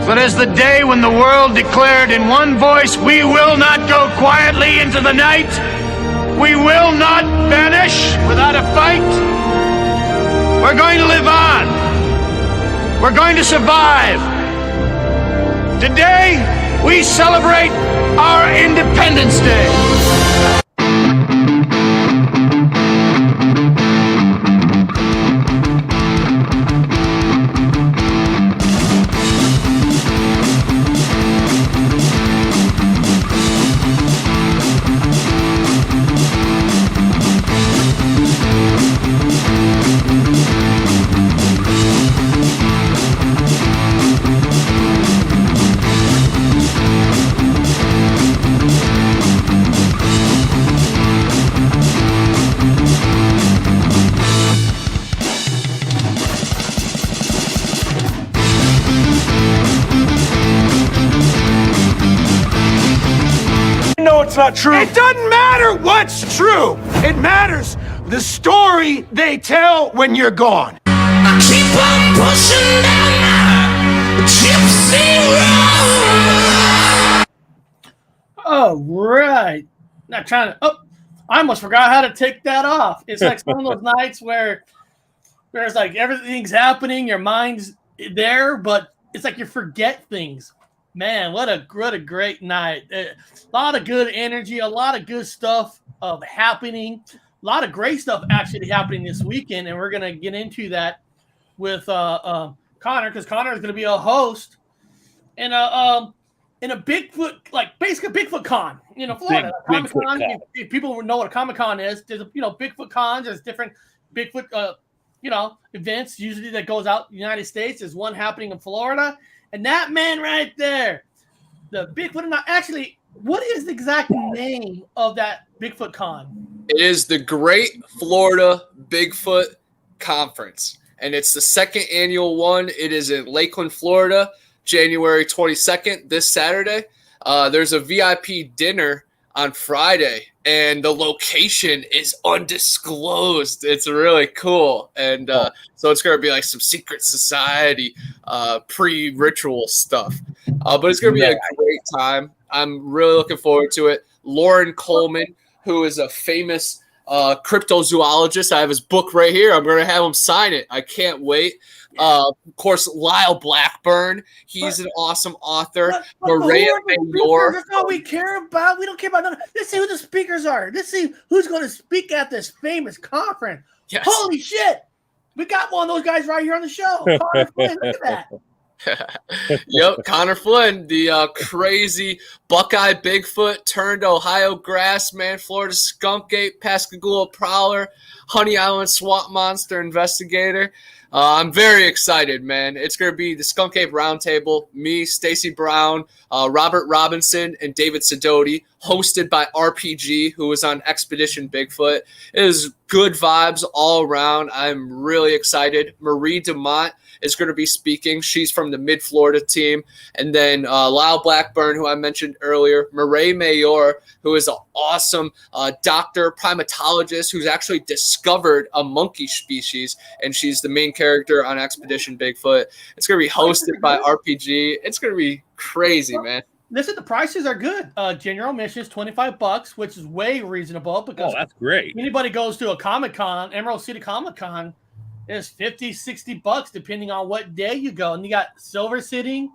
But as the day when the world declared in one voice, we will not go quietly into the night, we will not vanish without a fight, we're going to live on. We're going to survive. Today, we celebrate our Independence Day. It's not true. It doesn't matter what's true. It matters the story they tell when you're gone. I keep on pushing down my gypsy road. All right. Not trying to. Oh, I almost forgot how to take that off. It's like some of those nights where there's like everything's happening, your mind's there, but it's like you forget things. Man, what a great night. A lot of good energy, a lot of good stuff happening. A lot of great stuff actually happening this weekend, and we're going to get into that with Connor, because Connor is going to be a host in a Bigfoot, like basically Bigfoot con, Florida. Comic-Con, if people know what a Comic-Con is, there's, Bigfoot cons, there's different Bigfoot, events usually that goes out in the United States. There's one happening in Florida. And that man right there, the Bigfoot, actually, what is the exact name of that Bigfoot con? It is the Great Florida Bigfoot Conference, and it's the second annual one. It is in Lakeland, Florida, January 22nd, this Saturday. There's a VIP dinner on Friday, and the location is undisclosed. It's really cool. And so it's going to be like some secret society pre-ritual stuff. But it's going to be a great time. I'm really looking forward to it. Lauren Coleman, who is a famous cryptozoologist. I have his book right here. I'm going to have him sign it. I can't wait. Of course, Lyle Blackburn. He's an awesome author. Maria Mayor. That's all we care about. We don't care about nothing. Let's see who the speakers are. Let's see who's going to speak at this famous conference. Yes. Holy shit. We got one of those guys right here on the show. Connor Flynn, look at that. Yep, Connor Flynn, the crazy Buckeye Bigfoot turned Ohio Grassman, Florida Skunk Ape, Pascagoula Prowler, Honey Island Swamp Monster Investigator. I'm very excited, man. It's going to be the Skunk Ape Roundtable, me, Stacy Brown, Robert Robinson, and David Sidoti, hosted by RPG, who was on Expedition Bigfoot. It is good vibes all around. I'm really excited. Marie DeMont is going to be speaking. She's from the Mid-Florida team. And then Lyle Blackburn, who I mentioned earlier, Marie Mayor, who is an awesome doctor, primatologist, who's actually discovered a monkey species, and she's the main character on Expedition Bigfoot. It's going to be hosted by RPG. It's going to be crazy, man. Listen, the prices are good. General admission is $25, which is way reasonable because that's great. Anybody goes to a Comic-Con, Emerald City Comic-Con, it's $50, $60 depending on what day you go. And you got silver sitting,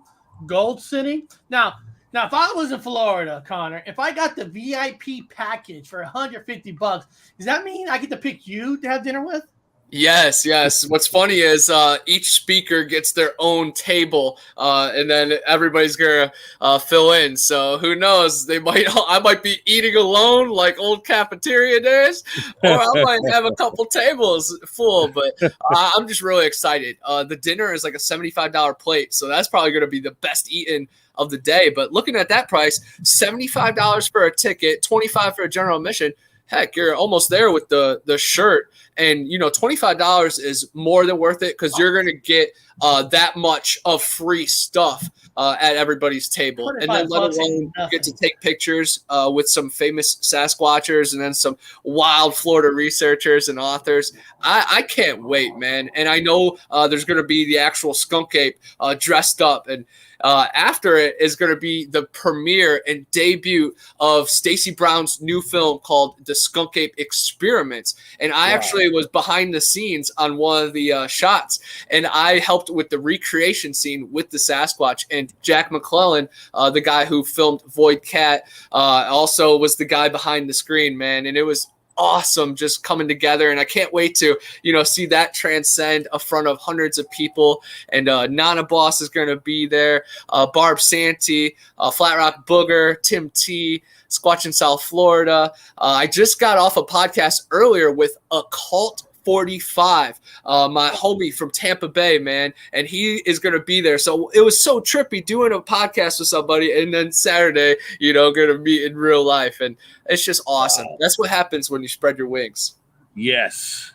gold sitting. Now, if I was in Florida, Connor, if I got the VIP package for $150, does that mean I get to pick you to have dinner with? Yes. What's funny is each speaker gets their own table, and then everybody's gonna fill in. So who knows? I might be eating alone like old cafeteria days, or I might have a couple tables full. But I'm just really excited. The dinner is like a $75 plate, so that's probably gonna be the best eaten of the day. But looking at that price, $75 for a ticket, $25 for a general admission. Heck, you're almost there with the shirt And, $25 is more than worth it because you're going to get that much of free stuff at everybody's table. And then let alone get to take pictures with some famous Sasquatchers and then some wild Florida researchers and authors. I can't wait, man. And I know there's going to be the actual skunk ape dressed up. And after it is going to be the premiere and debut of Stacey Brown's new film called The Skunk Ape Experiments. And I actually was behind the scenes on one of the shots, and I helped with the recreation scene with the Sasquatch. And Jack McClellan, the guy who filmed Void Cat, also was the guy behind the screen, man. And it was awesome just coming together, and I can't wait to see that transcend in front of hundreds of people. And Nana Boss is going to be there, Barb Santee, Flat Rock Booger, Tim T, Squatch in South Florida. I just got off a podcast earlier with Occult 45, my homie from Tampa Bay, man, and he is going to be there. So it was so trippy doing a podcast with somebody, and then Saturday, going to meet in real life, and it's just awesome. Wow. That's what happens when you spread your wings. Yes.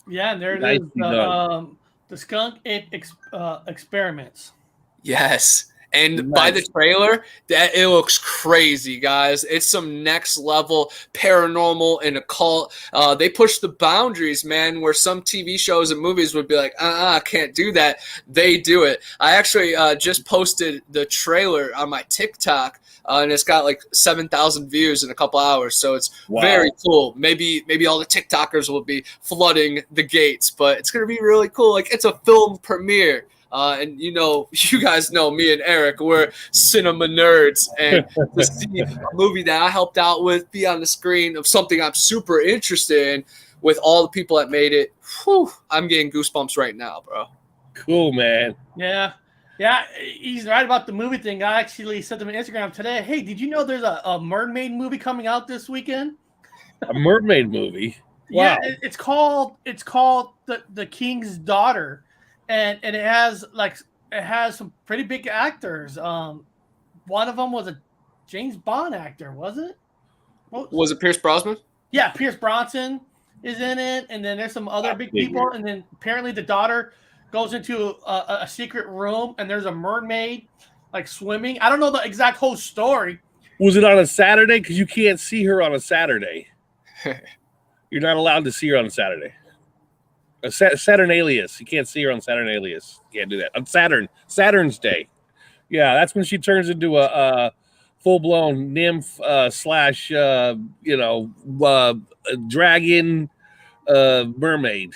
Yeah, and there it is, the Skunk Ape Experiments. Yes. And by the trailer, that it looks crazy, guys. It's some next level paranormal and occult. They push the boundaries, man, where some TV shows and movies would be like, I can't do that. They do it. I actually just posted the trailer on my TikTok, and it's got like 7,000 views in a couple hours. So it's very cool. Maybe all the TikTokers will be flooding the gates, but it's going to be really cool. Like, it's a film premiere. And you guys know me and Eric, we're cinema nerds, and to see a movie that I helped out with be on the screen of something I'm super interested in with all the people that made it, I'm getting goosebumps right now, bro. Cool, man. Yeah, he's right about the movie thing. I actually sent him an Instagram today. Hey, did you know there's a Mermaid movie coming out this weekend? A Mermaid movie? Wow. Yeah, it's called The King's Daughter. And it has some pretty big actors. One of them was a James Bond actor, was it? Was it Pierce Brosnan? Yeah, Pierce Bronson is in it, and then there's some other big people. And then apparently the daughter goes into a secret room, and there's a mermaid swimming. I don't know the exact whole story. Was it on a Saturday? Because you can't see her on a Saturday. You're not allowed to see her on a Saturday. Saturnalius. You can't see her on Saturnalius. You can't do that. On Saturn's Day. Yeah, that's when she turns into a full-blown nymph slash, dragon, mermaid,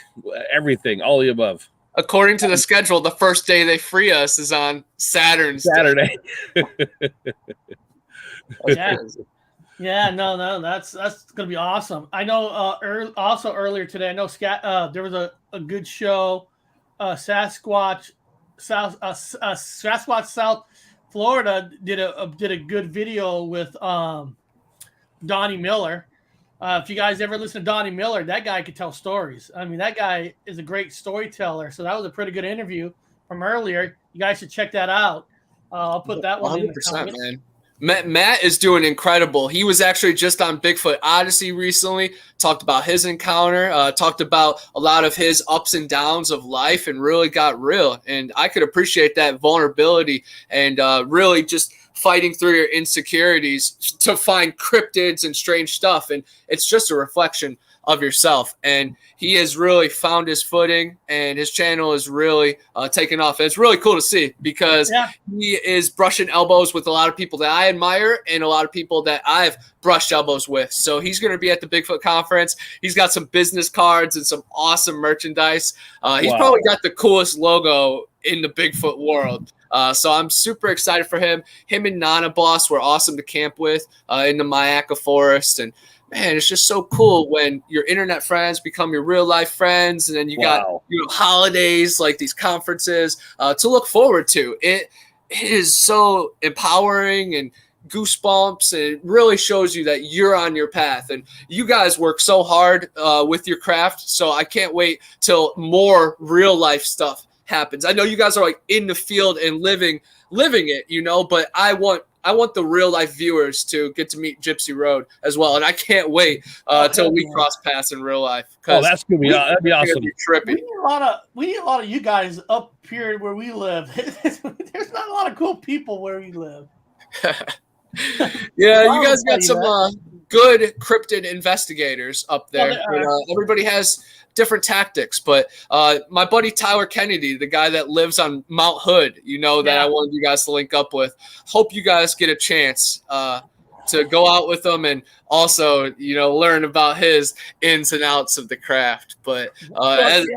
everything, all the above. According to the schedule, the first day they free us is on Saturday. Yeah, no, that's gonna be awesome. I know. Also earlier today, I know there was a good show, Sasquatch South Florida did a good video with Donnie Miller. If you guys ever listen to Donnie Miller, that guy could tell stories. I mean, that guy is a great storyteller. So that was a pretty good interview from earlier. You guys should check that out. I'll put that one 100%, in the comments. Man. Matt is doing incredible. He was actually just on Bigfoot Odyssey recently, talked about his encounter, talked about a lot of his ups and downs of life, and really got real. And I could appreciate that vulnerability and really just fighting through your insecurities to find cryptids and strange stuff. And it's just a reflection of yourself. And he has really found his footing, and his channel is really taken off. And it's really cool to see because he is brushing elbows with a lot of people that I admire and a lot of people that I've brushed elbows with. So he's going to be at the Bigfoot conference. He's got some business cards and some awesome merchandise. He's probably got the coolest logo in the Bigfoot world. So I'm super excited for him. Him and Nana Boss were awesome to camp with in the Mayaca forest. And man, it's just so cool when your internet friends become your real life friends. And then you got holidays like these conferences to look forward to. It is so empowering and goosebumps, and it really shows you that you're on your path. And you guys work so hard with your craft. So I can't wait till more real life stuff happens. I know you guys are in the field and living it, but I want I want the real life viewers to get to meet Gypsy Road as well, and I can't wait till we cross paths in real life. Oh, that's gonna be that'd be awesome. Be trippy. We need a lot of you guys up here where we live. There's not a lot of cool people where we live. Yeah, you guys got some good cryptid investigators up there. Everybody has different tactics, but my buddy Tyler Kennedy, the guy that lives on Mount Hood, that I wanted you guys to link up with. Hope you guys get a chance to go out with him and also, learn about his ins and outs of the craft. But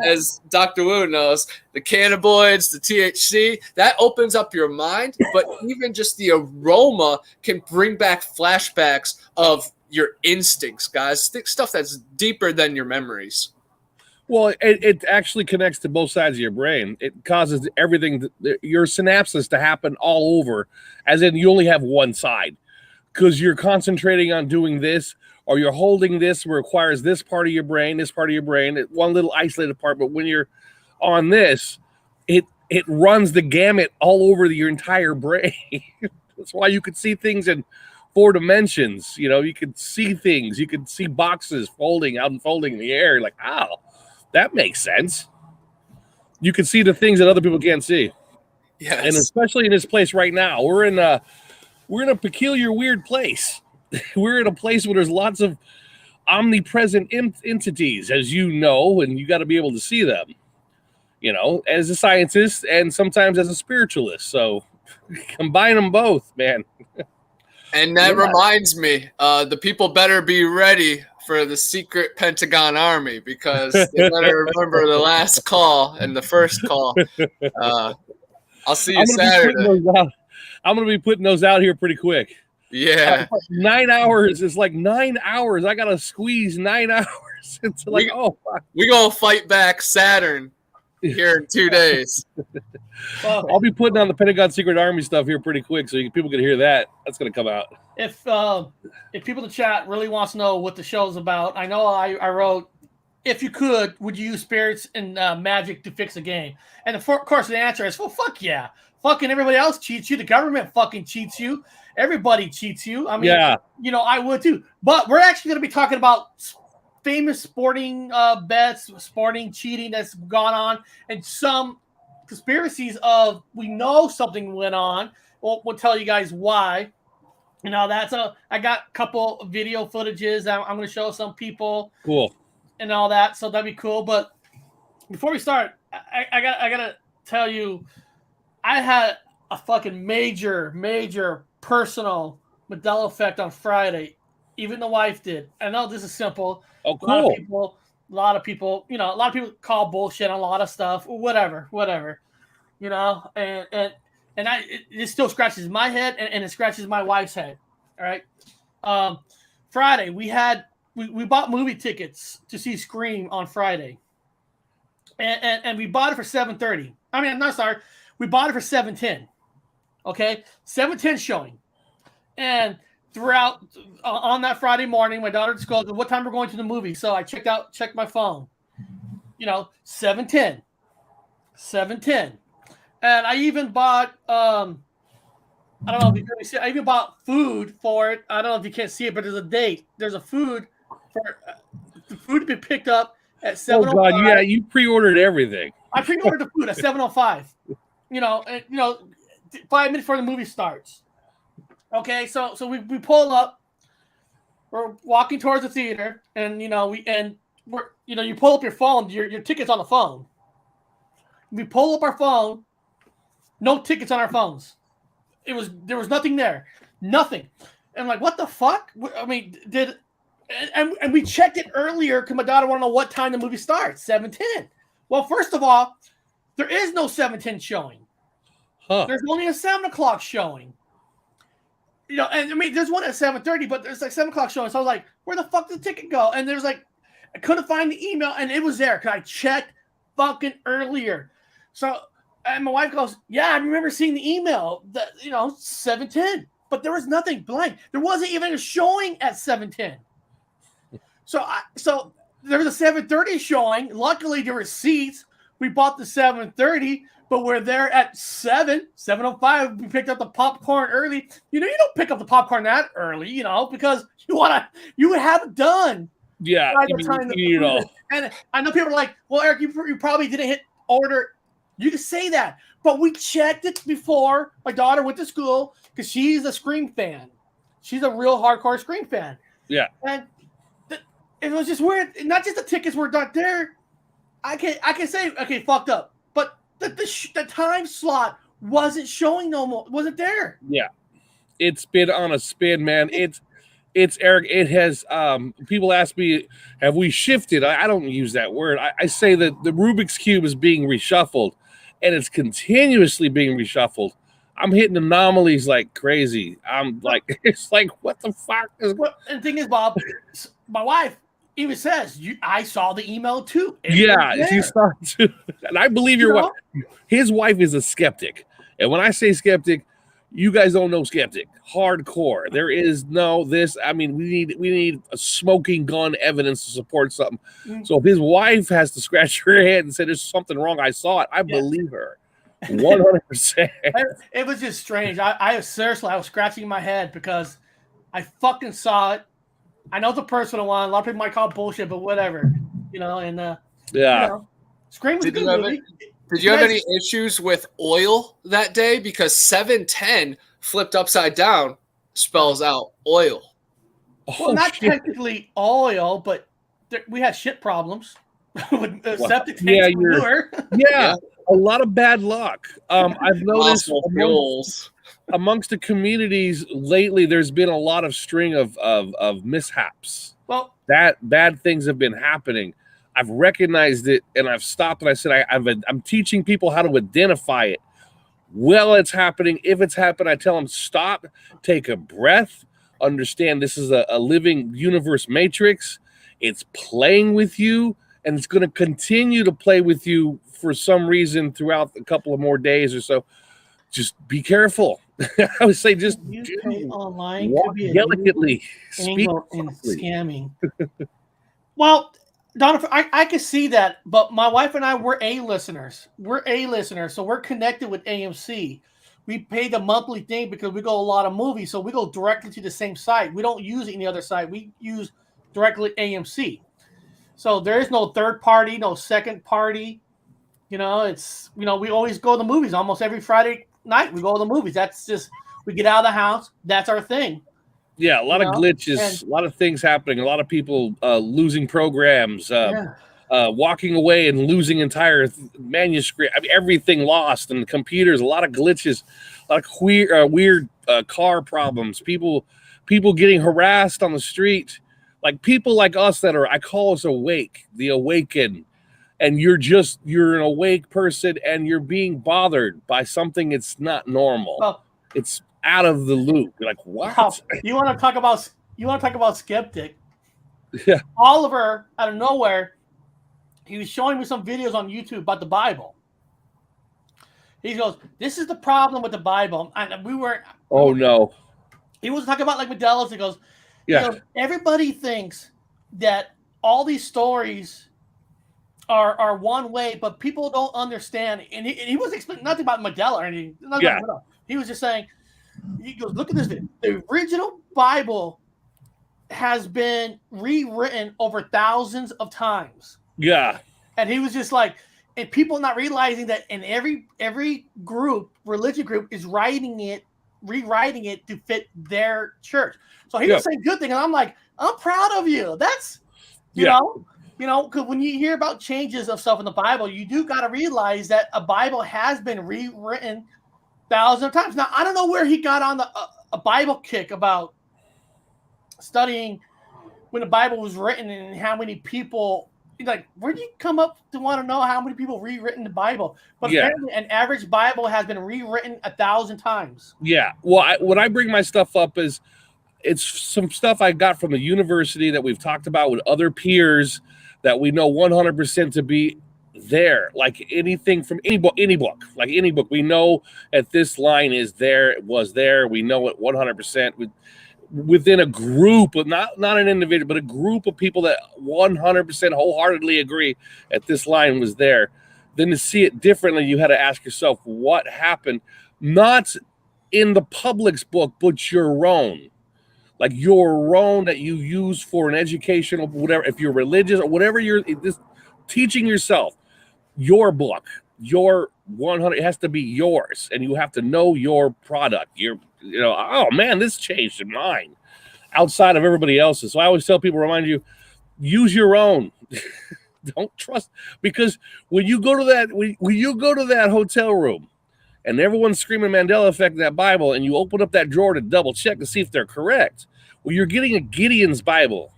as Dr. Wu knows, the cannabinoids, the THC, that opens up your mind, but even just the aroma can bring back flashbacks of your instincts, guys. Stuff that's deeper than your memories. Well, it actually connects to both sides of your brain. It causes everything, your synapses to happen all over, as in you only have one side. Because you're concentrating on doing this, or you're holding this, requires this part of your brain, one little isolated part. But when you're on this, it runs the gamut all over your entire brain. That's why you could see things in 4 dimensions. You could see things. You could see boxes folding out and folding in the air. Like, oh, that makes sense. You can see the things that other people can't see. Yes. And especially in this place right now, we're in a peculiar, weird place. We're in a place where there's lots of omnipresent entities, as you know, and you got to be able to see them, as a scientist and sometimes as a spiritualist. So combine them both, man. And that reminds me, the people better be ready for the secret Pentagon army, because they better remember the last call and the first call. I'll see you Saturday. I'm going to be putting those out here pretty quick. Yeah. 9 hours is like 9 hours. I got to squeeze 9 hours. It's like, we're going to fight back Saturn here in 2 days. I'll be putting on the Pentagon Secret Army stuff here pretty quick so people can hear that. That's going to come out. If people in the chat really wants to know what the show's about, I know I wrote, if you could, would you use spirits and magic to fix a game? And of course the answer is, well, fuck yeah. Fucking everybody else cheats you. The government fucking cheats you. Everybody cheats you. I mean, I would too. But we're actually going to be talking about famous sporting bets, sporting cheating that's gone on, and some conspiracies of we know something went on. We'll tell you guys why. I got a couple of video footages that I'm going to show some people. Cool. And all that, so that'd be cool. But before we start, I gotta tell you, I had a fucking major personal Mandela effect on Friday. Even the wife did. I know this is simple. Oh, cool. A lot of people, call bullshit on a lot of stuff. Whatever. And it still scratches my head and it scratches my wife's head. All right. Friday we bought movie tickets to see Scream on Friday, and we bought it for 7:30. I mean, I'm not sorry. We bought it for 7:10. Okay, 7:10 showing, and throughout on that Friday morning, my daughter just goes, "What time we're going to the movie?" So I checked my phone. 7:10, and I even bought I don't know if you can see. I even bought food for it. I don't know if you can't see it, but there's a date. There's a food for the food to be picked up at 7:05. Oh God, yeah, you pre-ordered everything. I pre-ordered the food at 7:05. 5 minutes before the movie starts. Okay, so we pull up. We're walking towards the theater, and you pull up your phone. Your ticket's on the phone. We pull up our phone. No tickets on our phones. There was nothing there, nothing. And I'm like, what the fuck? I mean, and we checked it earlier because my daughter wanted to know what time the movie starts. 7:10. Well, first of all, there is no 7:10 showing. Huh. There's only a 7 o'clock showing. And I mean, there's one at 7:30, but there's like 7 o'clock showing. So I was like, where the fuck did the ticket go? And there's like, I couldn't find the email, and it was there because I checked fucking earlier. So. And my wife goes, yeah, I remember seeing the email that, 7:10, but there was nothing blank. There wasn't even a showing at 7:10. So there was a 7:30 showing. Luckily, there were seats. We bought the 7:30. but we're there at 7:05. We picked up the popcorn early. You don't pick up the popcorn that early, because you have done. Yeah, By the time and I know people are like, well, Eric, you probably didn't hit order. You can say that, but we checked it before my daughter went to school because she's a Scream fan. She's a real hardcore Scream fan. Yeah, and it was just weird. Not just the tickets were not there. I can say okay, fucked up, but the time slot wasn't showing no more. Wasn't there? Yeah, it's been on a spin, man. It's Eric. It has. People ask me, have we shifted? I don't use that word. I say that the Rubik's Cube is being reshuffled, and it's continuously being reshuffled. I'm hitting anomalies like crazy. I'm like, it's like, what the fuck is? Well, and the thing is, Bob, my wife even says, I saw the email too. Yeah, she saw it too, and I believe your wife. His wife is a skeptic, and when I say skeptic, you guys don't know skeptic. Hardcore. There is no this. I mean, we need a smoking gun evidence to support something. So if his wife has to scratch her head and say there's something wrong, I saw it. I believe her, 100%. It was just strange. I was scratching my head because I fucking saw it. I know it's a personal one. A lot of people might call it bullshit, but whatever. Scream was a good movie. Did you have any issues with oil that day? Because 710 flipped upside down spells out oil. Well, not technically oil, but we had shit problems with septic tanks. Yeah, a lot of bad luck. I've noticed amongst the communities lately, there's been a lot of string of mishaps. Well, bad things have been happening. I've recognized it, and I've stopped, and I said, I'm teaching people how to identify it. Well, it's happening. If it's happened, I tell them, stop, take a breath, understand this is a living universe matrix. It's playing with you, and it's going to continue to play with you for some reason throughout a couple of more days or so. Just be careful. I would say just online walk delicately, speak and scamming. Well, Donovan, I can see that, but my wife and I, we're A-listeners. So we're connected with AMC. We pay the monthly thing because we go a lot of movies, so we go directly to the same site. We don't use any other site. We use directly AMC. So there is no third party, no second party. We always go to the movies almost every Friday night. We go to the movies. That's just, we get out of the house. That's our thing. Yeah, a lot of glitches, a lot of things happening, a lot of people losing programs, walking away and losing entire manuscript. I mean, everything lost, and computers, a lot of glitches, a lot of weird car problems, people getting harassed on the street, like people like us that are, I call us awake, the awakened, and you're an awake person and you're being bothered by something it's not normal. Well, it's out of the loop. You're like, what? Wow. You want to talk about skeptic? Yeah. Oliver, out of nowhere, he was showing me some videos on YouTube about the Bible. He goes, "This is the problem with the Bible." And we were. Oh no. He was talking about like Modelo's. He goes, everybody thinks that all these stories are one way, but people don't understand. And he was explaining nothing about Modelo or anything. He was just saying. He goes, look at this video. The original Bible has been rewritten over thousands of times. Yeah. And he was just like, and people not realizing that in every religion group is rewriting it to fit their church. So he was saying good thing. And I'm like, I'm proud of you. That's, you know, because when you hear about changes of stuff in the Bible, you do got to realize that a Bible has been rewritten thousands of times. Now, I don't know where he got on a Bible kick about studying when the Bible was written and how many people, like, where did you come up to want to know how many people rewritten the Bible? But apparently an average Bible has been rewritten 1,000 times. Yeah. Well, when I bring my stuff up is it's some stuff I got from the university that we've talked about with other peers that we know 100% to be there, like anything from any book, we know that this line is there, it was there, we know it 100% within a group, but not an individual, but a group of people that 100% wholeheartedly agree that this line was there. then to see it differently, you had to ask yourself what happened, not in the public's book, but your own. Like your own that you use for an educational, whatever, if you're religious or whatever you're just teaching yourself, your book, your 100, it has to be yours. And you have to know your product. Oh man, this changed in mine outside of everybody else's. So I always tell people, remind you, use your own. Don't trust, because when you go to that hotel room and everyone's screaming Mandela effect in that Bible, and you open up that drawer to double check to see if they're correct, well, you're getting a Gideon's Bible.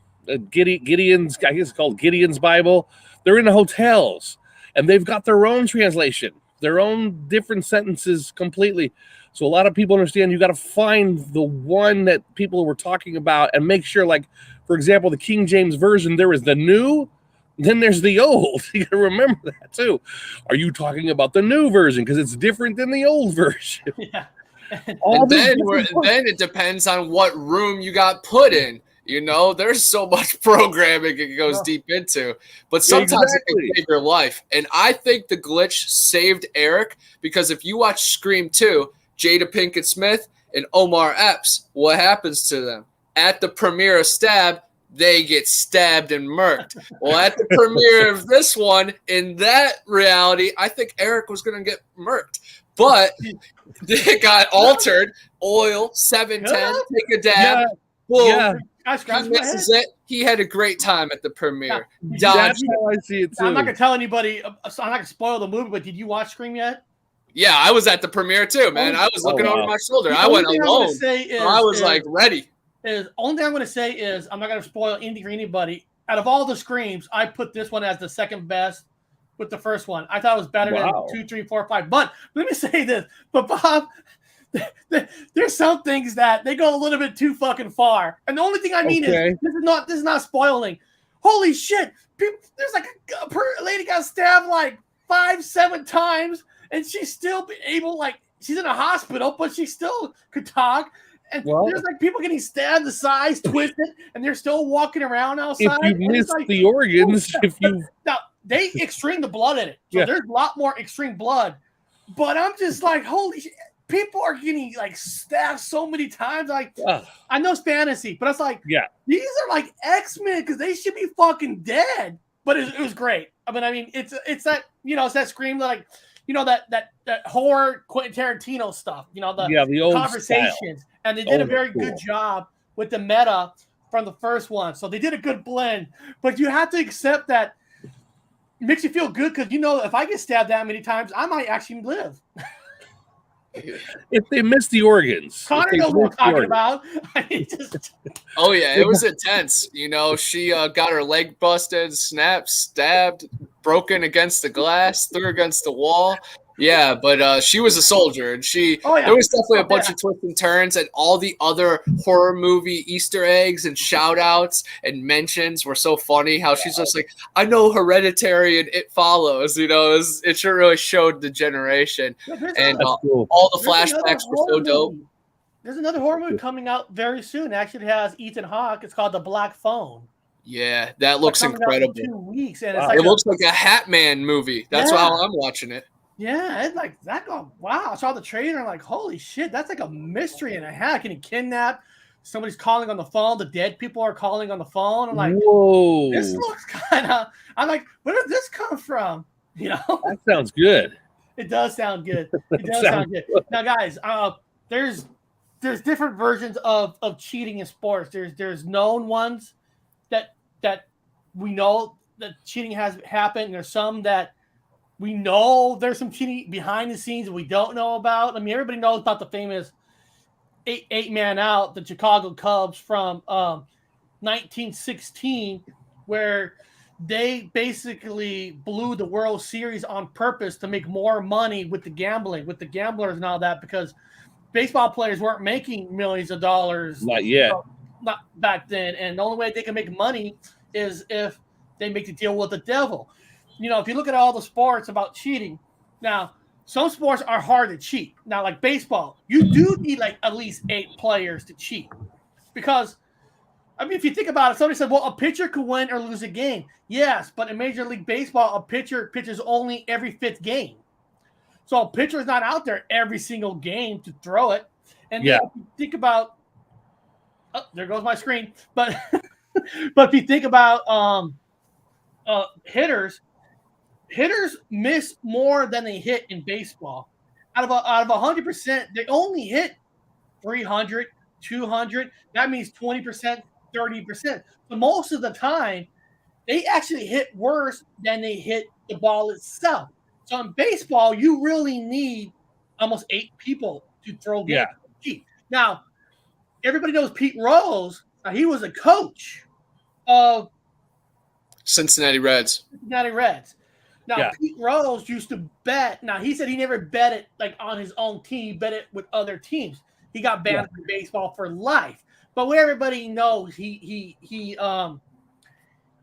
Gideon's, I guess it's called Gideon's Bible. They're in the hotels, and they've got their own translation, their own different sentences completely. So a lot of people understand you got to find the one that people were talking about and make sure, like, for example, the King James Version, there is the new, then there's the old. You got to remember that too. Are you talking about the new version because it's different than the old version? Yeah. And then it depends on what room you got put in. There's so much programming it goes deep into, but sometimes it can save your life. And I think the glitch saved Eric, because if you watch Scream 2, Jada Pinkett Smith and Omar Epps, what happens to them? At the premiere of Stab, they get stabbed and murked. Well, at the premiere of this one, in that reality, I think Eric was going to get murked. But it got altered. Oil, 710, take a dab. Boom. Yeah. He misses it. He had a great time at the premiere. Yeah. That's how I see it too. I'm not going to tell anybody. I'm not going to spoil the movie, but did you watch Scream yet? Yeah, I was at the premiere too, man. I was looking over my shoulder. I went alone. I was like ready. Only thing I'm going to say is I'm not going to spoil anything for anybody. Out of all the Screams, I put this one as the second best with the first one. I thought it was better than 2, 3, 4, 5. But let me say this. But Bob, there's some things that they go a little bit too fucking far. And the only thing I mean is this is not spoiling. Holy shit! There's like a lady got stabbed like 5, 7 times, and she's still able, like, she's in a hospital, but she still could talk. And there's like people getting stabbed, the size twisted, and they're still walking around outside. If you miss the organs, now they extreme the blood in it, so there's a lot more extreme blood. But I'm just like, holy shit! People are getting like stabbed so many times. Like, I know it's fantasy, but it's like, these are like X-Men because they should be fucking dead. But it was great. I mean, it's that it's that Scream, like, that horror Quentin Tarantino stuff. The old conversations. Style. And they did a very good job with the meta from the first one. So they did a good blend. But you have to accept that it makes you feel good because, if I get stabbed that many times, I might actually live. If they miss the organs. Connor knows what I'm talking about. Oh, yeah. It was intense. She got her leg busted, snapped, stabbed, broken against the glass, threw against the wall. Yeah, but she was a soldier, and there was definitely a bunch of twists and turns, and all the other horror movie Easter eggs and shout-outs and mentions were so funny. How she's just like, I know Hereditary and It Follows, it sure really showed the generation. And all the flashbacks were so dope. There's another horror movie coming out very soon. Actually, it has Ethan Hawke. It's called The Black Phone. Yeah, that looks incredible. In 2 weeks, and it looks like a Hat Man movie. That's how I'm watching it. Yeah, it's like that. Wow, I saw the trailer. I'm like, holy shit, that's like a mystery and a hack. Can he kidnap? Somebody's calling on the phone. The dead people are calling on the phone. I'm like, whoa, this looks kind of. I'm like, where did this come from? That sounds good. It does sound good. It does sound good. Now, guys, there's different versions of cheating in sports. There's known ones that we know that cheating has happened. And there's some that we know there's some cheating behind the scenes that we don't know about. I mean, everybody knows about the famous eight man out, the Chicago Cubs from 1916, where they basically blew the World Series on purpose to make more money with the gambling, with the gamblers and all that, because baseball players weren't making millions of dollars. Not yet. Not back then. And the only way they can make money is if they make the deal with the devil. If you look at all the sports about cheating, now, some sports are hard to cheat. Now, like baseball, you do need like at least 8 players to cheat, because I mean, if you think about it, somebody said, well, a pitcher could win or lose a game. Yes, but in Major League Baseball, a pitcher pitches only every 5th game. So a pitcher is not out there every single game to throw it. And then if you think about, there goes my screen. But but if you think about hitters miss more than they hit in baseball. Out of 100%, they only hit 300, 200. That means 20%, 30%. So most of the time, they actually hit worse than they hit the ball itself. So in baseball, you really need almost 8 people to throw games. Now, everybody knows Pete Rose. He was a coach of Cincinnati Reds. Now, Pete Rose used to bet. Now, he said he never bet it like on his own team. He bet it with other teams. He got banned from baseball for life. But what everybody knows, he bet on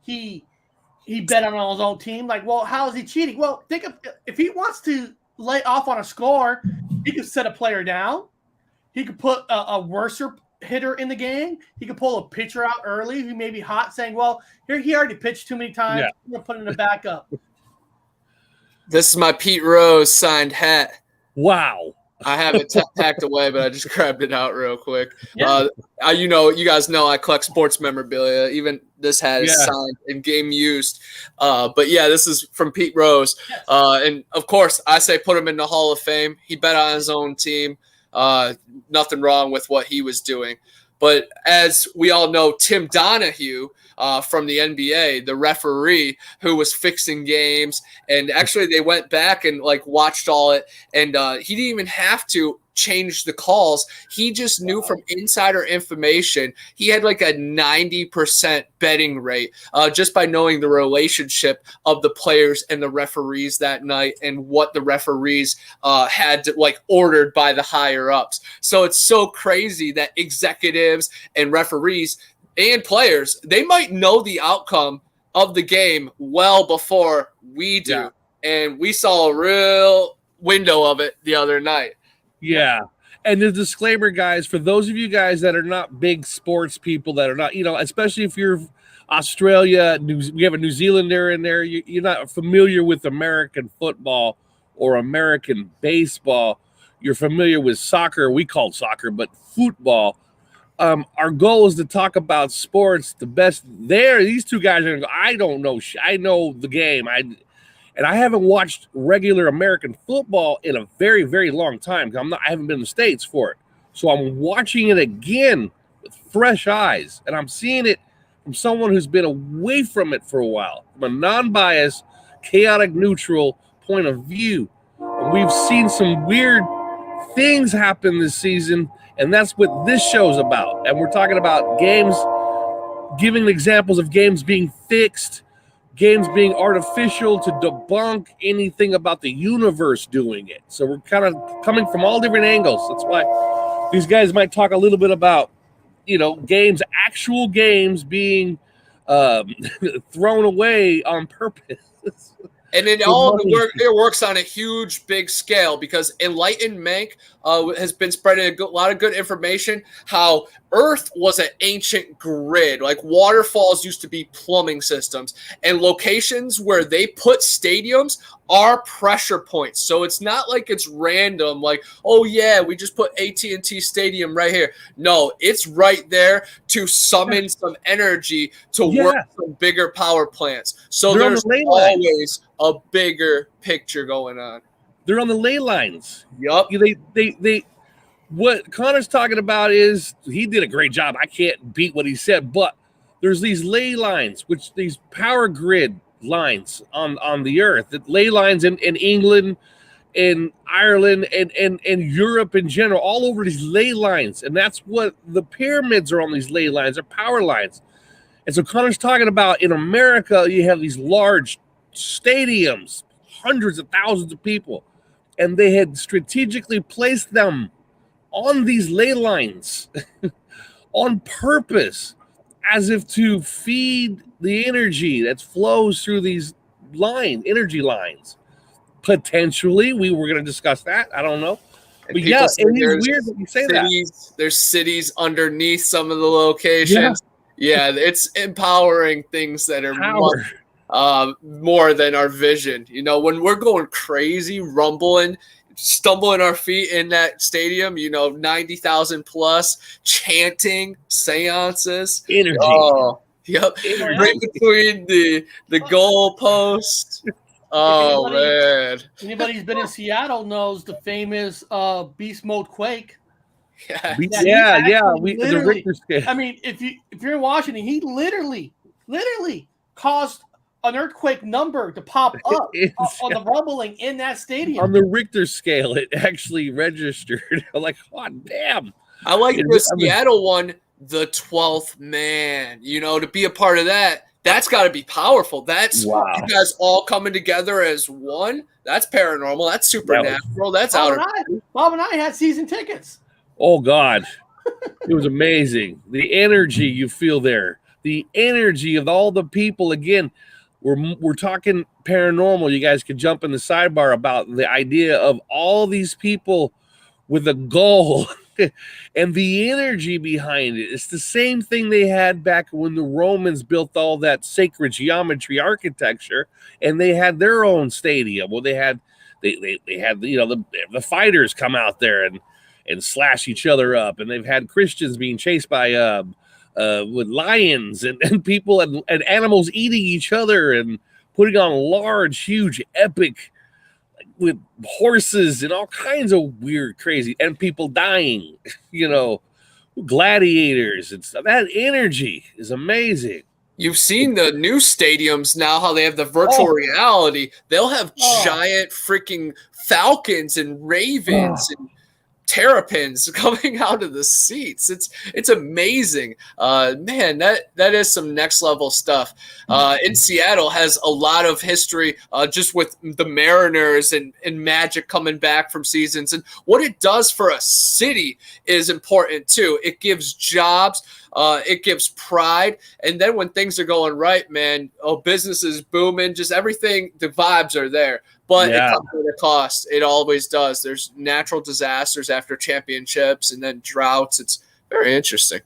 his own team. Like, well, how is he cheating? Well, think of if he wants to lay off on a score, he could set a player down. He could put a worser hitter in the game. He could pull a pitcher out early who may be hot, saying, well, here he already pitched too many times. I'm going to put in a backup. This is my Pete Rose signed hat. Wow. I have it packed away, but I just grabbed it out real quick. Yeah. You guys know I collect sports memorabilia. Even this hat is signed and game used. But yeah, this is from Pete Rose. And of course, I say put him in the Hall of Fame. He bet on his own team. Nothing wrong with what he was doing. But as we all know, Tim Donahue from the NBA, the referee who was fixing games, and actually they went back and like watched all it, and he didn't even have to change the calls. He just knew from insider information. He had like a 90% betting rate just by knowing the relationship of the players and the referees that night and what the referees had to, like ordered by the higher ups. So it's so crazy that executives and referees and players, they might know the outcome of the game well before we do. Yeah. And we saw a real window of it the other night. Yeah. And the disclaimer, guys, for those of you guys that are not big sports people, that are not, especially if you're Australia, we have a New Zealander in there, you're not familiar with American football or American baseball. You're familiar with soccer. We call it soccer, but football. Our goal is to talk about sports the best there. These two guys are going to go, I don't know. I know the game. And I haven't watched regular American football in a very, very long time. I haven't been in the States for it. So I'm watching it again with fresh eyes. And I'm seeing it from someone who's been away from it for a while, from a non-biased, chaotic, neutral point of view. And we've seen some weird things happen this season. And that's what this show's about. And we're talking about games, giving examples of games being fixed, games being artificial to debunk anything about the universe doing it. So we're kind of coming from all different angles. That's why these guys might talk a little bit about, games, actual games being thrown away on purpose. And it works on a huge, big scale because Enlightened Mank has been spreading a lot of good information how Earth was an ancient grid. Like waterfalls used to be plumbing systems, and locations where they put stadiums are pressure points. So it's not like it's random, like, oh yeah, we just put AT&T Stadium right here. No, it's right there to summon some energy to work some bigger power plants. So there's always a bigger picture going on. They're on the ley lines. Yup. They what Connor's talking about is he did a great job. I can't beat what he said, but there's these ley lines, these power grid lines on the earth, the ley lines in England, in Ireland, and Europe in general, all over these ley lines. And that's what the pyramids are on. These ley lines are power lines. And so Connor's talking about in America, you have these large stadiums, hundreds of thousands of people, and they had strategically placed them on these ley lines on purpose, as if to feed the energy that flows through these energy lines. Potentially, we were going to discuss that. I don't know. But yeah, it is weird that you say that. There's cities underneath some of the locations. Yeah, it's empowering things that are Power. more than our vision. You know, when we're going crazy, rumbling, stumbling our feet in that stadium, 90,000 plus, chanting, seances. Energy. Oh, yep. Energy. Right between the goal posts. Oh, man. Anybody who's been in Seattle knows the famous beast mode quake. Yeah. The Richter scale. I mean, if you're in Washington, he literally caused an earthquake number to pop up on the rumbling in that stadium. On the Richter scale, it actually registered. I'm like, oh, damn. I like the Seattle one, the 12th man. To be a part of that, that's got to be powerful. That's you guys all coming together as one. That's paranormal. That's supernatural. That's out of Bob and I had season tickets. Oh, God. It was amazing. The energy you feel there. The energy of all the people. Again, we're talking paranormal. You guys could jump in the sidebar about the idea of all these people with a goal and the energy behind it. It's the same thing they had back when the Romans built all that sacred geometry architecture, and they had their own stadium. Well, they had the fighters come out there and slash each other up, and they've had Christians being chased by with lions and people and animals eating each other and putting on large, huge, epic with horses and all kinds of weird, crazy, and people dying, gladiators and stuff. That energy is amazing. You've seen the new stadiums now, how they have the virtual reality. They'll have giant freaking falcons and ravens and terrapins coming out of the seats. It's amazing. Man, that is some next level stuff. In Seattle has a lot of history just with the Mariners and Magic coming back from seasons. And what it does for a city is important too. It gives jobs. It gives pride. And then when things are going right, man, business is booming, just everything, the vibes are there. But it comes at a cost. It always does. There's natural disasters after championships and then droughts. It's very interesting.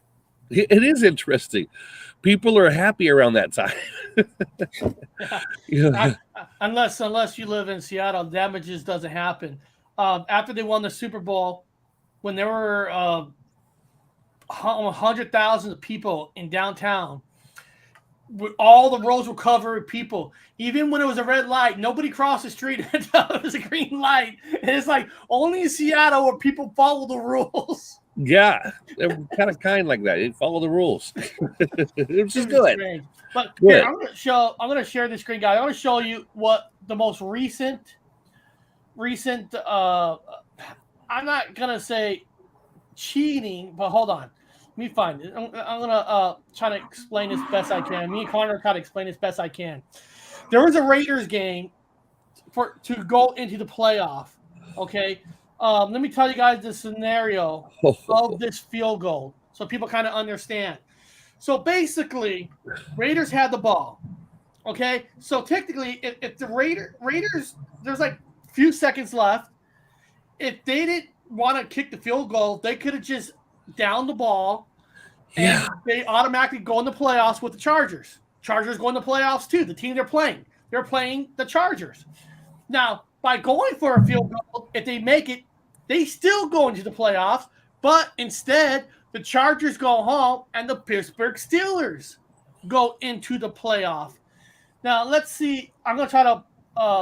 It is interesting. People are happy around that time. Unless you live in Seattle, damages doesn't happen. After they won the Super Bowl, when there were 100,000 people in downtown, all the roads were covered with people. Even when it was a red light, nobody crossed the street until it was a green light. And it's like only in Seattle where people follow the rules. Yeah, they're kind like that. They follow the rules, which is good. Strange. But here, I'm going to share the screen, guys. I want to show you what the most recent. I'm not going to say cheating, but hold on. Let me find it. I'm going to try to explain this best I can. Me and Connor try to explain this best I can. There was a Raiders game to go into the playoff, okay? Let me tell you guys the scenario of this field goal so people kind of understand. So basically, Raiders had the ball, okay? So technically, if the Raiders, there's like a few seconds left. If they didn't want to kick the field goal, they could have just downed the ball and they automatically go in the playoffs with the Chargers. Chargers go in the playoffs too. The team they're playing the Chargers. Now, by going for a field goal, if they make it, they still go into the playoffs, but instead the Chargers go home and the Pittsburgh Steelers go into the playoff. Now, let's see. I'm going to try to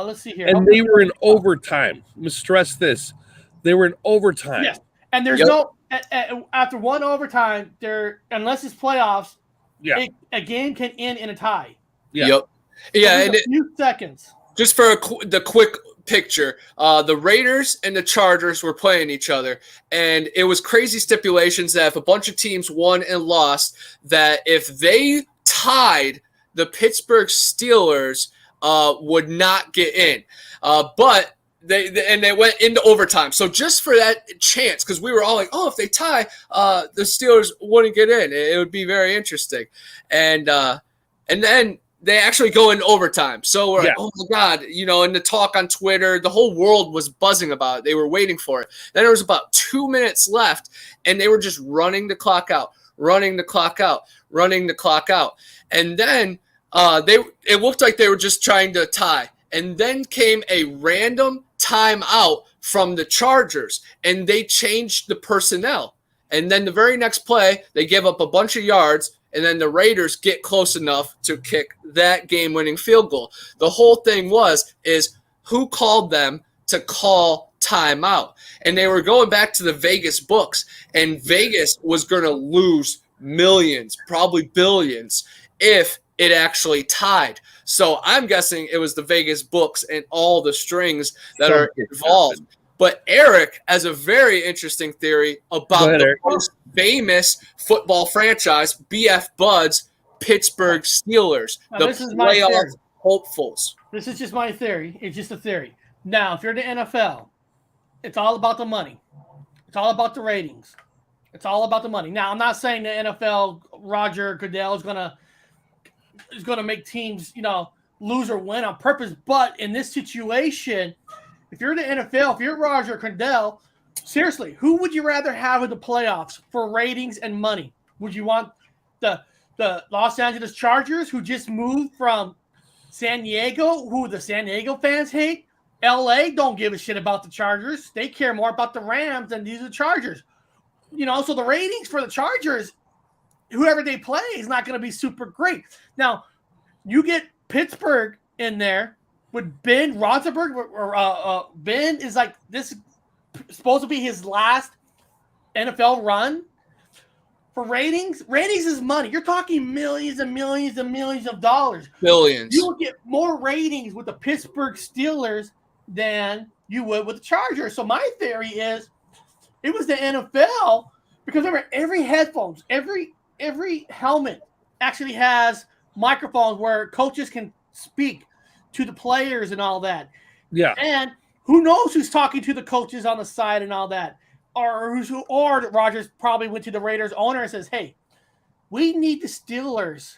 let's see here. And they were in overtime. Let me stress this. They were in overtime. Yes. And there's no after one overtime, unless it's playoffs, a game can end in a tie. Yeah. Yep. Yeah, and a few seconds. Just for the quick picture, the Raiders and the Chargers were playing each other, and it was crazy stipulations that if a bunch of teams won and lost, that if they tied, the Pittsburgh Steelers would not get in. But they went into overtime. So just for that chance, because we were all like, oh, if they tie, the Steelers wouldn't get in. It would be very interesting. And then they actually go into overtime. So we're like, oh my God, and the talk on Twitter, the whole world was buzzing about it. They were waiting for it. Then there was about 2 minutes left, and they were just running the clock out. running the clock out, running the clock out. And then it looked like they were just trying to tie. And then came a random timeout from the Chargers, and they changed the personnel. And then the very next play, they give up a bunch of yards, and then the Raiders get close enough to kick that game-winning field goal. The whole thing is who called them to call timeout? And they were going back to the Vegas books, and Vegas was going to lose millions, probably billions, if it actually tied. So I'm guessing it was the Vegas books and all the strings that are involved. But Eric has a very interesting theory about the most famous football franchise, BF Buds, Pittsburgh Steelers, now, the playoff hopefuls. This is just my theory. It's just a theory. Now, if you're the NFL, it's all about the money. It's all about the ratings. It's all about the money. Now, I'm not saying the NFL, Roger Goodell is gonna make teams, lose or win on purpose. But in this situation, if you're the NFL, if you're Roger Goodell, seriously, who would you rather have in the playoffs for ratings and money? Would you want the Los Angeles Chargers, who just moved from San Diego, who the San Diego fans hate? LA don't give a shit about the Chargers. They care more about the Rams than these are the Chargers. So the ratings for the Chargers, whoever they play, is not going to be super great. Now, you get Pittsburgh in there with Ben Roethlisberger. Ben is like this supposed to be his last NFL run. For ratings is money. You're talking millions and millions and millions of dollars. Billions. You will get more ratings with the Pittsburgh Steelers than you would with the Chargers. So my theory is it was the NFL, because remember, every headphones, every helmet actually has microphones where coaches can speak to the players and all that. Yeah. And who knows who's talking to the coaches on the side and all that. Or Rodgers probably went to the Raiders owner and says, hey, we need the Steelers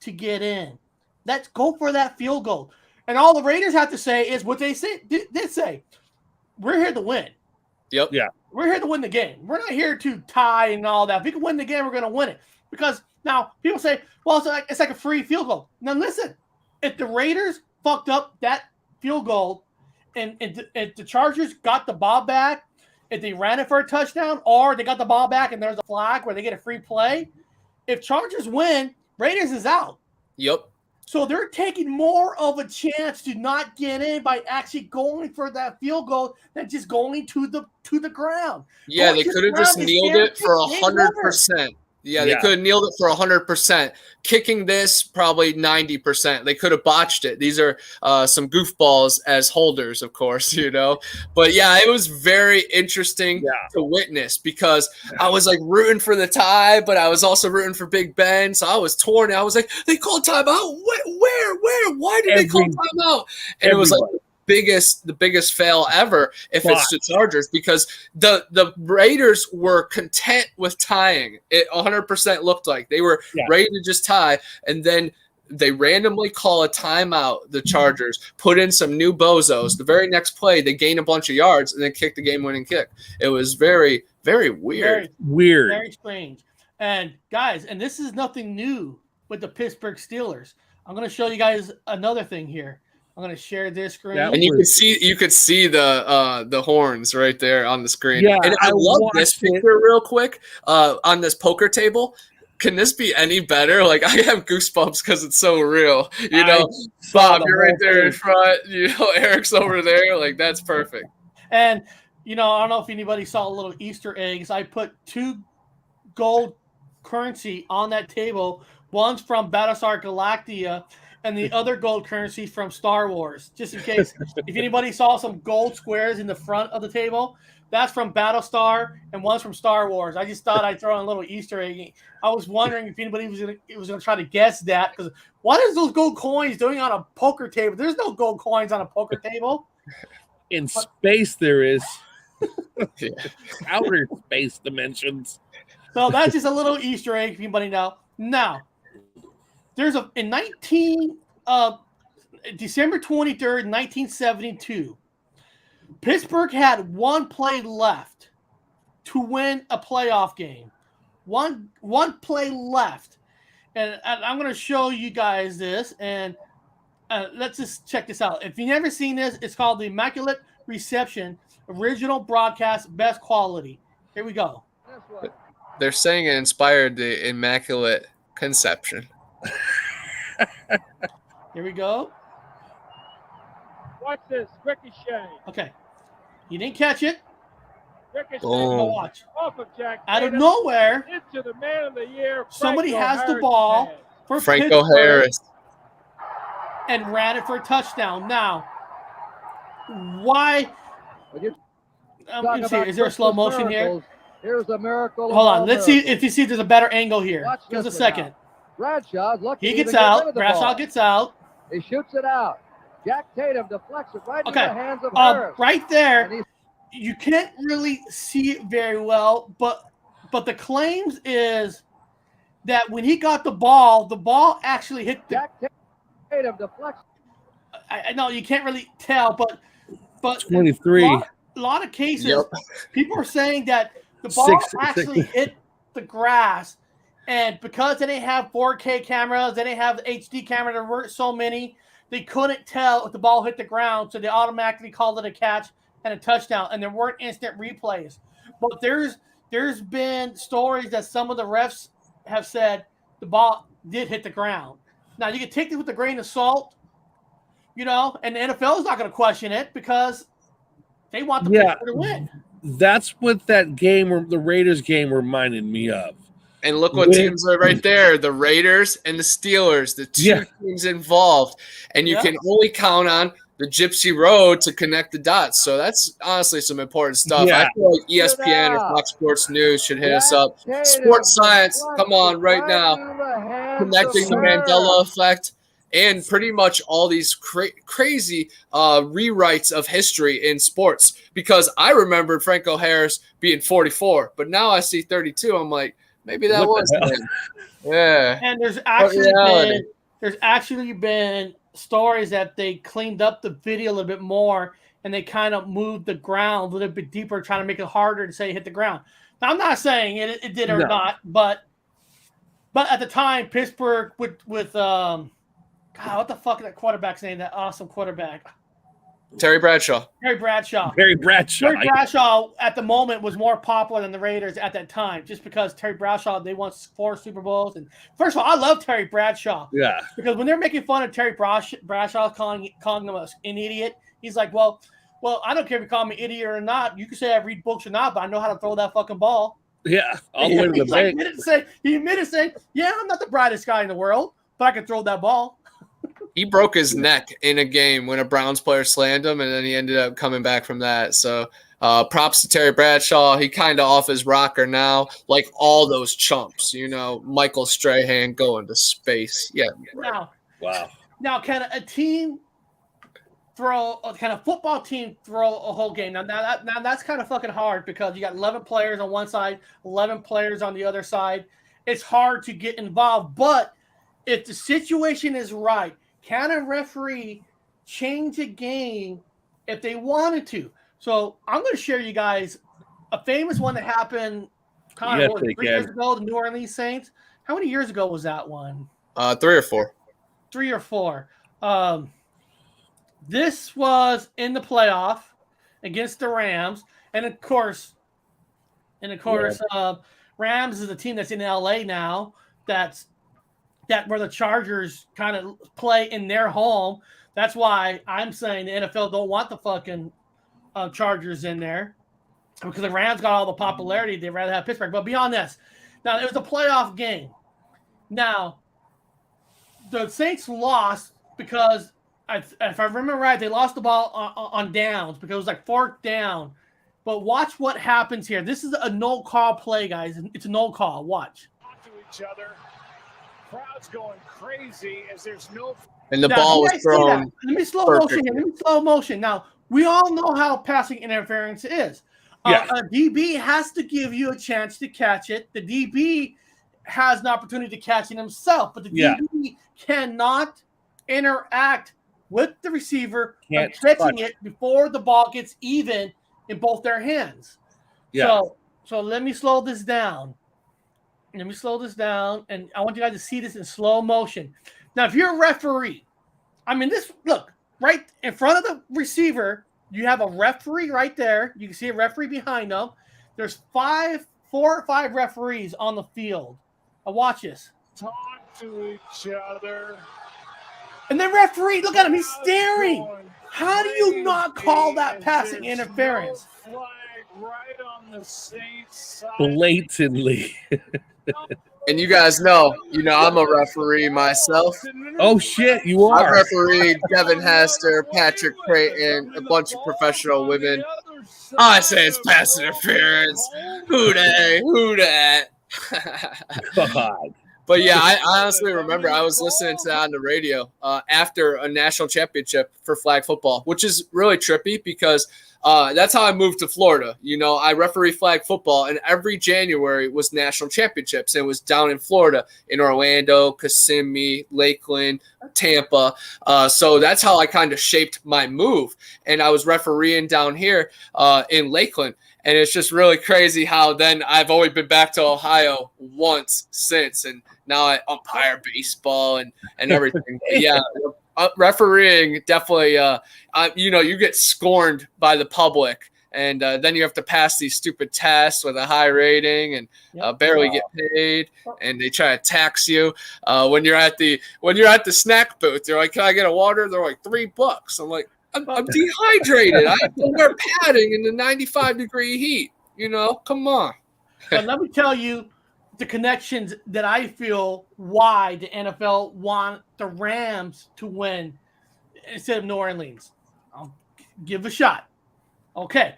to get in. Let's go for that field goal. And all the Raiders have to say is what they did say. We're here to win. Yep. Yeah. We're here to win the game. We're not here to tie and all that. If we can win the game, we're going to win it. Because now people say, well, it's like a free field goal. Now listen, if the Raiders fucked up that field goal and if the Chargers got the ball back, if they ran it for a touchdown, or they got the ball back and there's a flag where they get a free play, if Chargers win, Raiders is out. Yep. So they're taking more of a chance to not get in by actually going for that field goal than just going to the ground. Yeah, they could have just kneeled it for 100%. Yeah, they could have kneeled it for 100%. Kicking this, probably 90%. They could have botched it. These are some goofballs as holders, of course, But yeah, it was very interesting to witness, because I was like rooting for the tie, but I was also rooting for Big Ben. So I was torn. I was like, they called timeout? Where? Why did they call timeout? And it was like the biggest fail ever if it's the Chargers, because the Raiders were content with tying. It 100% looked like they were ready to just tie, and then they randomly call a timeout, the Chargers, put in some new bozos. The very next play, they gain a bunch of yards and then kick the game-winning kick. It was very, very weird. Very strange. And guys, and this is nothing new with the Pittsburgh Steelers. I'm going to show you guys another thing here. I'm going to share this screen. And you could see the horns right there on the screen. Yeah, and I love this picture real quick on this poker table. Can this be any better? Like, I have goosebumps because it's so real. Bob, you're right there in front. Eric's over there. Like, that's perfect. And, I don't know if anybody saw little Easter eggs. I put 2 gold currency on that table. One's from Battlestar Galactica, and the other gold currency from Star Wars. Just in case, if anybody saw some gold squares in the front of the table, that's from Battlestar, and one's from Star Wars. I just thought I'd throw in a little Easter egg. I was wondering if anybody was gonna try to guess that, because what is those gold coins doing on a poker table? There's no gold coins on a poker table. In space, there is. Outer space dimensions. So that's just a little Easter egg, if anybody know. Now, there's in December 23rd, 1972, Pittsburgh had one play left to win a playoff game. One play left. And I'm going to show you guys this. And let's just check this out. If you've never seen this, it's called the Immaculate Reception, original broadcast, best quality. Here we go. They're saying it inspired the Immaculate Conception. Here we go. Watch this. Ricochet. Okay. You didn't catch it. Ricochet. Oh. Watch. Off of Jack Out of Tatum nowhere, into the man of the year. somebody Franco has the Harris' ball hands. for Franco Pittsburgh Harris. and ran it for a touchdown. Now, why? Let me see. Is there a slow motion here? Here's a miracle. Hold on. Let's see if you see there's a better angle here. Watch Give us a this one second. now. Bradshaw's lucky He to gets even get rid out. of the Bradshaw ball. gets out. He shoots it out. Jack Tatum deflects it right Okay. into the hands of Harris. Right And there, he's- you can't really see it very well, but the claims is that when he got the ball actually hit the. Jack Tatum deflects. I know you can't really tell, but 23. A lot of cases, Yep. people are saying that the ball actually hit the grass, and because they didn't have 4K cameras, they didn't have HD camera, there weren't so many, they couldn't tell if the ball hit the ground, so they automatically called it a catch and a touchdown, and there weren't instant replays. But there's been stories that some of the refs have said the ball did hit the ground. Now, you can take this with a grain of salt, and the NFL is not going to question it because they want the player to win. That's what that game, the Raiders game, reminded me of. And look what teams are right there. The Raiders and the Steelers, the two teams involved. And you can only count on the Gypsy Road to connect the dots. So that's honestly some important stuff. Yeah. I feel like ESPN or Fox Sports News should hit us up. Sports science, come on right now. Connecting the Mandela effect and pretty much all these crazy rewrites of history in sports. Because I remembered Franco Harris being 44, but now I see 32. I'm like, maybe that was him. Yeah. And there's actually been stories that they cleaned up the video a little bit more and they kind of moved the ground a little bit deeper, trying to make it harder to say hit the ground. Now, I'm not saying it did or not, but at the time, Pittsburgh with God, what the fuck is that quarterback's name? That awesome quarterback. Terry Bradshaw. Terry Bradshaw at the moment was more popular than the Raiders at that time, just because Terry Bradshaw, they won 4 Super Bowls. And first of all, I love Terry Bradshaw. Yeah. Because when they're making fun of Terry Bradshaw calling him an idiot, he's like, well, I don't care if you call me idiot or not. You can say I read books or not, but I know how to throw that fucking ball. Yeah. All the way to the bank. He admitted saying, yeah, I'm not the brightest guy in the world, but I can throw that ball. He broke his neck in a game when a Browns player slammed him, and then he ended up coming back from that. So props to Terry Bradshaw. He kind of off his rocker now, like all those chumps, Michael Strahan going to space. Yeah. Right. Wow. Now, can a football team throw a whole game? Now that's kind of fucking hard because you got 11 players on one side, 11 players on the other side. It's hard to get involved, but if the situation is right, can a referee change a game if they wanted to? So I'm going to share you guys a famous one that happened 3 years ago, the New Orleans Saints. How many years ago was that one? 3 or 4. 3 or 4. This was in the playoff against the Rams, and of course, Rams is a team that's in LA now. That where the Chargers kind of play in their home. That's why I'm saying the NFL don't want the fucking Chargers in there because the Rams got all the popularity. They'd rather have Pittsburgh. But beyond this, now it was a playoff game. Now, the Saints lost because, if I remember right, they lost the ball on downs because it was like 4th down. But watch what happens here. This is a no-call play, guys. It's a no-call. Watch. To each other. Crowd's going crazy as there's no. And the ball was thrown. Let me slow motion. Now, we all know how passing interference is. Yeah. A DB has to give you a chance to catch it. The DB has an opportunity to catch it himself, but the DB cannot interact with the receiver of catching it before the ball gets even in both their hands. Yeah. So let me slow this down. let me slow this down, and I want you guys to see this in slow motion. Now, if you're a referee, I mean, look, right in front of the receiver, you have a referee right there. You can see a referee behind them. There's 4 or 5 referees on the field. Now watch this. Talk to each other. And the referee, look at him, he's staring. How do you not call that passing interference? No flag right on the Saints side. Blatantly. And you guys know, I'm a referee myself. Oh shit, you I are. refereed Devin Hester, Patrick Creighton, a bunch of professional women. I say it's pass interference. Who dat? God. But yeah, I honestly remember I was listening to that on the radio after a national championship for flag football, which is really trippy because that's how I moved to Florida. I referee flag football, and every January was national championships. And it was down in Florida, in Orlando, Kissimmee, Lakeland, Tampa. So that's how I kind of shaped my move. And I was refereeing down here in Lakeland. And it's just really crazy how then I've only been back to Ohio once since. And now I umpire baseball and everything. But yeah, refereeing definitely, you get scorned by the public. And then you have to pass these stupid tests with a high rating and barely get paid. And they try to tax you when you're at the snack booth. They're like, "Can I get a water?" They're like $3. I'm like, I'm dehydrated. I have to wear padding in the 95-degree heat. Come on. But let me tell you the connections that I feel why the NFL want the Rams to win instead of New Orleans. I'll give a shot. Okay.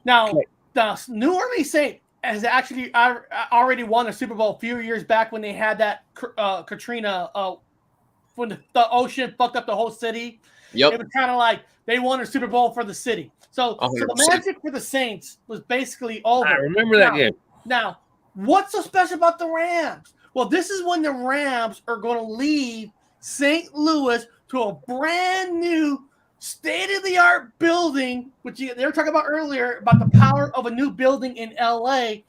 Now, the New Orleans Saints has actually already won a Super Bowl a few years back when they had that Katrina, when the ocean fucked up the whole city. Yep. It was kind of like they won a Super Bowl for the city. So the magic for the Saints was basically over. I remember that game. Now, what's so special about the Rams? Well, this is when the Rams are going to leave St. Louis to a brand new state-of-the-art building, which they were talking about earlier, about the power of a new building in L.A.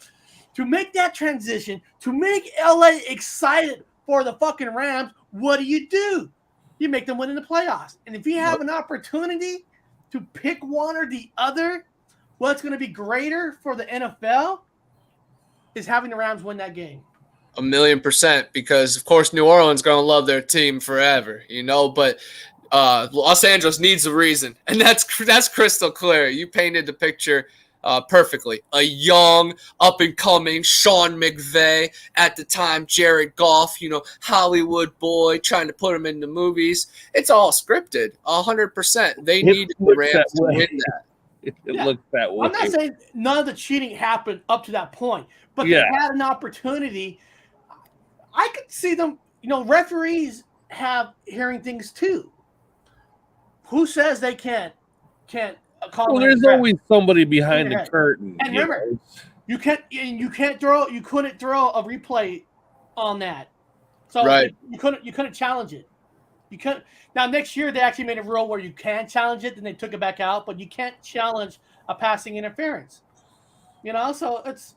To make that transition, to make L.A. excited for the fucking Rams, what do? You make them win in the playoffs. And if you have an opportunity to pick one or the other, what's going to be greater for the NFL is having the Rams win that game. 1,000,000%, because of course New Orleans going to love their team forever, but Los Angeles needs a reason, and that's crystal clear. You painted the picture perfectly. A young, up-and-coming Sean McVay, at the time Jared Goff, Hollywood boy, trying to put him in the movies. It's all scripted, 100%. They needed the Rams to win that. It looked that way. I'm not saying none of the cheating happened up to that point, but they had an opportunity. I could see them, referees have hearing things too. Who says they can't call? Well, there's always somebody behind the curtain. And remember, you couldn't throw a replay on that. So you couldn't challenge it. You couldn't. Now next year they actually made a rule where you can challenge it, then they took it back out, but you can't challenge a passing interference. So it's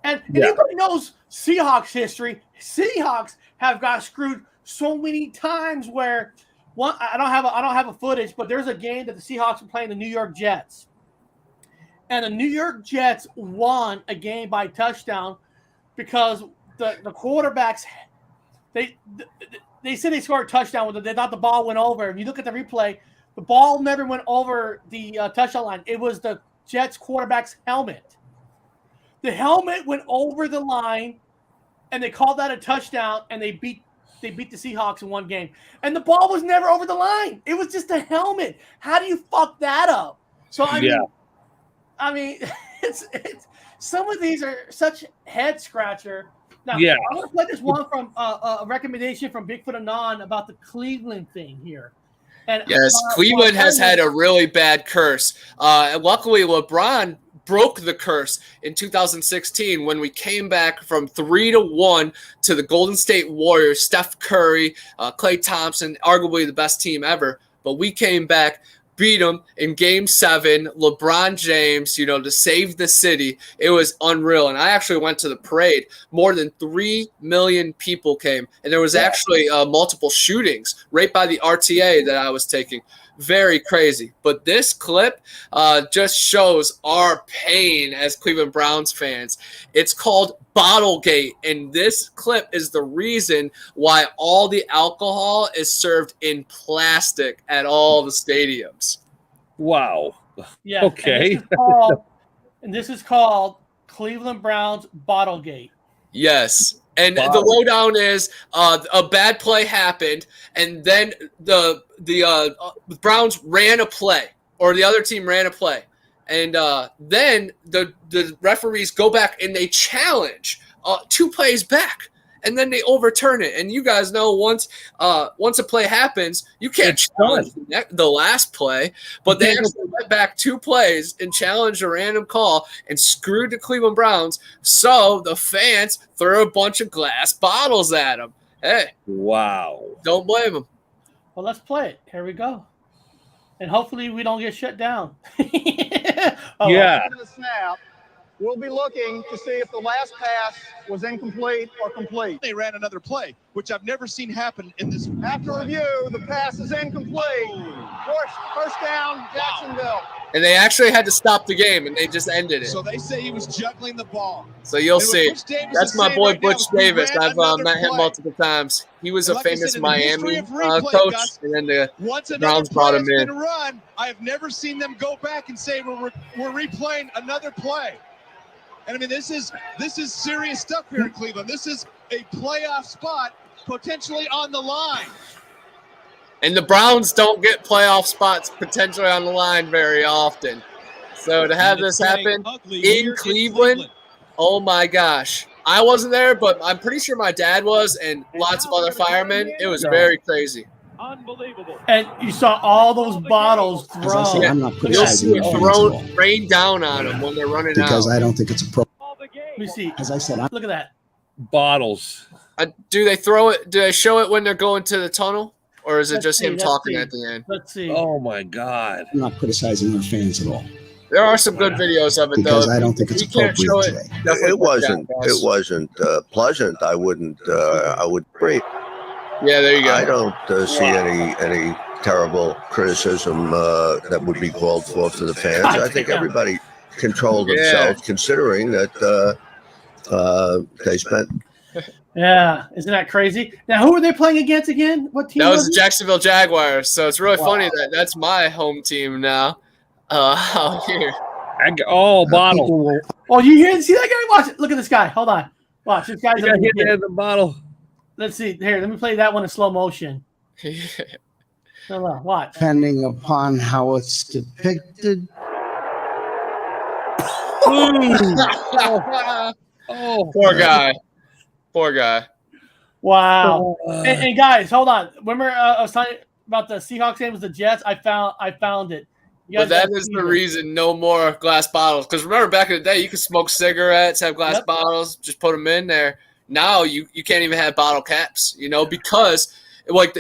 anybody knows Seahawks history. Seahawks have got screwed so many times where I don't have a footage, but there's a game that the Seahawks were playing the New York Jets. And the New York Jets won a game by touchdown because the quarterbacks they said they scored a touchdown with they thought the ball went over. If you look at the replay, the ball never went over the touchdown line. It was the Jets quarterback's helmet. The helmet went over the line, and they called that a touchdown, and they beat the Seahawks in one game. And the ball was never over the line. It was just a helmet. How do you fuck that up? So I mean, it's some of these are such head scratcher. Now, I want to play this one from a recommendation from Bigfoot Anon about the Cleveland thing here. And yes, Cleveland has had a really bad curse. Luckily, LeBron broke the curse in 2016 when we came back from 3-1 to the Golden State Warriors. Steph Curry, Klay Thompson, arguably the best team ever. But we came back, beat them in Game 7. LeBron James, to save the city. It was unreal. And I actually went to the parade. More than 3 million people came. And there was actually multiple shootings right by the RTA that I was taking. Very crazy. But this clip just shows our pain as Cleveland Browns fans. It's called Bottlegate, and this clip is the reason why all the alcohol is served in plastic at all the stadiums. Wow. Yeah. Okay. And this is called Cleveland Browns Bottlegate. Yes. And the lowdown is a bad play happened, and then the Browns ran a play, or the other team ran a play. And then the referees go back and they challenge 2 plays back, and then they overturn it. And you guys know once a play happens, you can't challenge the last play. But they actually went back 2 plays and challenged a random call and screwed the Cleveland Browns. So the fans threw a bunch of glass bottles at them. Hey, wow! Don't blame them. Well, let's play it. Here we go. And hopefully we don't get shut down. Yeah. The snap, we'll be looking to see if the last pass was incomplete or complete. They ran another play, which I've never seen happen in this. After review, the pass is incomplete. First down, Jacksonville. And they actually had to stop the game, and they just ended it. So they say he was juggling the ball. So you'll see. That's my boy Butch Davis. I've met him multiple times. He was a famous Miami coach, and then the Browns brought him in. Run, I have never seen them go back and say we're replaying another play. And I mean, this is serious stuff here in Cleveland. This is a playoff spot potentially on the line. And the Browns don't get playoff spots potentially on the line very often. So to have this happen in Cleveland, oh my gosh. I wasn't there, but I'm pretty sure my dad was, and lots of other firemen. It was very crazy. Unbelievable. And you saw all those bottles thrown. I'm not criticizing You'll see it rain down on them when they're running out. Because I don't think it's appropriate. Let me see. As I said, look at that. Bottles. Do they throw it? Do they show it when they're going to the tunnel? Or is it just him talking at the end? Let's see. Oh, my God. I'm not criticizing our fans at all. There are some good videos of it, because though. I don't think it's appropriate today. It wasn't pleasant. I would agree. Yeah, there you go. I don't see any terrible criticism that would be called for the fans. I think everybody controlled themselves, considering that they spent. Yeah, isn't that crazy? Now, who were they playing against again? What team? That was the Jacksonville Jaguars. So it's really funny that that's my home team now. Out here. Bottle. Oh, you hear? See that guy? Watch it. Look at this guy. Hold on. Watch this guy's hit the bottle. Let's see. Here, let me play that one in slow motion. Hold on. Watch. Depending upon how it's depicted. Poor guy. Poor guy. Wow. And guys, hold on. Remember, I was talking about the Seahawks game was the Jets. I found it. But that is the reason no more glass bottles. Because remember, back in the day, you could smoke cigarettes, have glass bottles, just put them in there. Now you can't even have bottle caps, because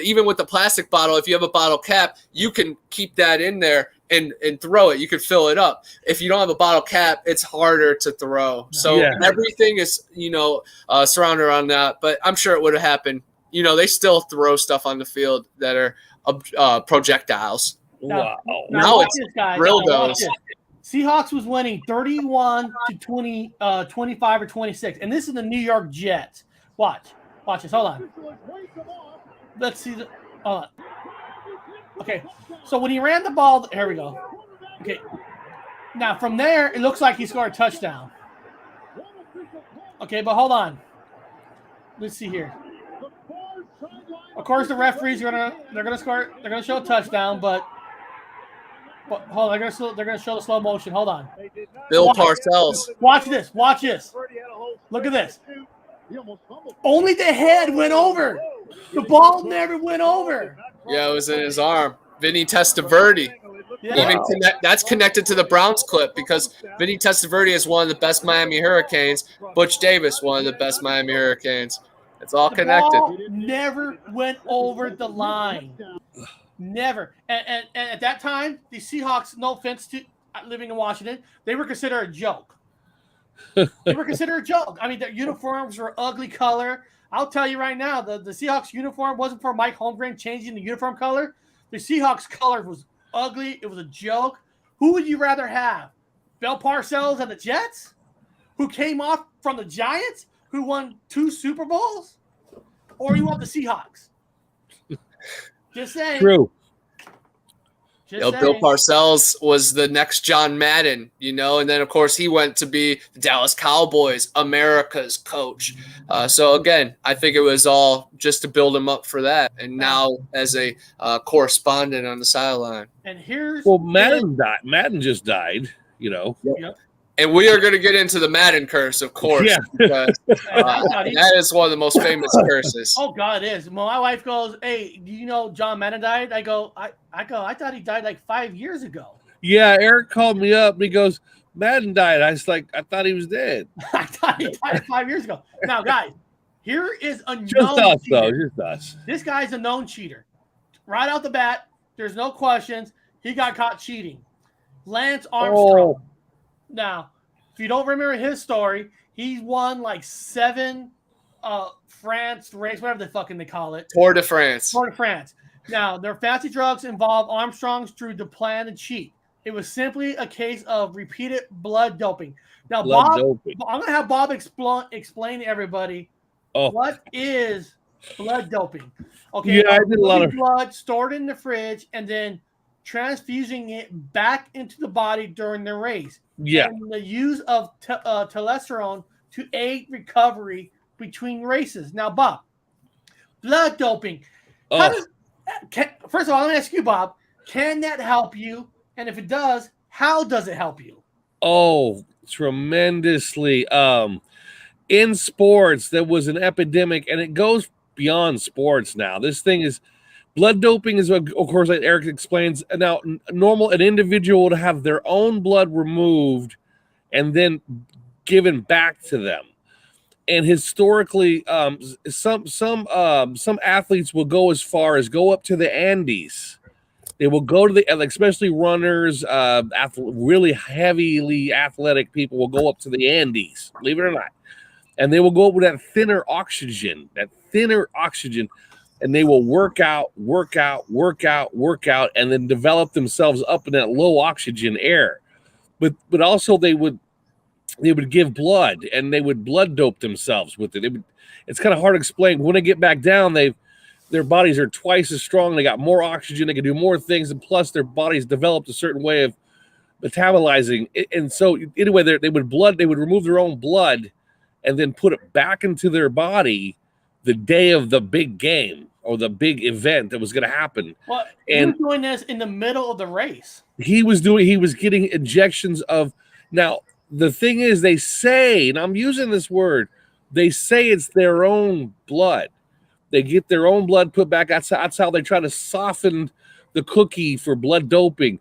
even with the plastic bottle, if you have a bottle cap, you can keep that in there and throw it. You could fill it up. If you don't have a bottle cap, it's harder to throw. So everything is, surrounded around that. But I'm sure it would have happened. They still throw stuff on the field that are projectiles. Now it's this, guys. real goes. Seahawks was winning 31 to 20, 25 or 26, and this is the New York Jets. Watch this. Hold on. Let's see. Hold on. Okay, so when he ran the ball, here we go. Okay, now from there, it looks like he scored a touchdown. Okay, but hold on. Let's see here. Of course, the referees they're gonna show a touchdown, but hold on, they're gonna show the slow motion. Hold on. Bill Parcells. Watch this. Look at this. Only the head went over. The ball never went over. Yeah, it was in his arm. Vinny Testaverde. Yeah. That's connected to the Browns clip because Vinny Testaverde is one of the best Miami Hurricanes. Butch Davis, one of the best Miami Hurricanes. It's all connected. The ball never went over the line. Never. And at that time, the Seahawks, no offense to living in Washington, they were considered a joke. They were considered a joke. I mean, their uniforms were ugly color. I'll tell you right now, the Seahawks uniform wasn't for Mike Holmgren changing the uniform color. The Seahawks color was ugly. It was a joke. Who would you rather have? Bill Parcells and the Jets, who came off from the Giants, who won 2 Super Bowls? Or you want the Seahawks? Just saying. True. Bill Parcells was the next John Madden, and then, of course, he went to be the Dallas Cowboys, America's coach. So, again, I think it was all just to build him up for that. And now as a correspondent on the sideline. And here's Madden died. Madden just died, Yep. And we are going to get into the Madden curse, of course. Yeah. Because, that is one of the most famous curses. Oh, God, it is. My wife goes, "Hey, do you know John Madden died?" I go, I thought he died like 5 years ago. Yeah, Eric called me up. And he goes, Madden died. I was like, I thought he was dead. I thought he died 5 years ago. Now, guys, here is a Just known us, cheater. though. Just us. This guy's a known cheater. Right out the bat, there's no questions. He got caught cheating. Lance Armstrong. Oh. Now, if you don't remember his story, he won like 7 France race, whatever the fucking they call it. Tour de France. Tour de France. Now, their fancy drugs involve Armstrong's through the plan to cheat. It was simply a case of repeated blood doping. Now, Blood Bob, doping. I'm going to have Bob explain to everybody what is blood doping. Okay, Yeah, I did a lot of blood stored in the fridge and then transfusing it back into the body during the race. Yeah. And the use of testosterone to aid recovery between races. Now, Bob, blood doping. First of all, let me ask you, Bob, can that help you? And if it does, how does it help you? Oh, tremendously. In sports, there was an epidemic, and it goes beyond sports now. This thing is blood doping is, of course, like Eric explains. Now, an individual would have their own blood removed and then given back to them. And historically, some athletes will go as far as go up to the Andes. They will go to especially runners, really heavily athletic people will go up to the Andes, believe it or not. And they will go up with that thinner oxygen, and they will work out, and then develop themselves up in that low oxygen air. But also they would give blood, and they would blood dope themselves with it. It's kind of hard to explain. When they get back down, their bodies are twice as strong. They got more oxygen. They can do more things, and plus their bodies developed a certain way of metabolizing. And so anyway, they would remove their own blood and then put it back into their body the day of the big game or the big event that was going to happen. Well, he was doing this in the middle of the race. He was getting injections of. Now, the thing is, they say, and I'm using this word, they say it's their own blood. They get their own blood put back. That's how they try to soften the cookie for blood doping.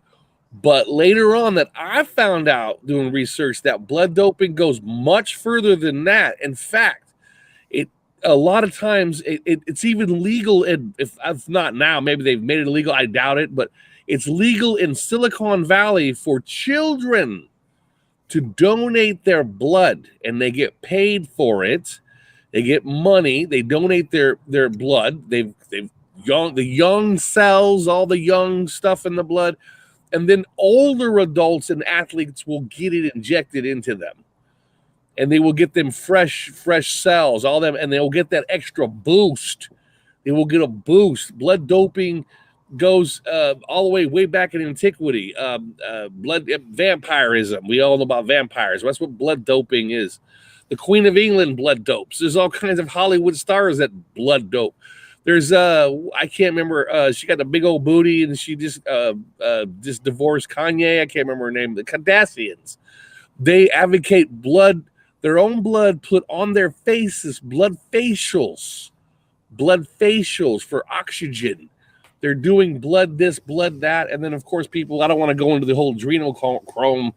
But later on, that I found out doing research, that blood doping goes much further than that. In fact, a lot of times it's even legal. If not now, maybe they've made it illegal. I doubt it, but it's legal in Silicon Valley for children to donate their blood, and they get paid for it. They get money. They donate their blood. The young cells, all the young stuff in the blood, and then older adults and athletes will get it injected into them, and they will get them fresh cells, all them, and they will get that extra boost. They will get a boost. Blood doping goes all the way back in antiquity. Vampirism. We all know about vampires. That's what blood doping is. The Queen of England blood dopes. There's all kinds of Hollywood stars that blood dope. There's I can't remember. She got a big old booty, and she just divorced Kanye. I can't remember her name. The Kardashians. They advocate blood, their own blood put on their faces, blood facials for oxygen. They're doing blood this, blood that, and then of course people. I don't want to go into the whole adrenochrome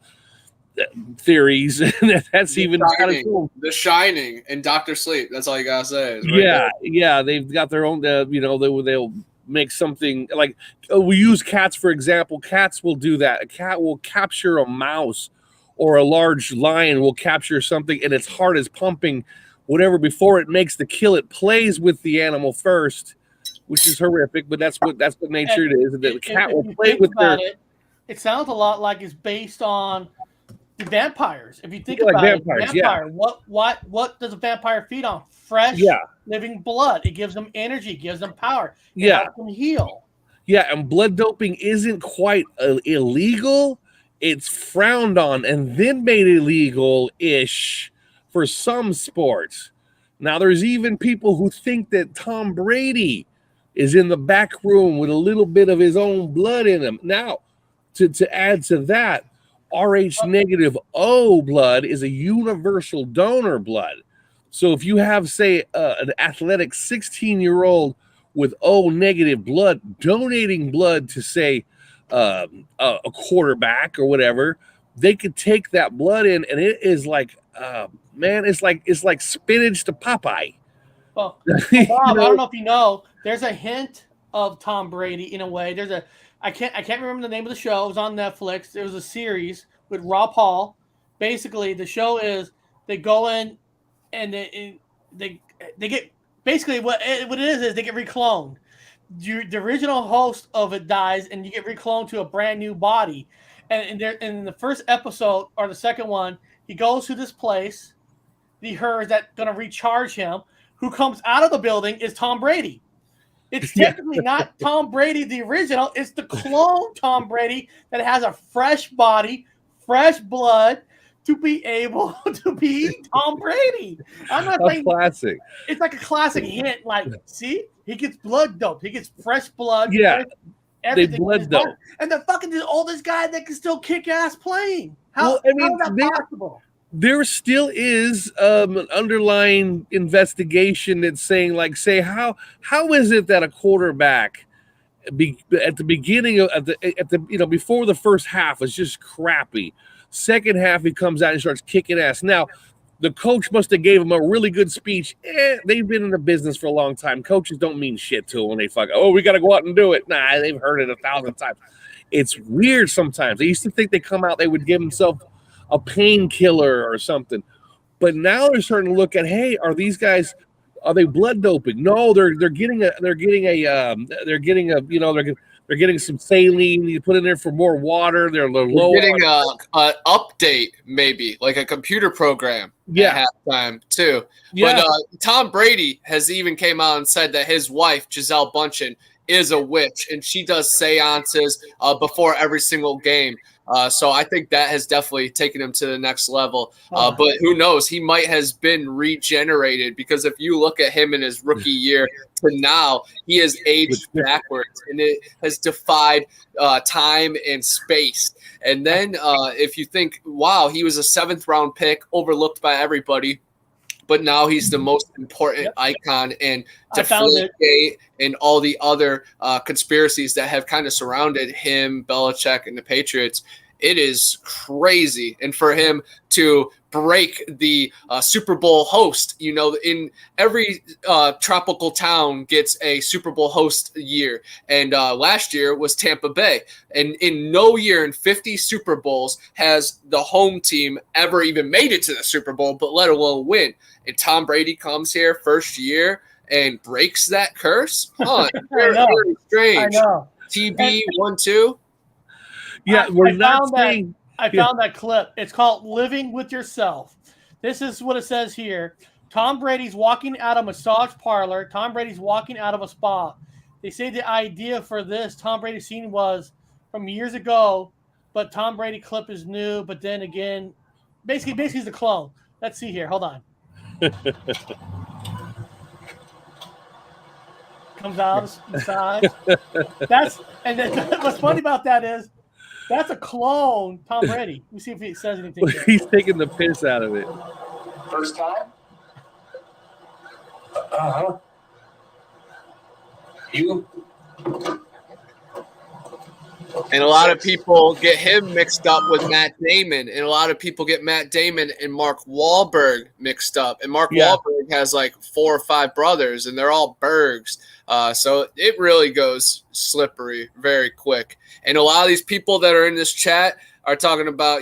theories. That's even kind of cool. The Shining and Dr. Sleep. That's all you gotta say. Right yeah. They've got their own. They'll make something like we use cats for example. Cats will do that. A cat will capture a mouse, or a large lion will capture something, and its heart is pumping, whatever, before it makes the kill. It plays with the animal first, which is horrific, but that's what nature is. The cat will play with their. It sounds a lot like it's based on the vampires. If you think like about vampires, it, vampire. What does a vampire feed on? Fresh, living blood. It gives them energy, gives them power. It helps them heal. Yeah, and blood doping isn't quite illegal. It's frowned on and then made illegal-ish for some sports. Now, there's even people who think that Tom Brady is in the back room with a little bit of his own blood in him. Now, to add to that, Rh negative O blood is a universal donor blood. So if you have, say, an athletic 16-year-old with O negative blood donating blood to, say, a quarterback or whatever, they could take that blood in, and it is like, man, it's like spinach to Popeye. Well, Bob, I don't know if you know, there's a hint of Tom Brady in a way. There's a I can't remember the name of the show. It was on Netflix. It was a series with Rob Hall. Basically, the show is they go in and they get basically what it is they get recloned. The original host of it dies, and you get recloned to a brand new body. And in the first episode or the second one, he goes to this place. He hears that's going to recharge him. Who comes out of the building is Tom Brady. It's technically not Tom Brady, the original. It's the clone Tom Brady that has a fresh body, fresh blood to be able to be Tom Brady. I'm not saying classic. It's like a classic hint. Like, see, he gets blood dope. He gets fresh blood. Yeah, everything. they blood dope. And the fucking oldest guy that can still kick ass playing. How is that possible? There still is an underlying investigation that's saying, like, say, how is it that a quarterback at the beginning of the before the first half is just crappy, second half he comes out and starts kicking ass. Now, the coach must have gave him a really good speech. They've been in the business for a long time. Coaches don't mean shit to them when they we got to go out and do it. Nah, they've heard it 1,000 times. It's weird sometimes. They used to think they come out, they would give themselves a painkiller or something, but now they're starting to look at, hey, are these guys, are they blood doping? No, they're getting some saline you put in there for more water. They're low. Getting an update, maybe like a computer program. At halftime too. But Tom Brady has even came out and said that his wife Gisele Bündchen is a witch, and she does seances before every single game. So I think that has definitely taken him to the next level. But who knows? He might has been regenerated, because if you look at him in his rookie year to now, he has aged backwards, and it has defied time and space. And then if you think, wow, he was a 7th round pick, overlooked by everybody, but now he's the most important icon, and Deflategate and all the other conspiracies that have kind of surrounded him, Belichick, and the Patriots. It is crazy. And for him to break the Super Bowl host, in every tropical town gets a Super Bowl host year. And last year was Tampa Bay. And in no year in 50 Super Bowls has the home team ever even made it to the Super Bowl, but let alone win. And Tom Brady comes here first year and breaks that curse? Huh, very strange. I know. TB 1-2. Yeah, I found that clip. It's called Living with Yourself. This is what it says here. Tom Brady's walking out of a massage parlor. Tom Brady's walking out of a spa. They say the idea for this Tom Brady scene was from years ago, but Tom Brady clip is new. But then again, basically he's the clone. Let's see here. Hold on. Comes out the side. What's funny about that is that's a clone Tom Brady. Let me see if he says anything. He's taking the piss out of it. First time? You? And a lot of people get him mixed up with Matt Damon, and a lot of people get Matt Damon and Mark Wahlberg mixed up. And Mark Wahlberg has like 4 or 5 brothers, and they're all Bergs. So it really goes slippery very quick. And a lot of these people that are in this chat are talking about,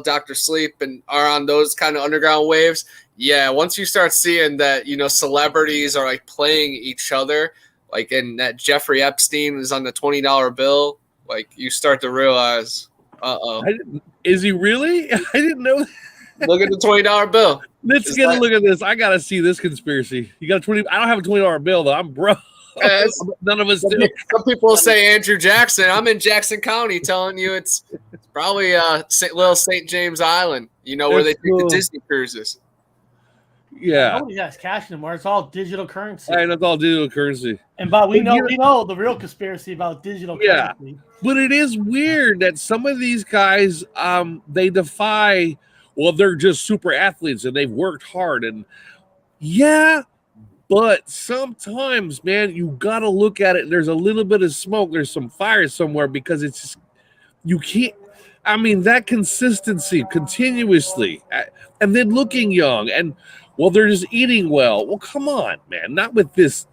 Dr. Sleep and are on those kind of underground waves. Yeah, once you start seeing that, celebrities are like playing each other, like in that Jeffrey Epstein is on the $20 bill, like you start to realize, is he really? I didn't know. Look at the $20 bill. Let's get a look at this. I gotta see this conspiracy. You got a 20? I don't have a $20 bill though. I'm broke. None of us do. Some people say Andrew Jackson. I'm in Jackson County, telling you it's probably little St. James Island. Where they take the Disney cruises. Yeah. Nobody has cash anymore. It's all digital currency. And it's all digital currency. And but we know the real conspiracy about digital currency. But it is weird that some of these guys, they defy. Well, they're just super athletes and they've worked hard, and but sometimes, man, you got to look at it. There's a little bit of smoke. There's some fire somewhere because it's just, you can't. I mean, that consistency continuously, and then looking young, and they're just eating well. Well, come on, man, not with this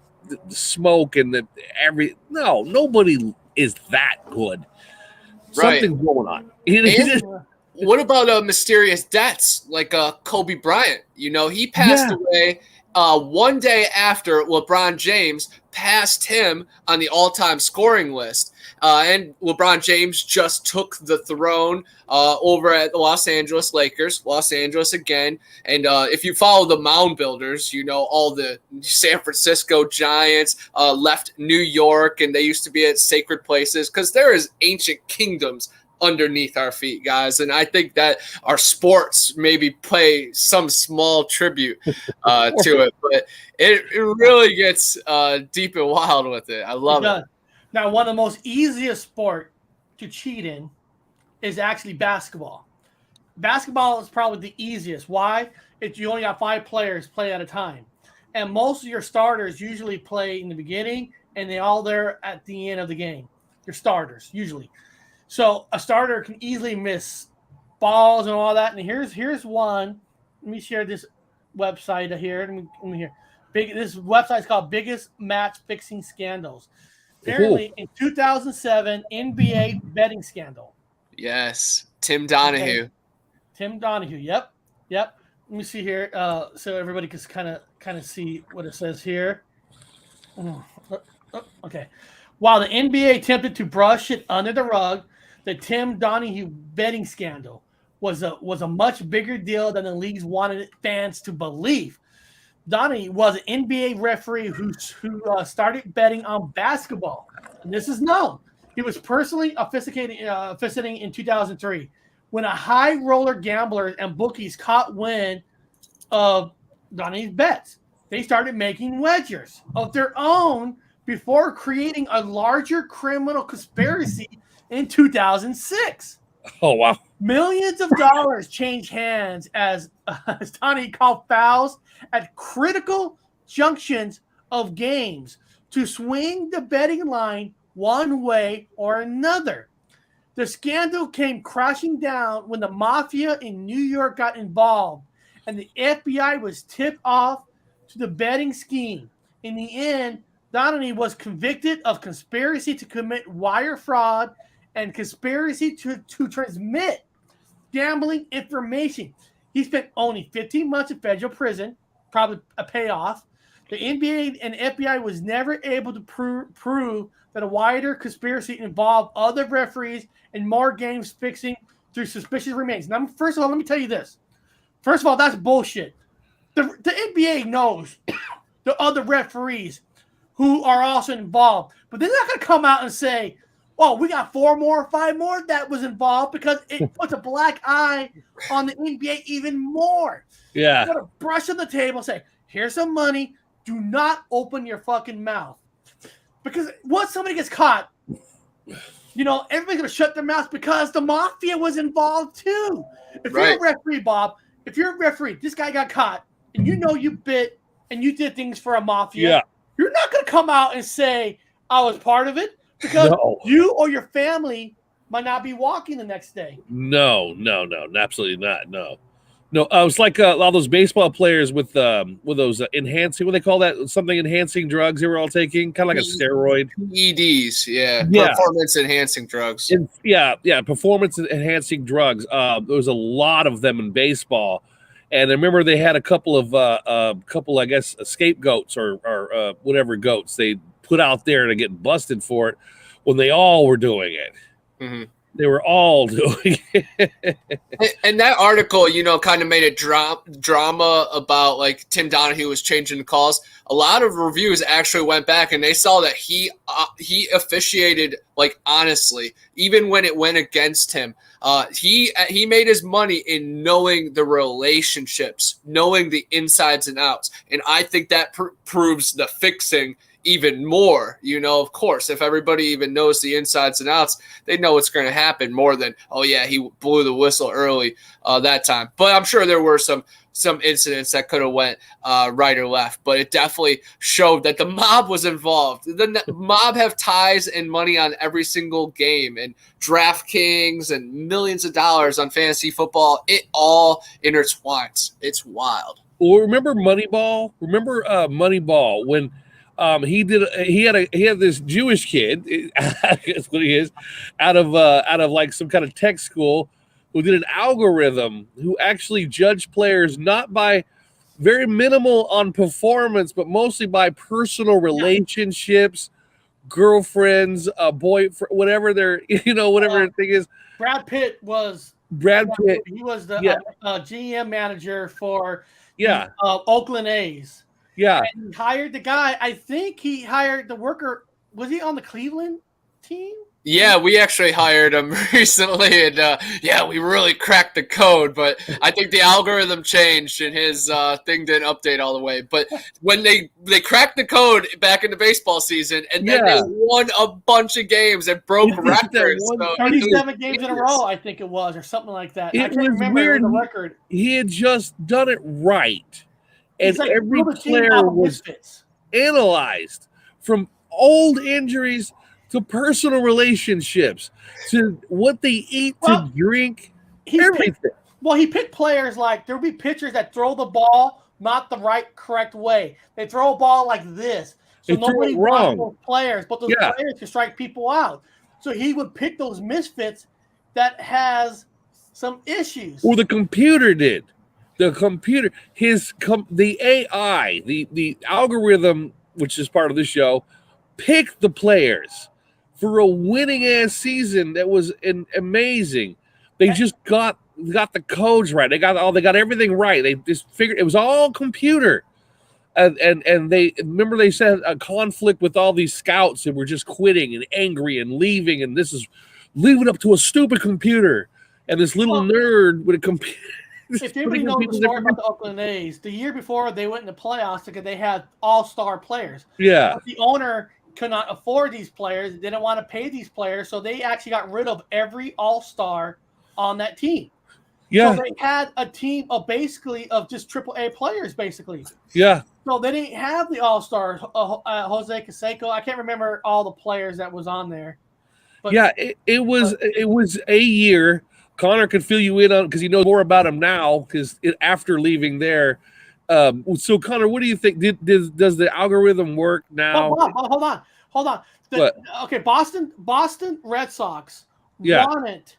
smoke and nobody is that good. Right. Something's going on. What about mysterious deaths like Kobe Bryant? He passed away one day after LeBron James passed him on the all-time scoring list. And LeBron James just took the throne over at the Los Angeles Lakers, Los Angeles again. And if you follow the mound builders, all the San Francisco Giants left New York, and they used to be at sacred places because there is ancient kingdoms underneath our feet, guys. And I think that our sports maybe play some small tribute to it, but it really gets deep and wild with it. I love it. Now, one of the most easiest sport to cheat in is actually basketball. Basketball is probably the easiest. Why? You only got 5 players play at a time. And most of your starters usually play in the beginning, and they're all there at the end of the game. Your starters, usually. So a starter can easily miss balls and all that. And here's one. Let me share this website here. Let me hear. This website is called Biggest Match Fixing Scandals. Apparently, in 2007, NBA betting scandal. Yes, Tim Donahue. Okay. Tim Donahue. Yep. Let me see here, so everybody can kind of see what it says here. Okay. While the NBA attempted to brush it under the rug, the Tim Donahue betting scandal was a much bigger deal than the leagues wanted fans to believe. Donahue was an NBA referee who started betting on basketball, and this is known. He was personally officiating in 2003 when a high roller gambler and bookies caught wind of Donahue's bets. They started making wagers of their own before creating a larger criminal conspiracy in 2006. Oh, wow. Millions of dollars changed hands as Donahue called fouls at critical junctions of games to swing the betting line one way or another. The scandal came crashing down when the mafia in New York got involved and the FBI was tipped off to the betting scheme. In the end, Donahue was convicted of conspiracy to commit wire fraud and conspiracy to transmit gambling information. He spent only 15 months in federal prison, probably a payoff. The NBA and FBI was never able to prove that a wider conspiracy involved other referees and more games fixing through suspicious remains. Now, first of all, let me tell you this. First of all, that's bullshit. The NBA knows the other referees who are also involved, but they're not going to come out and say, "Oh, we got 4 more, 5 more that was involved," because it puts a black eye on the NBA even more. Yeah. You got to brush on the table and say, "Here's some money. Do not open your fucking mouth." Because once somebody gets caught, everybody's going to shut their mouth because the mafia was involved too. If you're a referee, Bob, if you're a referee, this guy got caught, and you bit and you did things for a mafia, you're not going to come out and say, "I was part of it," because you or your family might not be walking the next day. No, absolutely not. No. It's like all those baseball players with those enhancing, what they call that, something enhancing drugs they were all taking, kind of like a steroid. PEDs, yeah. Performance enhancing drugs. Performance enhancing drugs. There was a lot of them in baseball, and I remember they had a couple, I guess, scapegoats or whatever goats they put out there to get busted for it when they all were doing it. Mm-hmm. They were all doing it. And that article, kind of made a drama about like Tim Donahue was changing the calls. A lot of reviews actually went back and they saw that he officiated like honestly, even when it went against him. He made his money in knowing the relationships, knowing the insides and outs, and I think that proves the fixing even more. Of course, if everybody even knows the insides and outs, they know what's going to happen more than, oh yeah, he blew the whistle early that time. But I'm sure there were some incidents that could have went right or left, but it definitely showed that the mob was involved. The mob have ties and money on every single game, and DraftKings and millions of dollars on fantasy football. It all intertwines. It's wild. Well, remember Moneyball? Moneyball when he had this Jewish kid, that's what he is, out of like some kind of tech school, who did an algorithm who actually judged players not by very minimal on performance, but mostly by personal relationships, girlfriends, boyfriend, whatever their whatever the thing is. Brad Pitt. He was the GM manager for Oakland A's. Yeah. And he hired the guy. I think he hired the worker. Was he on the Cleveland team? Yeah, we actually hired him recently, and we really cracked the code. But I think the algorithm changed, and his thing didn't update all the way. But when they cracked the code back in the baseball season, and then they won a bunch of games and broke records. 37 games in a row, I think it was, or something like that. I can't remember weird. The record. He had just done it right. And like every player was analyzed from old injuries to personal relationships to what they eat to drink, everything. He picked players like there would be pitchers that throw the ball not the correct way. They throw a ball like this. So nobody wants those players, but those players can strike people out. So he would pick those misfits that has some issues. Well, the computer did. The computer, the AI, the algorithm, which is part of the show, picked the players for a winning ass season that was amazing. They just got the codes right. They got everything right. They just figured it was all computer. And they remember they said a conflict with all these scouts that were just quitting and angry and leaving, and this is leaving up to a stupid computer and this little nerd with a computer. If anybody knows the story about the Oakland A's, the year before they went in the playoffs because they had all-star players. Yeah. But the owner could not afford these players. They didn't want to pay these players, so they actually got rid of every all-star on that team. Yeah. So they had a team of just AAA players, basically. Yeah. So they didn't have the all-stars, Jose Canseco. I can't remember all the players that was on there. But, it was a year. Connor could fill you in on because he knows more about him now because after leaving there. So Connor, what do you think? Does the algorithm work now? Hold on. Okay, Boston Red Sox wanted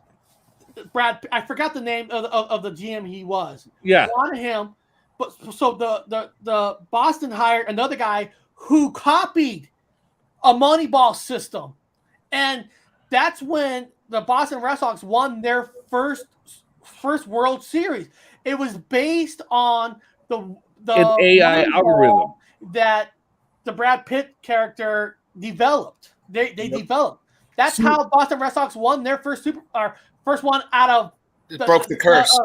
Brad. I forgot the name of the GM he was. Yeah, wanted him, but so the Boston hired another guy who copied a Moneyball system, and that's when the Boston Red Sox won their first World Series. It was based on an AI algorithm that the Brad Pitt character developed. They developed. That's how Boston Red Sox won their first one out of broke the curse.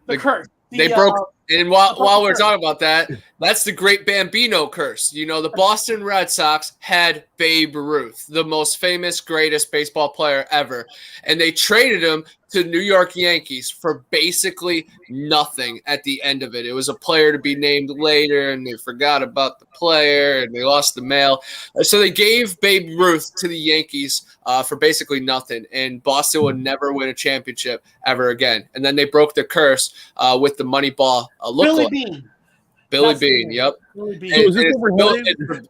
The curse. They broke And while we're talking about that, that's the great Bambino curse. You know, the Boston Red Sox had Babe Ruth, the most famous, greatest baseball player ever. And they traded him to New York Yankees for basically nothing at the end of it. It was a player to be named later, and they forgot about the player, and they lost the mail. So they gave Babe Ruth to the Yankees for basically nothing, and Boston would never win a championship ever again. And then they broke the curse with the Moneyball Billy Bean. Billy Bean, yep. Billy Bean.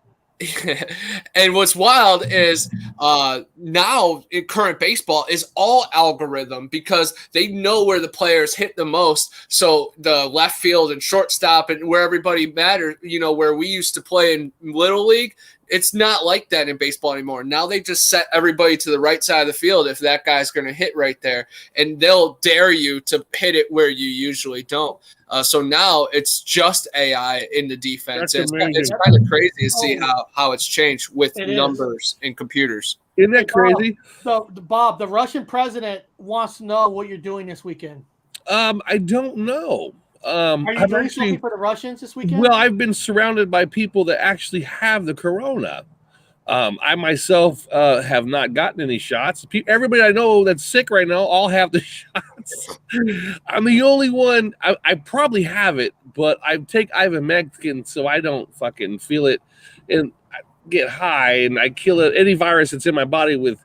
And what's wild is now in current baseball is all algorithm because they know where the players hit the most. So the left field and shortstop and where everybody matters, you know, where we used to play in Little League, it's not like that in baseball anymore. Now they just set everybody to the right side of the field if that guy's going to hit right there, and they'll dare you to hit it where you usually don't. So now it's just AI in the defense. It's kind of crazy to see how it's changed with numbers and computers. Isn't that crazy? So, Bob, the Russian president wants to know what you're doing this weekend. I don't know. Are you doing something for the Russians this weekend? Well, I've been surrounded by people that actually have the corona. I myself have not gotten any shots. Everybody I know that's sick right now all have the shots. I'm the only one. I probably have it, but I take ivermectin so I don't fucking feel it and I get high and I kill any virus that's in my body with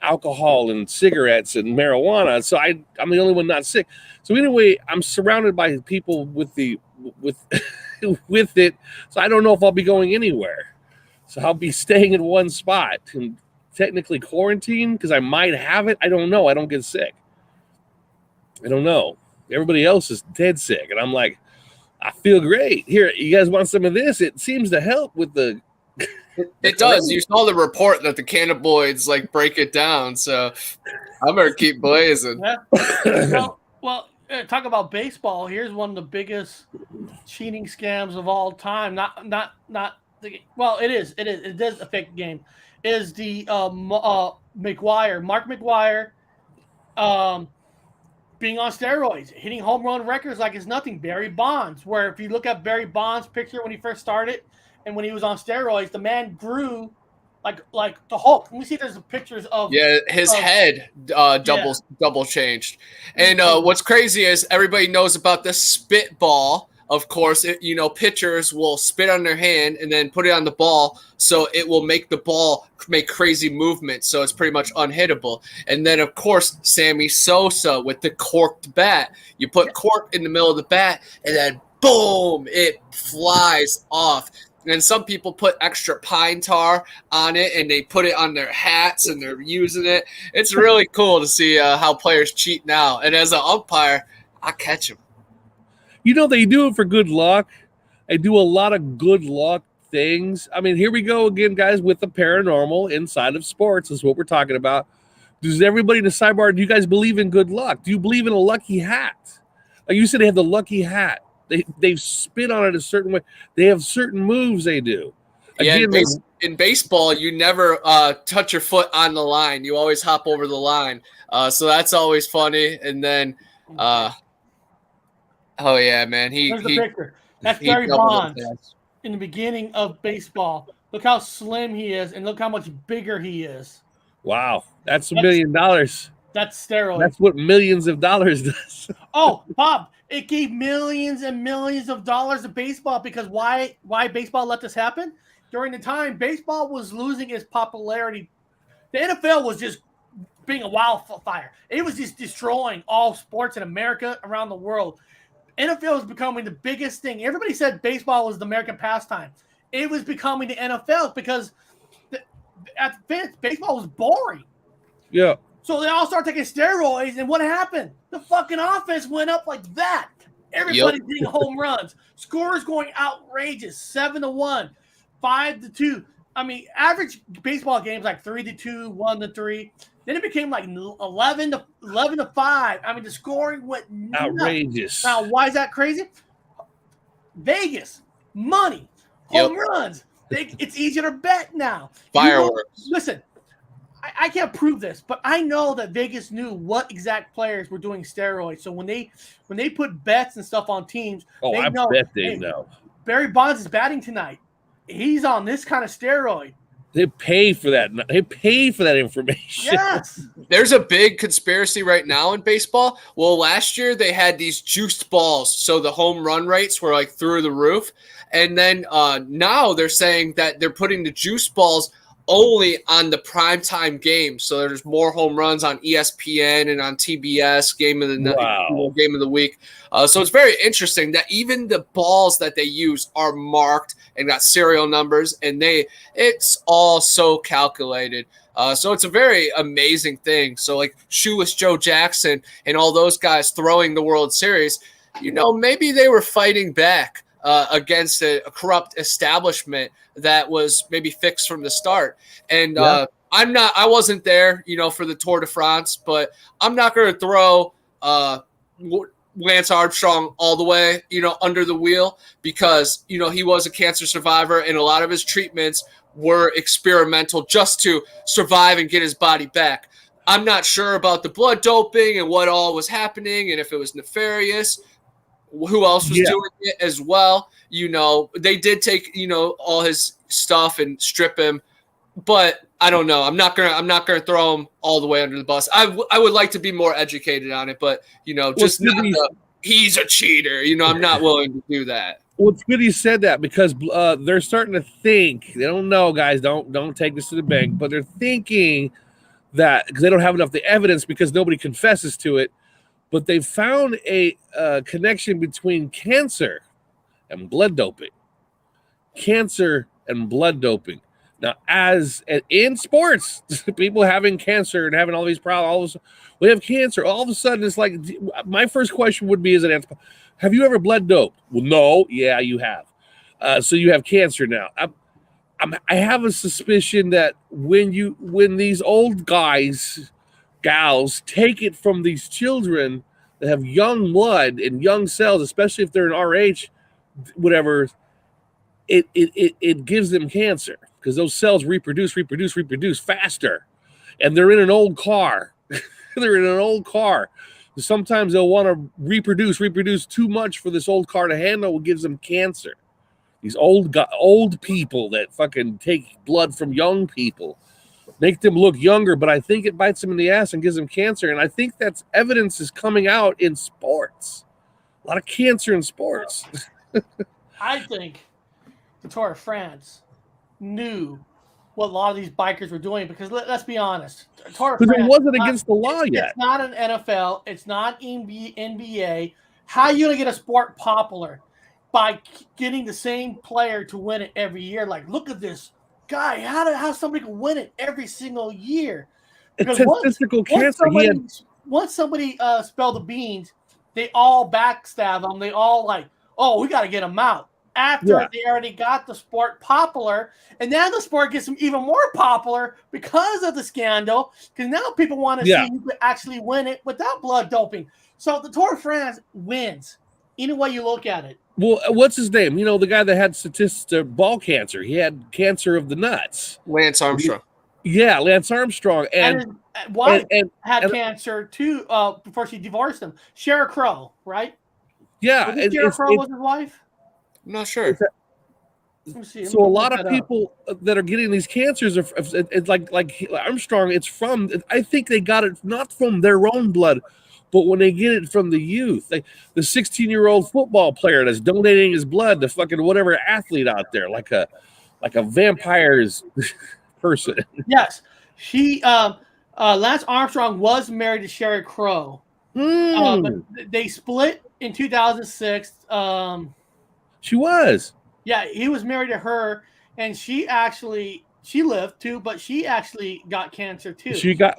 alcohol and cigarettes and marijuana. So I'm the only one not sick. So anyway, I'm surrounded by people with with it. So I don't know if I'll be going anywhere. So I'll be staying in one spot and technically quarantined because I might have it. I don't know. I don't get sick. I don't know. Everybody else is dead sick. And I'm like, I feel great. Here, you guys want some of this? It seems to help with the... It does. You saw the report that the cannabinoids like break it down. So I'm going to keep blazing. Yeah. Well, talk about baseball. Here's one of the biggest cheating scams of all time. Well, it is. It does affect the game. Is the Mark McGwire, being on steroids, hitting home run records like it's nothing. Barry Bonds, where if you look at Barry Bonds' picture when he first started and when he was on steroids, the man grew like the Hulk. Let me see if there's pictures of his head double changed. And what's crazy is everybody knows about the spitball. Of course, pitchers will spit on their hand and then put it on the ball, so it will make the ball make crazy movements, so it's pretty much unhittable. And then, of course, Sammy Sosa with the corked bat. You put cork in the middle of the bat, and then boom, it flies off. And some people put extra pine tar on it, and they put it on their hats, and they're using it. It's really cool to see how players cheat now. And as an umpire, I catch them. They do it for good luck. They do a lot of good luck things. I mean, here we go again, guys, with the paranormal inside of sports is what we're talking about. Does everybody in the sidebar, do you guys believe in good luck? Do you believe in a lucky hat? Like you said, they have the lucky hat. They spin on it a certain way. They have certain moves they do. Again, in baseball, you never touch your foot on the line. You always hop over the line. So that's always funny. And then... oh yeah, man! There's the picture. That's Barry Bonds in the beginning of baseball. Look how slim he is, and look how much bigger he is. Wow, that's $1 million. That's steroids. That's what millions of dollars does. Oh, Bob! It gave millions and millions of dollars to baseball because why baseball let this happen? During the time baseball was losing its popularity, the NFL was just being a wildfire. It was just destroying all sports in America, around the world. NFL was becoming the biggest thing. Everybody said baseball was the American pastime. It was becoming the NFL because baseball was boring. Yeah. So they all started taking steroids, and what happened? The fucking offense went up like that. Everybody's hitting home runs. Scores going outrageous. 7-1, 5-2. I mean, average baseball games like 3-2, 1-3. Then it became like 11-5. I mean, the scoring went outrageous. Now, why is that crazy? Vegas, money, home runs. It's easier to bet now. Fireworks. Listen, I can't prove this, but I know that Vegas knew what exact players were doing steroids. So when they put bets and stuff on teams, I bet they know. Barry Bonds is batting tonight. He's on this kind of steroid. They pay for that. They pay for that information. Yes. There's a big conspiracy right now in baseball. Well, last year they had these juiced balls, so the home run rates were like through the roof. And then now they're saying that they're putting the juiced balls only on the primetime games. So there's more home runs on ESPN and on TBS, game of the week. So it's very interesting that even the balls that they use are marked and got serial numbers, and it's all so calculated. So it's a very amazing thing. So like Shoeless Joe Jackson and all those guys throwing the World Series, maybe they were fighting back against a corrupt establishment that was maybe fixed from the start. And I wasn't there, for the Tour de France, but I'm not going to throw Lance Armstrong all the way, under the wheel, because, he was a cancer survivor and a lot of his treatments were experimental just to survive and get his body back. I'm not sure about the blood doping and what all was happening and if it was nefarious. Who else was doing it as well? They did take, all his stuff and strip him, but I don't know. I'm not gonna throw him all the way under the bus. I would like to be more educated on it, but he's a cheater. I'm not willing to do that. Well, it's good you said that, because they're starting to think. They don't know, guys. Don't take this to the bank, but they're thinking that because they don't have enough the evidence, because nobody confesses to it. But they found a connection between cancer and blood doping. Cancer and blood doping. Now, in sports, people having cancer and having all these problems, we have cancer. All of a sudden, it's like, my first question would be, have you ever blood doped? Well, no. Yeah, you have. So you have cancer now. I have a suspicion that when these old gals take it from these children that have young blood and young cells, especially if they're in RH, whatever, it gives them cancer, because those cells reproduce faster, and they're in an old car. Sometimes they'll want to reproduce too much for this old car to handle. It gives them cancer. These old people that fucking take blood from young people make them look younger, but I think it bites them in the ass and gives them cancer. And I think that's evidence is coming out in sports. A lot of cancer in sports. I think the Tour de France knew what a lot of these bikers were doing, because let's be honest. Tour de France, it wasn't against the law yet. It's not an NFL. It's not NBA. How are you going to get a sport popular? By getting the same player to win it every year. Like, look at this guy. How somebody can win it every single year? Because statistical cancer. Once somebody spilled the beans, they all backstab them. They all like, oh, we got to get them out. After they already got the sport popular, and now the sport gets them even more popular because of the scandal. Because now people want to see who could actually win it without blood doping. So the Tour de France wins, any way you look at it. Well, what's his name? The guy that had ball cancer. He had cancer of the nuts. Lance Armstrong. Yeah, Lance Armstrong. And his wife had cancer too before she divorced him. Sheryl Crow, right? Yeah. Sheryl Crow was his wife? I'm not sure. Let me see. So a lot of people that are getting these cancers, it's like Armstrong, I think they got it not from their own blood, but when they get it from the youth, like the 16-year-old football player that's donating his blood to fucking whatever athlete out there, like a vampire's person. Yes, she Lance Armstrong was married to Sheryl Crow. But they split in 2006. She was. Yeah, he was married to her, and she lived too, but she actually got cancer too. She got.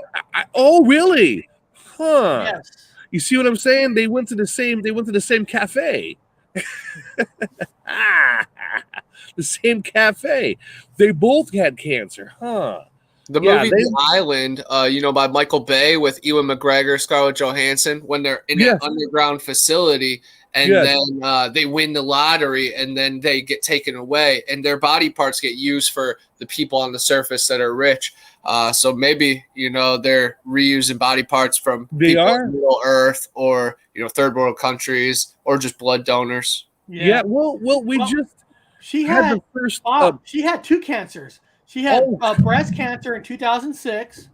Oh, really? Huh. Yes. You see what I'm saying? They went to the same cafe. The same cafe. They both had cancer, huh? The movie The Island, by Michael Bay with Ewan McGregor, Scarlett Johansson, when they're in an underground facility and then they win the lottery and then they get taken away and their body parts get used for the people on the surface that are rich. So maybe, they're reusing body parts from people in Middle Earth or, third world countries or just blood donors. Yeah. She had the first. She had two cancers. She had breast cancer in 2006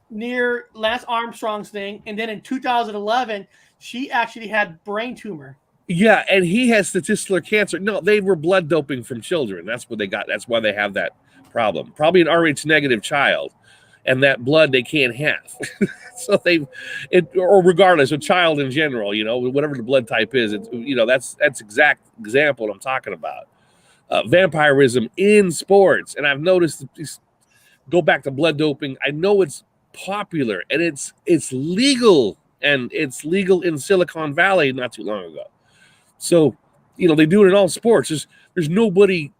near Lance Armstrong's thing. And then in 2011, she actually had brain tumor. Yeah, and he has testicular cancer. No, they were blood doping from children. That's what they got. That's why they have that problem. Probably an Rh negative child. And that blood they can't have. So or regardless, a child in general, whatever the blood type is, that's exact example I'm talking about. Vampirism in sports, and I've noticed go back to blood doping. I know it's popular and it's legal, and it's legal in Silicon Valley not too long ago. So they do it in all sports. There's nobody.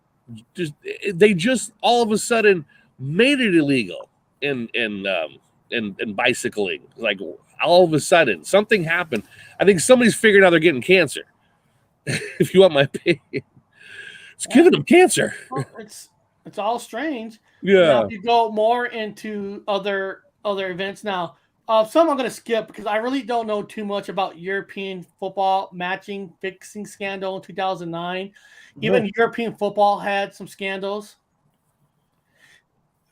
They just all of a sudden made it illegal in bicycling. Like all of a sudden something happened. I think somebody's figured out they're getting cancer. If you want my opinion. It's giving them cancer. Well, it's all strange. Yeah. Now, if you go more into other events now, some I'm going to skip because I really don't know too much about European football matching fixing scandal in 2009. Even European football had some scandals.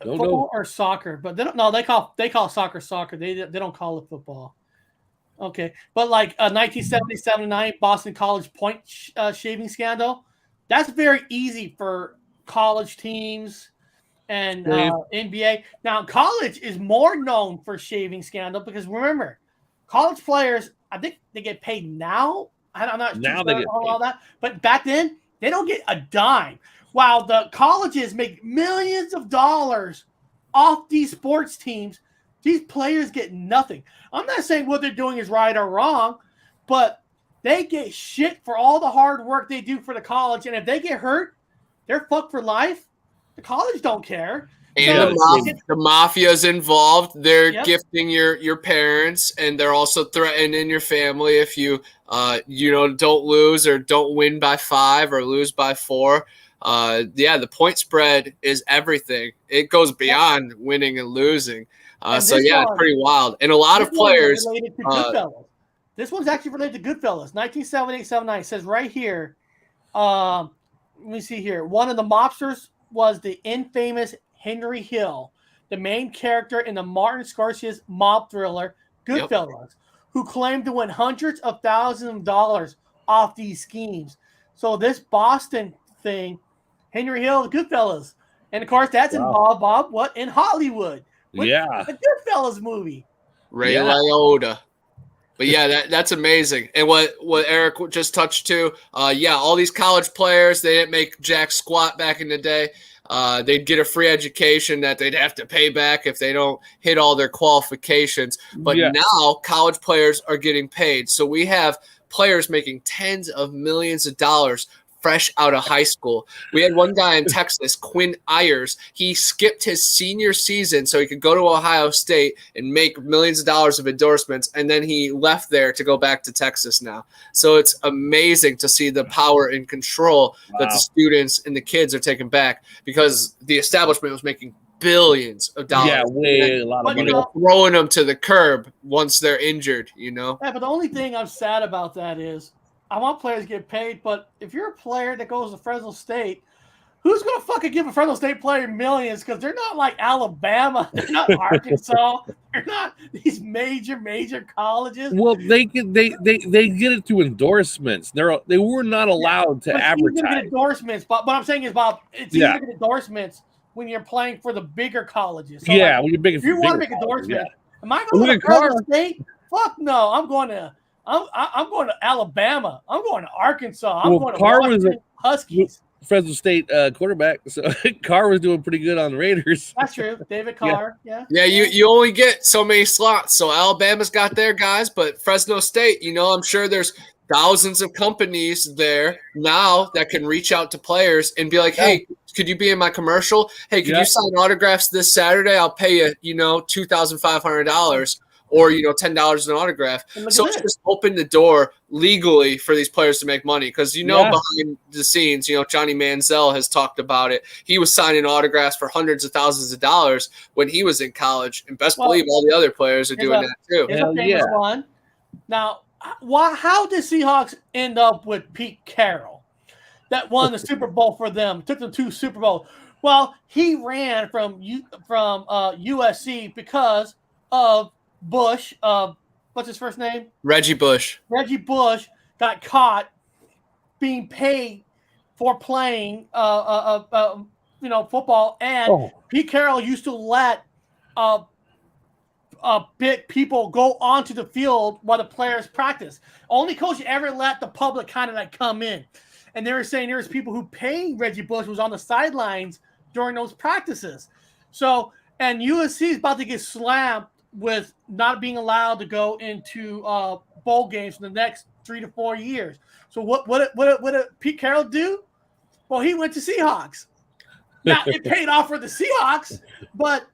Football or soccer, but they don't. No, they call soccer soccer. They don't call it football. Okay, but like 1977-9 Boston College point shaving scandal. That's very easy for college teams and NBA. Now, college is more known for shaving scandal because remember, college players, I think they get paid now. I'm not now sure they get all that, but back then they don't get a dime. While the colleges make millions of dollars off these sports teams, these players get nothing. I'm not saying what they're doing is right or wrong, but they get shit for all the hard work they do for the college. And if they get hurt, they're fucked for life. The college don't care. And the mafia's involved. They're gifting your parents, and they're also threatening your family if you don't lose or don't win by 5 or lose by 4. The point spread is everything. It goes beyond winning and losing. It's pretty wild. And a lot of players. This one's actually related to Goodfellas. 1978-79 says right here. Let me see here. One of the mobsters was the infamous Henry Hill, the main character in the Martin Scorsese mob thriller Goodfellas, who claimed to win hundreds of thousands of dollars off these schemes. So this Boston thing, Henry Hill, Goodfellas, and of course that's involved in Hollywood. The Goodfellas movie. Ray Liotta. But that's amazing. And what Eric just touched to, all these college players, they didn't make jack squat back in the day. They'd get a free education that they'd have to pay back if they don't hit all their qualifications. But now college players are getting paid. So we have players making tens of millions of dollars fresh out of high school. We had one guy in Texas, Quinn Ayers. He skipped his senior season so he could go to Ohio State and make millions of dollars of endorsements, and then he left there to go back to Texas now. So it's amazing to see the power and control that the students and the kids are taking back because the establishment was making billions of dollars. A lot of money. Throwing them to the curb once they're injured, Yeah, but the only thing I'm sad about that is I want players to get paid, but if you're a player that goes to Fresno State, who's going to fucking give a Fresno State player millions? Because they're not like Alabama. They're not Arkansas. They're not these major colleges. Well, they get it through endorsements. They were not allowed to advertise. Get endorsements, but what I'm saying is, Bob, it's easy to get endorsements when you're playing for the bigger colleges. So when you're big. If you want to make endorsements, am I going to Fresno State? Fuck no, I'm going to Alabama. I'm going to Arkansas. I'm going to Washington Huskies. Fresno State quarterback. So Carr was doing pretty good on the Raiders. That's true. David Carr. Yeah. You only get so many slots. So Alabama's got their guys, but Fresno State, I'm sure there's thousands of companies there now that can reach out to players and be like, hey, could you be in my commercial? Hey, could you sign autographs this Saturday? I'll pay you, $2,500 or, $10 an autograph. So it's just opened the door legally for these players to make money. Because, behind the scenes, Johnny Manziel has talked about it. He was signing autographs for hundreds of thousands of dollars when he was in college. And best believe all the other players are doing that too. Here's a famous one. Now, how did Seahawks end up with Pete Carroll that won the Super Bowl for them, took them to Super Bowl? Well, he ran from USC because of Bush. What's his first name? Reggie Bush. Reggie Bush got caught being paid for playing football, and Pete Carroll used to let big people go onto the field while the players practice. Only coach ever let the public kind of come in. And they were saying there's people who paying Reggie Bush was on the sidelines during those practices. So, and USC is about to get slammed with not being allowed to go into bowl games for the next 3 to 4 years. So what did Pete Carroll do? Well, he went to Seahawks. Now, it paid off for the Seahawks, but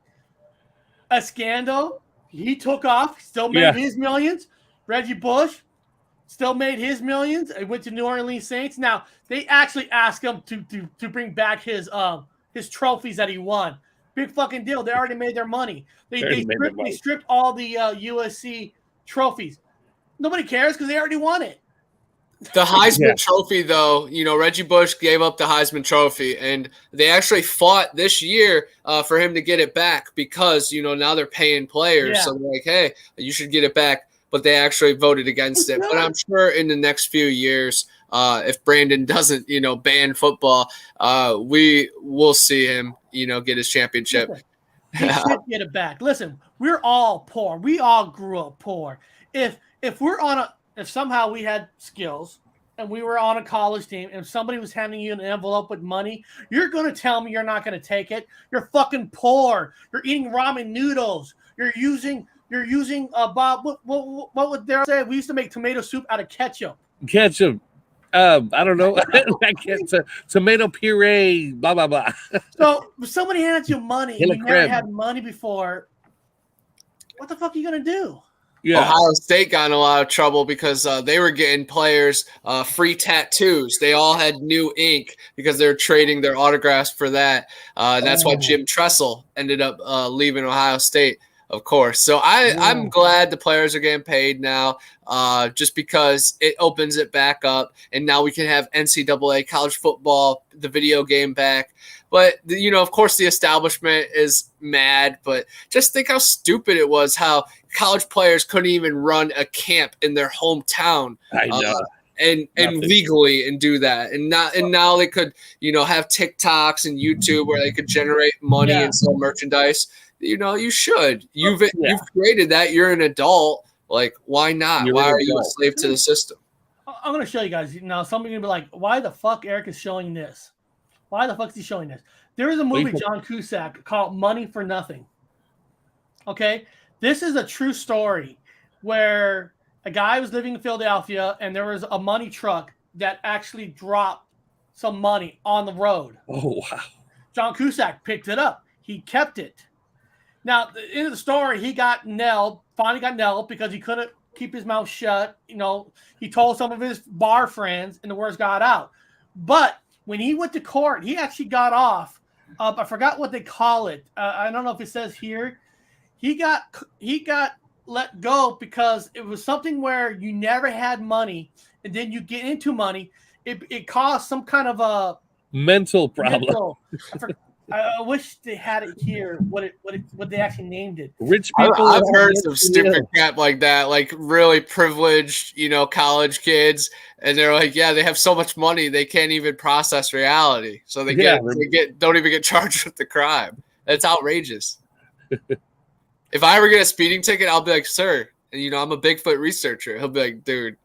a scandal. He took off, still made his millions. Reggie Bush still made his millions. He went to New Orleans Saints. Now, they actually asked him to bring back his trophies that he won. Big fucking deal. They already made their money. They stripped all the USC trophies. Nobody cares because they already won it. The Heisman Trophy, though, Reggie Bush gave up the Heisman Trophy, and they actually fought this year for him to get it back because, now they're paying players. Yeah. So they're like, hey, you should get it back. But they actually voted against it. But I'm sure in the next few years, if Brandon doesn't, ban football, we will see him, get his championship. He should get it back. Listen, we're all poor. We all grew up poor. If somehow we had skills and we were on a college team and somebody was handing you an envelope with money, you're going to tell me you're not going to take it. You're fucking poor. You're eating ramen noodles. You're using Bob. What would they say? We used to make tomato soup out of ketchup. I don't know. Tomato puree. Blah blah blah. So if somebody hands you money, and you never had money before. What the fuck are you gonna do? Yeah. Ohio State got in a lot of trouble because they were getting players free tattoos. They all had new ink because they were trading their autographs for that. That's why Jim Tressel ended up leaving Ohio State. Of course. So I'm glad the players are getting paid now just because it opens it back up. And now we can have NCAA college football, the video game back. But, of course, the establishment is mad. But just think how stupid it was how college players couldn't even run a camp in their hometown. I know. And legally and do that. And now they could, have TikToks and YouTube where they could generate money and sell merchandise. You should. You've created that. You're an adult. Like, why not? Why are you a slave to the system? I'm going to show you guys. Now, somebody's going to be like, why the fuck Eric is showing this? Why the fuck is he showing this? There is a movie, John Cusack, called Money for Nothing. Okay? This is a true story where a guy was living in Philadelphia and there was a money truck that actually dropped some money on the road. Oh, wow. John Cusack picked it up. He kept it. Now, at the end of the story, he finally got nailed because he couldn't keep his mouth shut. He told some of his bar friends and the words got out. But when he went to court, he actually got off. I forgot what they call it. I don't know if it says here. He got let go because it was something where you never had money and then you get into money. It caused some kind of a mental problem. I wish they had it here. What they actually named it? Rich people. I've heard some stupid crap like that, like really privileged, college kids, and they're like, yeah, they have so much money they can't even process reality, so they don't even get charged with the crime. That's outrageous. If I ever get a speeding ticket, I'll be like, sir, and I'm a Bigfoot researcher. He'll be like, dude,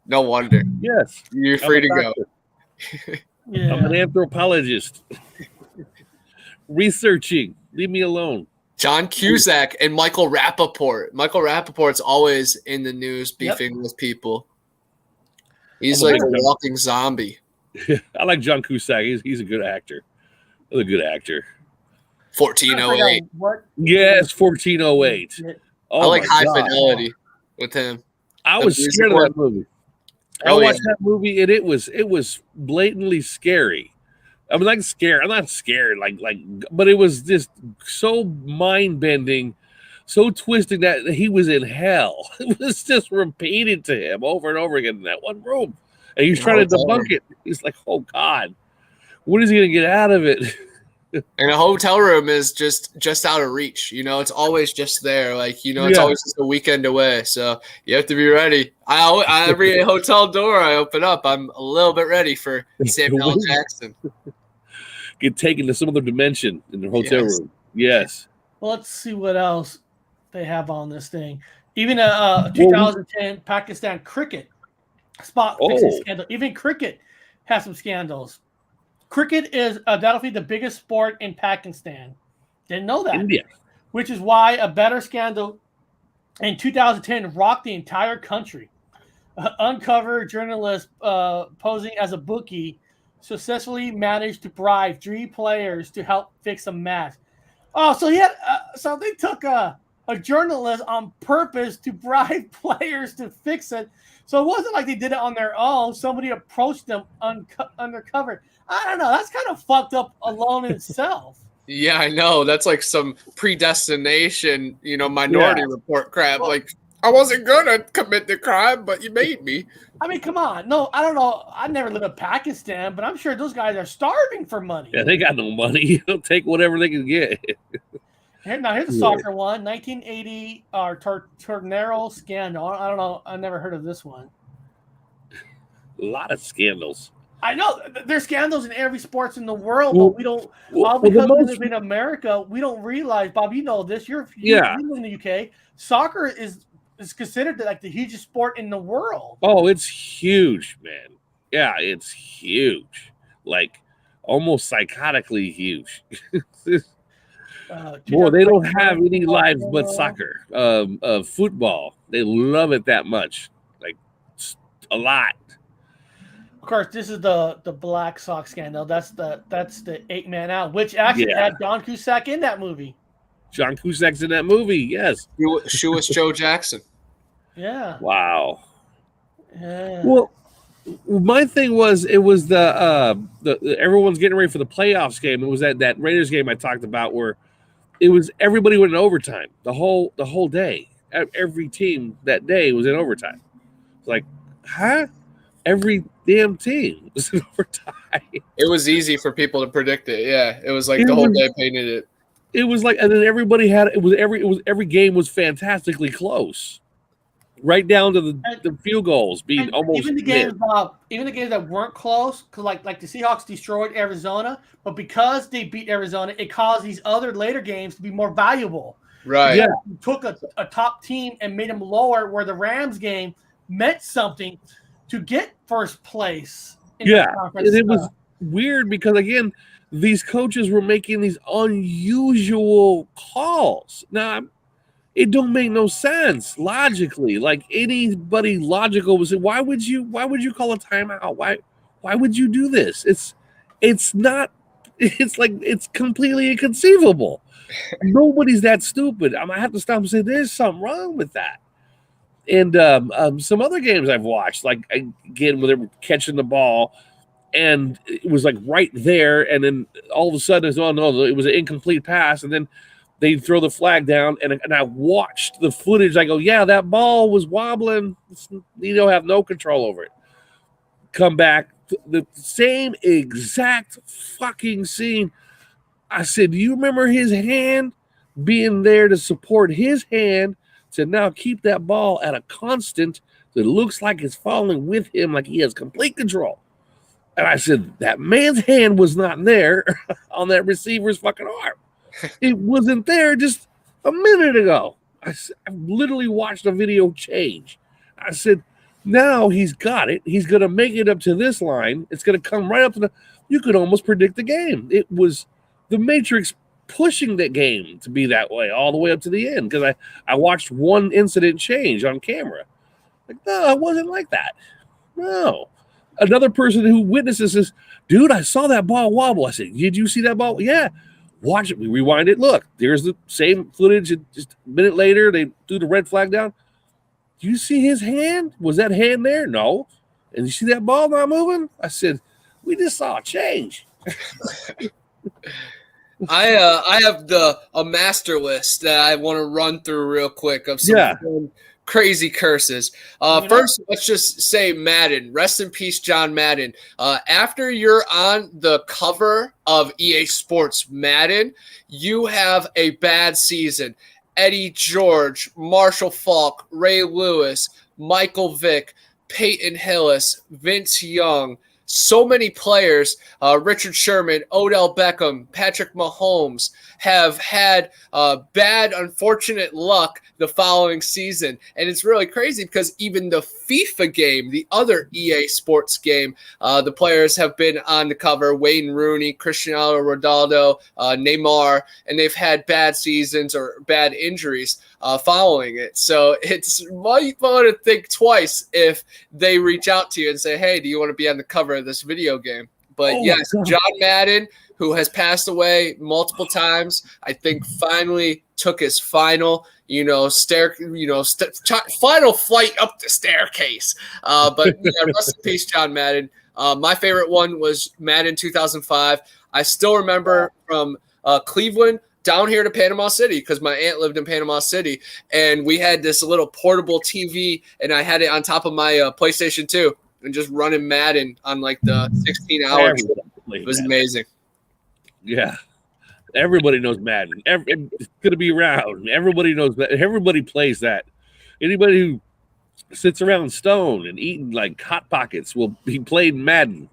no wonder. Yes, you're free to go. I'm an anthropologist. Researching. Leave me alone. John Cusack and Michael Rappaport. Michael Rappaport's always in the news beefing with people. He's like a walking zombie. I like John Cusack. He's a good actor. Another good actor. 1408. What? Yes, 1408. I like High God. Fidelity with him. I The was music scared of one. that movie. I Oh, watched yeah. that movie and it was blatantly scary. I mean, like scared. I'm not scared, but it was just so mind bending, so twisted that he was in hell. It was just repeated to him over and over again in that one room, and he's trying to debunk it. He's like, "Oh God, when is he gonna get out of it?" And a hotel room is just out of reach. You know, it's always just there. Like, you know, it's Yeah. always just a weekend away. So you have to be ready. Every hotel door I open up, I'm a little bit ready for Samuel L. Jackson. Get taken to some other dimension in the hotel room. Yes. Well, let's see what else they have on this thing. Even a 2010 Pakistan cricket spot fixing scandal. Even cricket has some scandals. Cricket is undoubtedly the biggest sport in Pakistan. Didn't know that. India. Which is why a better scandal in 2010 rocked the entire country. Uncovered journalist posing as a bookie successfully managed to bribe 3 players to help fix a match. Oh, so he had so they took a journalist on purpose to bribe players to fix it. So it wasn't like they did it on their own. Somebody approached them undercover. I don't know. That's kind of fucked up alone in itself. Yeah, I know. That's like some predestination, you know, Minority Report crap. Like, I wasn't gonna commit the crime, but you made me. I mean, come on. No, I don't know. I never lived in Pakistan, but I'm sure those guys are starving for money. Yeah, they got no money. They'll take whatever they can get. Here's a soccer one. 1980 Tornero scandal. I don't know. I never heard of this one. A lot of scandals. I know there's scandals in every sports in the world, but we don't. Because we live in America, we don't realize. Bob, you know this. You live in the UK. Soccer is considered like the hugest sport in the world. Oh, it's huge, man. Yeah, it's huge. Like almost psychotically huge. Boy, they don't have any lives but soccer. Football. They love it that much. Like a lot. Of course, this is the Black Sox scandal. That's the 8-man out, which actually had John Cusack in that movie. John Cusack's in that movie, yes. Shoeless Joe Jackson. Yeah. Wow. Yeah. Well, my thing was it was the everyone's getting ready for the playoffs game. It was that Raiders game I talked about where it was everybody went in overtime the whole day. Every team that day was in overtime. It's like, huh? Every damn team was in overtime. It was easy for people to predict it. Yeah, it was like the whole day painted it. It was like, and then everybody had every game was fantastically close, right down to the field goals being almost. Even the games that weren't close, because like the Seahawks destroyed Arizona, but because they beat Arizona, it caused these other later games to be more valuable. Right. Yeah. You took a top team and made them lower, where the Rams game meant something to get first place. Yeah, and it was weird because again, these coaches were making these unusual calls. Now, it don't make no sense logically. Like anybody logical would say, why would you call a timeout? Why would you do this? It's not. It's like it's completely inconceivable. Nobody's that stupid. I might have to stop and say there's something wrong with that. And some other games I've watched, like again, where they were catching the ball, and it was like right there, and then all of a sudden, it was an incomplete pass, and then they throw the flag down, and I watched the footage. I go, yeah, that ball was wobbling. You don't have no control over it. Come back, the same exact fucking scene. I said, do you remember his hand being there to support his hand to now keep that ball at a constant that looks like it's falling with him, like he has complete control? And I said, that man's hand was not there on that receiver's fucking arm. It wasn't there just a minute ago. I literally watched a video change. I said, now he's got it. He's going to make it up to this line. It's going to come right up to you could almost predict the game. It was the Matrix pushing that game to be that way all the way up to the end, because I watched one incident change on camera. Like, no, it wasn't like that. No. Another person who witnesses this, dude, I saw that ball wobble. I said, did you see that ball? Yeah. Watch it. We rewind it. Look, there's the same footage. And just a minute later, they threw the red flag down. Do you see his hand? Was that hand there? No. And you see that ball not moving? I said, we just saw a change. I have a master list that I want to run through real quick of some fun, crazy curses. First, let's just say Madden. Rest in peace, John Madden. After you're on the cover of EA Sports Madden, you have a bad season. Eddie George, Marshall Faulk, Ray Lewis, Michael Vick, Peyton Hillis, Vince Young, so many players, Richard Sherman, Odell Beckham, Patrick Mahomes, have had bad, unfortunate luck the following season. And it's really crazy because even the FIFA game, the other EA Sports game, the players have been on the cover, Wayne Rooney, Cristiano Ronaldo, Neymar, and they've had bad seasons or bad injuries following it. So it's might want to think twice if they reach out to you and say, hey, do you want to be on the cover of this video game? But yes, John Madden, who has passed away multiple times, I think finally took his final, final flight up the staircase. But yeah, rest in peace, John Madden. My favorite one was Madden 2005. I still remember from Cleveland down here to Panama City because my aunt lived in Panama City, and we had this little portable TV, and I had it on top of my PlayStation 2 and just running Madden on like the 16 hours. It was amazing. Yeah. Everybody knows Madden. It's going to be around. Everybody knows that. Everybody plays that. Anybody who sits around stoned and eating like Hot Pockets will be playing Madden.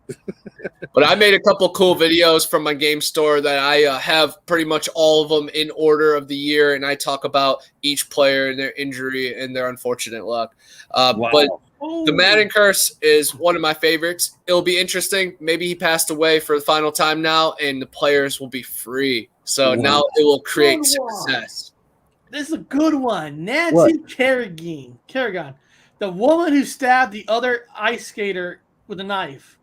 But I made a couple cool videos from my game store that I have pretty much all of them in order of the year, and I talk about each player and their injury and their unfortunate luck. Wow. But the Madden curse is one of my favorites. It'll be interesting. Maybe he passed away for the final time now, and the players will be free. So now it will create success. This is a good one. Nancy Kerrigan, the woman who stabbed the other ice skater with a knife.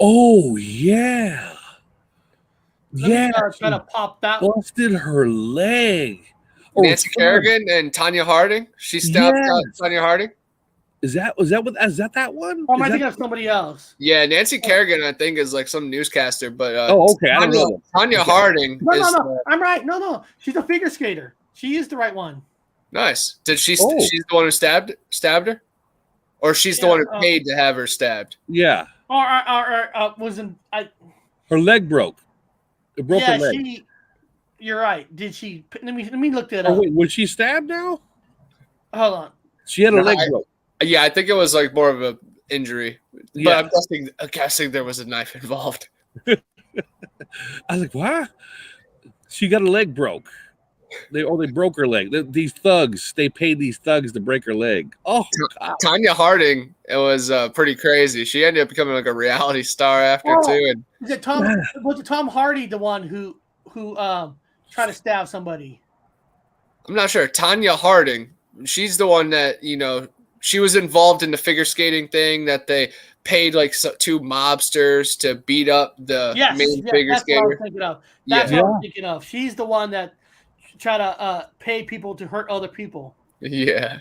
Oh, yeah. Try to pop that one. Busted her leg. Nancy Kerrigan and Tanya Harding. She stabbed Tanya Harding. Is that that one? Or am I thinking of somebody else? Yeah, Nancy Kerrigan, I think, is like some newscaster. But okay, I don't know. Tanya Harding. No, I'm right. No, she's a figure skater. She is the right one. Nice. Did she? She's the one who stabbed her, or she's the one who paid to have her stabbed? Yeah. Or wasn't I? Her leg broke. It broke her leg. You're right. Did she? Let me look that up. Wait, was she stabbed now? Hold on. She had a leg broke. Yeah, I think it was like more of an injury, but I'm guessing there was a knife involved. I was like, what? She got a leg broke. They broke her leg. These thugs, they paid these thugs to break her leg. Oh, God. Tanya Harding, it was pretty crazy. She ended up becoming like a reality star after too. And is it was Tom Hardy the one who tried to stab somebody? I'm not sure. Tanya Harding, she's the one that she was involved in the figure skating thing that they paid like two mobsters to beat up the main figure skater. That's what I was thinking of. She's the one that tried to pay people to hurt other people. Yeah,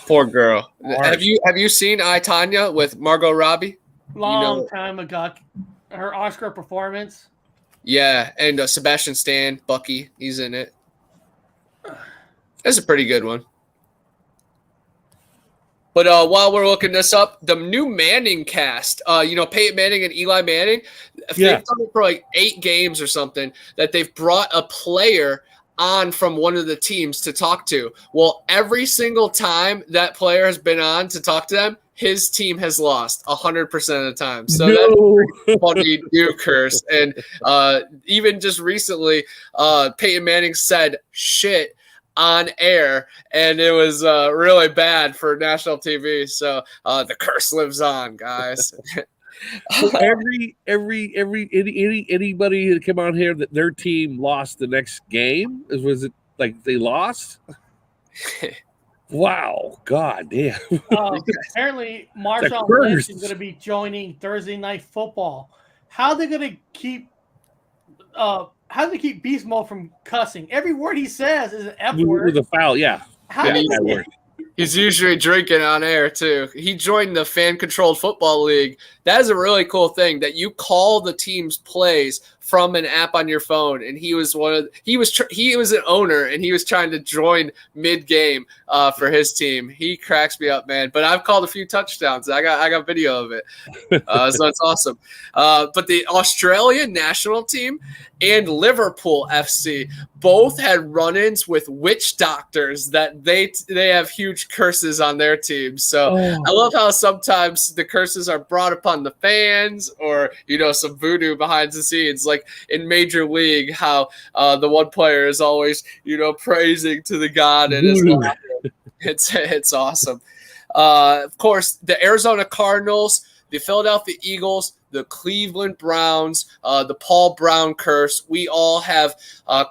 poor girl. Have you seen I, Tonya with Margot Robbie? Long time ago, her Oscar performance. Yeah, and Sebastian Stan, Bucky, he's in it. That's a pretty good one. But while we're looking this up, the new Manning cast, Peyton Manning and Eli Manning, they've done it for like 8 games or something, that they've brought a player on from one of the teams to talk to. Well, every single time that player has been on to talk to them, his team has lost 100% of the time. So that's a funny new curse. And even just recently, Peyton Manning said shit on air, and it was really bad for national TV. So the curse lives on, guys. Anybody that came on here that their team lost the next game? Was it like they lost? Wow, God damn. Apparently, Marshawn curse. Lynch is going to be joining Thursday Night Football. How are they going to keep? How do they keep Beast Mode from cussing? Every word he says is an F word. With a foul, yeah. How Yeah, do that they- word. He's usually drinking on air too. He joined the fan-controlled football league. That is a really cool thing that you call the team's plays from an app on your phone. And he was he was an owner, and he was trying to join mid-game for his team. He cracks me up, man. But I've called a few touchdowns. I got video of it, so it's awesome. But the Australian national team and Liverpool FC both had run-ins with witch doctors that they have huge curses on their teams. So I love how sometimes the curses are brought upon the fans, or some voodoo behind the scenes, like in Major League, how the one player is always praising to the god in his life. It's awesome. Of course, the Arizona Cardinals, the Philadelphia Eagles, the Cleveland Browns, the Paul Brown curse. We all have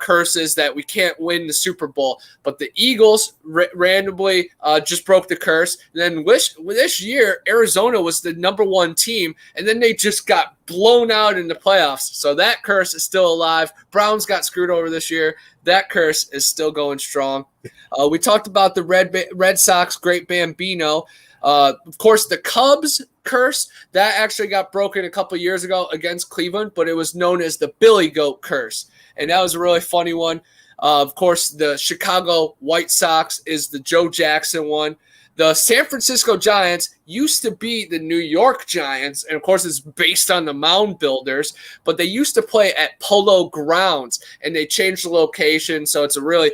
curses that we can't win the Super Bowl. But the Eagles randomly just broke the curse. And then this year, Arizona was the number one team, and then they just got blown out in the playoffs. So that curse is still alive. Browns got screwed over this year. That curse is still going strong. We talked about the Red Sox great Bambino. Of course, the Cubs curse, that actually got broken a couple years ago against Cleveland, but it was known as the Billy Goat curse. And that was a really funny one. Of course, the Chicago White Sox is the Joe Jackson one. The San Francisco Giants used to be the New York Giants, and of course it's based on the Mound Builders, but they used to play at Polo Grounds, and they changed the location, so it's a really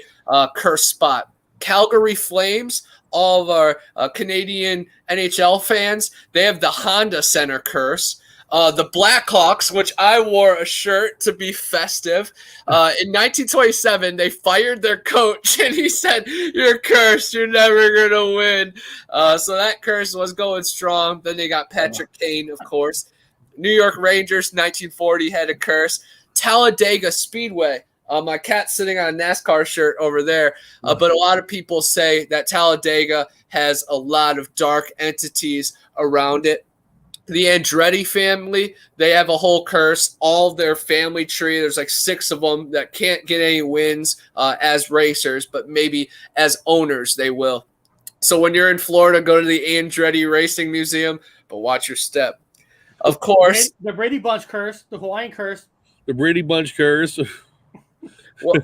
cursed spot. Calgary Flames, all of our Canadian NHL fans, they have the Honda Center curse. The Blackhawks, which I wore a shirt to be festive. In 1927, they fired their coach, and he said, "You're cursed. You're never going to win." So that curse was going strong. Then they got Patrick Kane, of course. New York Rangers, 1940, had a curse. Talladega Speedway. My cat's sitting on a NASCAR shirt over there. But a lot of people say that Talladega has a lot of dark entities around it. The Andretti family, they have a whole curse. All of their family tree, there's like 6 of them that can't get any wins as racers, but maybe as owners they will. So when you're in Florida, go to the Andretti Racing Museum, but watch your step. Of course. The Brady Bunch curse, the Hawaiian curse. The Brady Bunch curse. Well,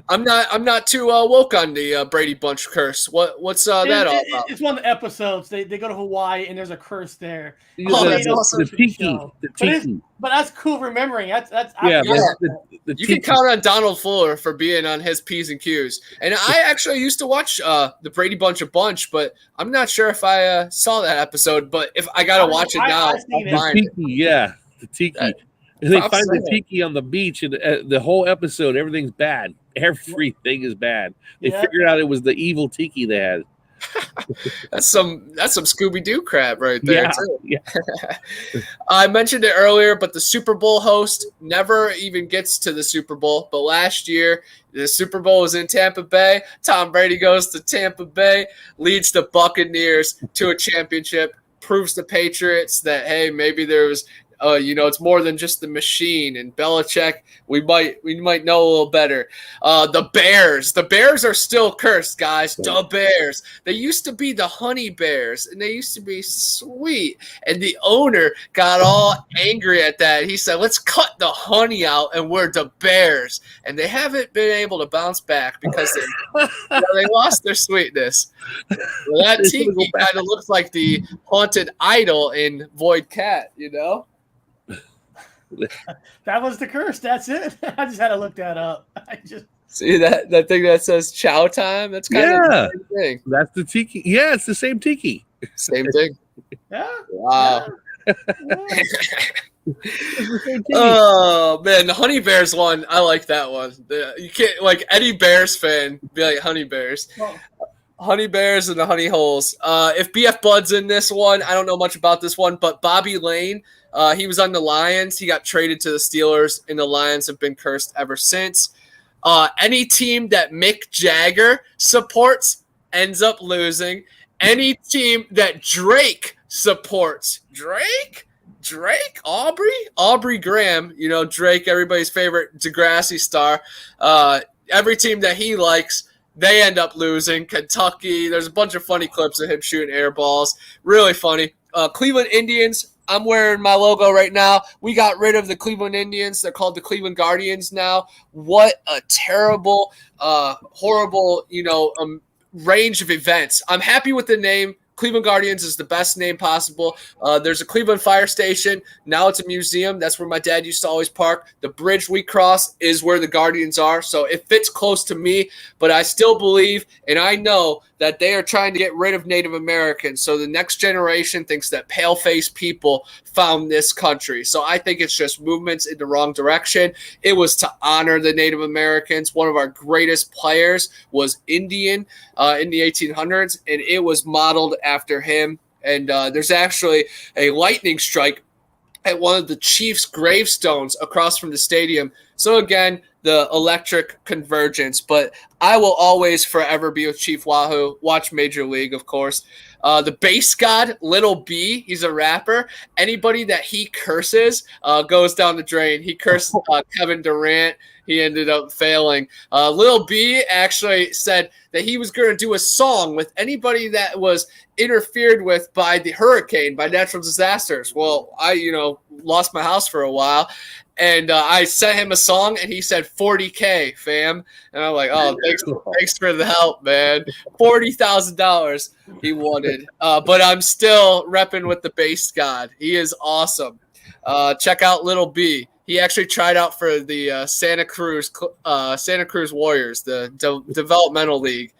I'm not too woke on the Brady Bunch curse. What's that all about? It's one of the episodes. They go to Hawaii and there's a curse there. The tiki. But that's cool remembering. That's the you can count on Donald Fuller for being on his P's and Q's. And I actually used to watch the Brady Bunch a bunch, but I'm not sure if I saw that episode. But if I gotta watch it now, the tiki. And they find the tiki on the beach, and the whole episode, everything's bad. Everything is bad. They figured out it was the evil tiki they had. That's some Scooby-Doo crap right there, too. Yeah. I mentioned it earlier, but the Super Bowl host never even gets to the Super Bowl. But last year, the Super Bowl was in Tampa Bay. Tom Brady goes to Tampa Bay, leads the Buccaneers to a championship, proves the Patriots that, hey, maybe there was it's more than just the machine. And Belichick, we might know a little better. The Bears are still cursed, guys. The Bears. They used to be the Honey Bears, and they used to be sweet. And the owner got all angry at that. He said, "Let's cut the honey out, and we're the Bears." And they haven't been able to bounce back because they lost their sweetness. Well, that tiki kind of looks like the haunted idol in Void Cat, That was the curse. That's it. I just had to look that up. I just see that thing that says chow time. That's kind of the same thing. That's the tiki. Yeah, it's the same tiki. Same thing. Yeah. Wow. Yeah. Oh man, the Honey Bears one. I like that one. You can't like any Bears fan be like Honey Bears. Well, Honey Bears and the Honey Holes. If BF Bud's in this one, I don't know much about this one, but Bobby Lane, he was on the Lions. He got traded to the Steelers, and the Lions have been cursed ever since. Any team that Mick Jagger supports ends up losing. Any team that Drake supports, Drake, Aubrey Graham, you know, Drake, everybody's favorite Degrassi star. Every team that he likes, they end up losing. Kentucky, there's a bunch of funny clips of him shooting air balls. Really funny. Cleveland Indians, I'm wearing my logo right now. We got rid of the Cleveland Indians. They're called the Cleveland Guardians now. What a terrible, horrible, range of events. I'm happy with the name. Cleveland Guardians is the best name possible. There's a Cleveland fire station. Now it's a museum. That's where my dad used to always park. The bridge we cross is where the Guardians are. So it fits close to me, but I still believe and I know that they are trying to get rid of Native Americans. So the next generation thinks that pale-faced people found this country. So I think it's just movements in the wrong direction. It was to honor the Native Americans. One of our greatest players was Indian in the 1800s, and it was modeled after him. And there's actually a lightning strike at one of the Chiefs' gravestones across from the stadium. So again, the electric convergence, but I will always forever be with Chief Wahoo. Watch Major League, of course. The bass god, Little B, he's a rapper. Anybody that he curses goes down the drain. He cursed Kevin Durant. He ended up failing. Lil B actually said that he was going to do a song with anybody that was interfered with by the hurricane, by natural disasters. Well, I, lost my house for a while. And I sent him a song, and he said 40K, fam. And I'm like, oh, thanks for the help, man. $40,000 he wanted. But I'm still repping with the bass god. He is awesome. Check out Little B. He actually tried out for the Santa Cruz Warriors, the developmental league.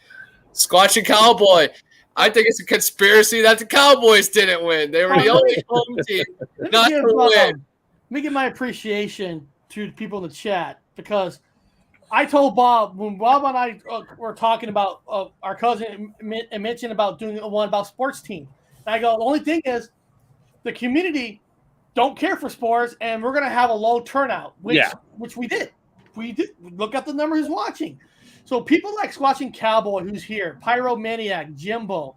Squatching Cowboy. I think it's a conspiracy that the Cowboys didn't win. They were the only home team not to win. Let me give my appreciation to the people in the chat, because I told Bob, when Bob and I were talking about our cousin mentioned about doing one about sports team. And I go, the only thing is the community don't care for sports, and we're going to have a low turnout, which we did. We did. Look at the number who's watching. So people like Squatching Cowboy, who's here, Pyromaniac, Jimbo.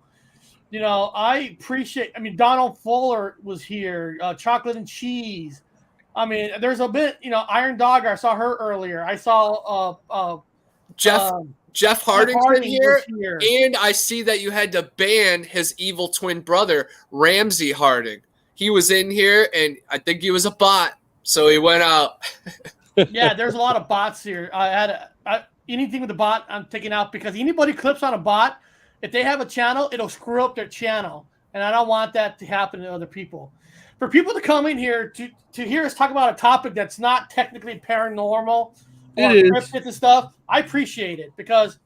I appreciate. Donald Fuller was here. Chocolate and Cheese. There's a bit. Iron Dogger. I saw her earlier. I saw Jeff Harding's here, and I see that you had to ban his evil twin brother, Ramsey Harding. He was in here, and I think he was a bot, so he went out. Yeah, there's a lot of bots here. Anything with a bot, I'm taking out, because anybody clips on a bot, if they have a channel, it'll screw up their channel, and I don't want that to happen to other people. For people to come in here to hear us talk about a topic that's not technically paranormal or cryptids and stuff, I appreciate it, because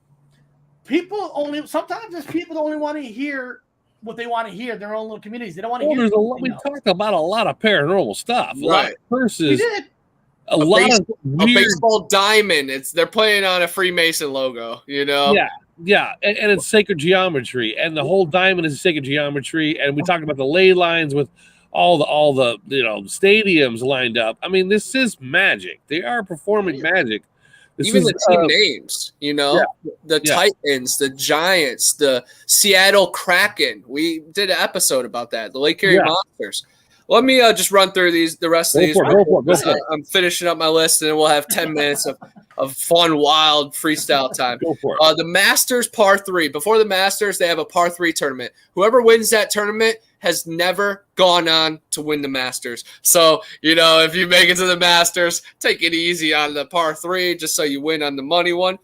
sometimes there's people that only want to hear what they want to hear, their own little communities. They don't want to hear. We talked about a lot of paranormal stuff, a lot of curses. We did. A baseball diamond. They're playing on a Freemason logo, Yeah, and it's sacred geometry, and the whole diamond is sacred geometry. And we talked about the ley lines with all the stadiums lined up. This is magic. They are performing magic. Even the team names, the Titans, the Giants, the Seattle Kraken. We did an episode about that. The Lake Erie Monsters. Let me just run through the rest of these. Go for it. I'm finishing up my list, and then we'll have 10 minutes of fun, wild freestyle time. Go for it. The Masters Par 3. Before the Masters, they have a Par 3 tournament. Whoever wins that tournament has never gone on to win the Masters. So, if you make it to the Masters, take it easy on the Par 3 just so you win on the money one.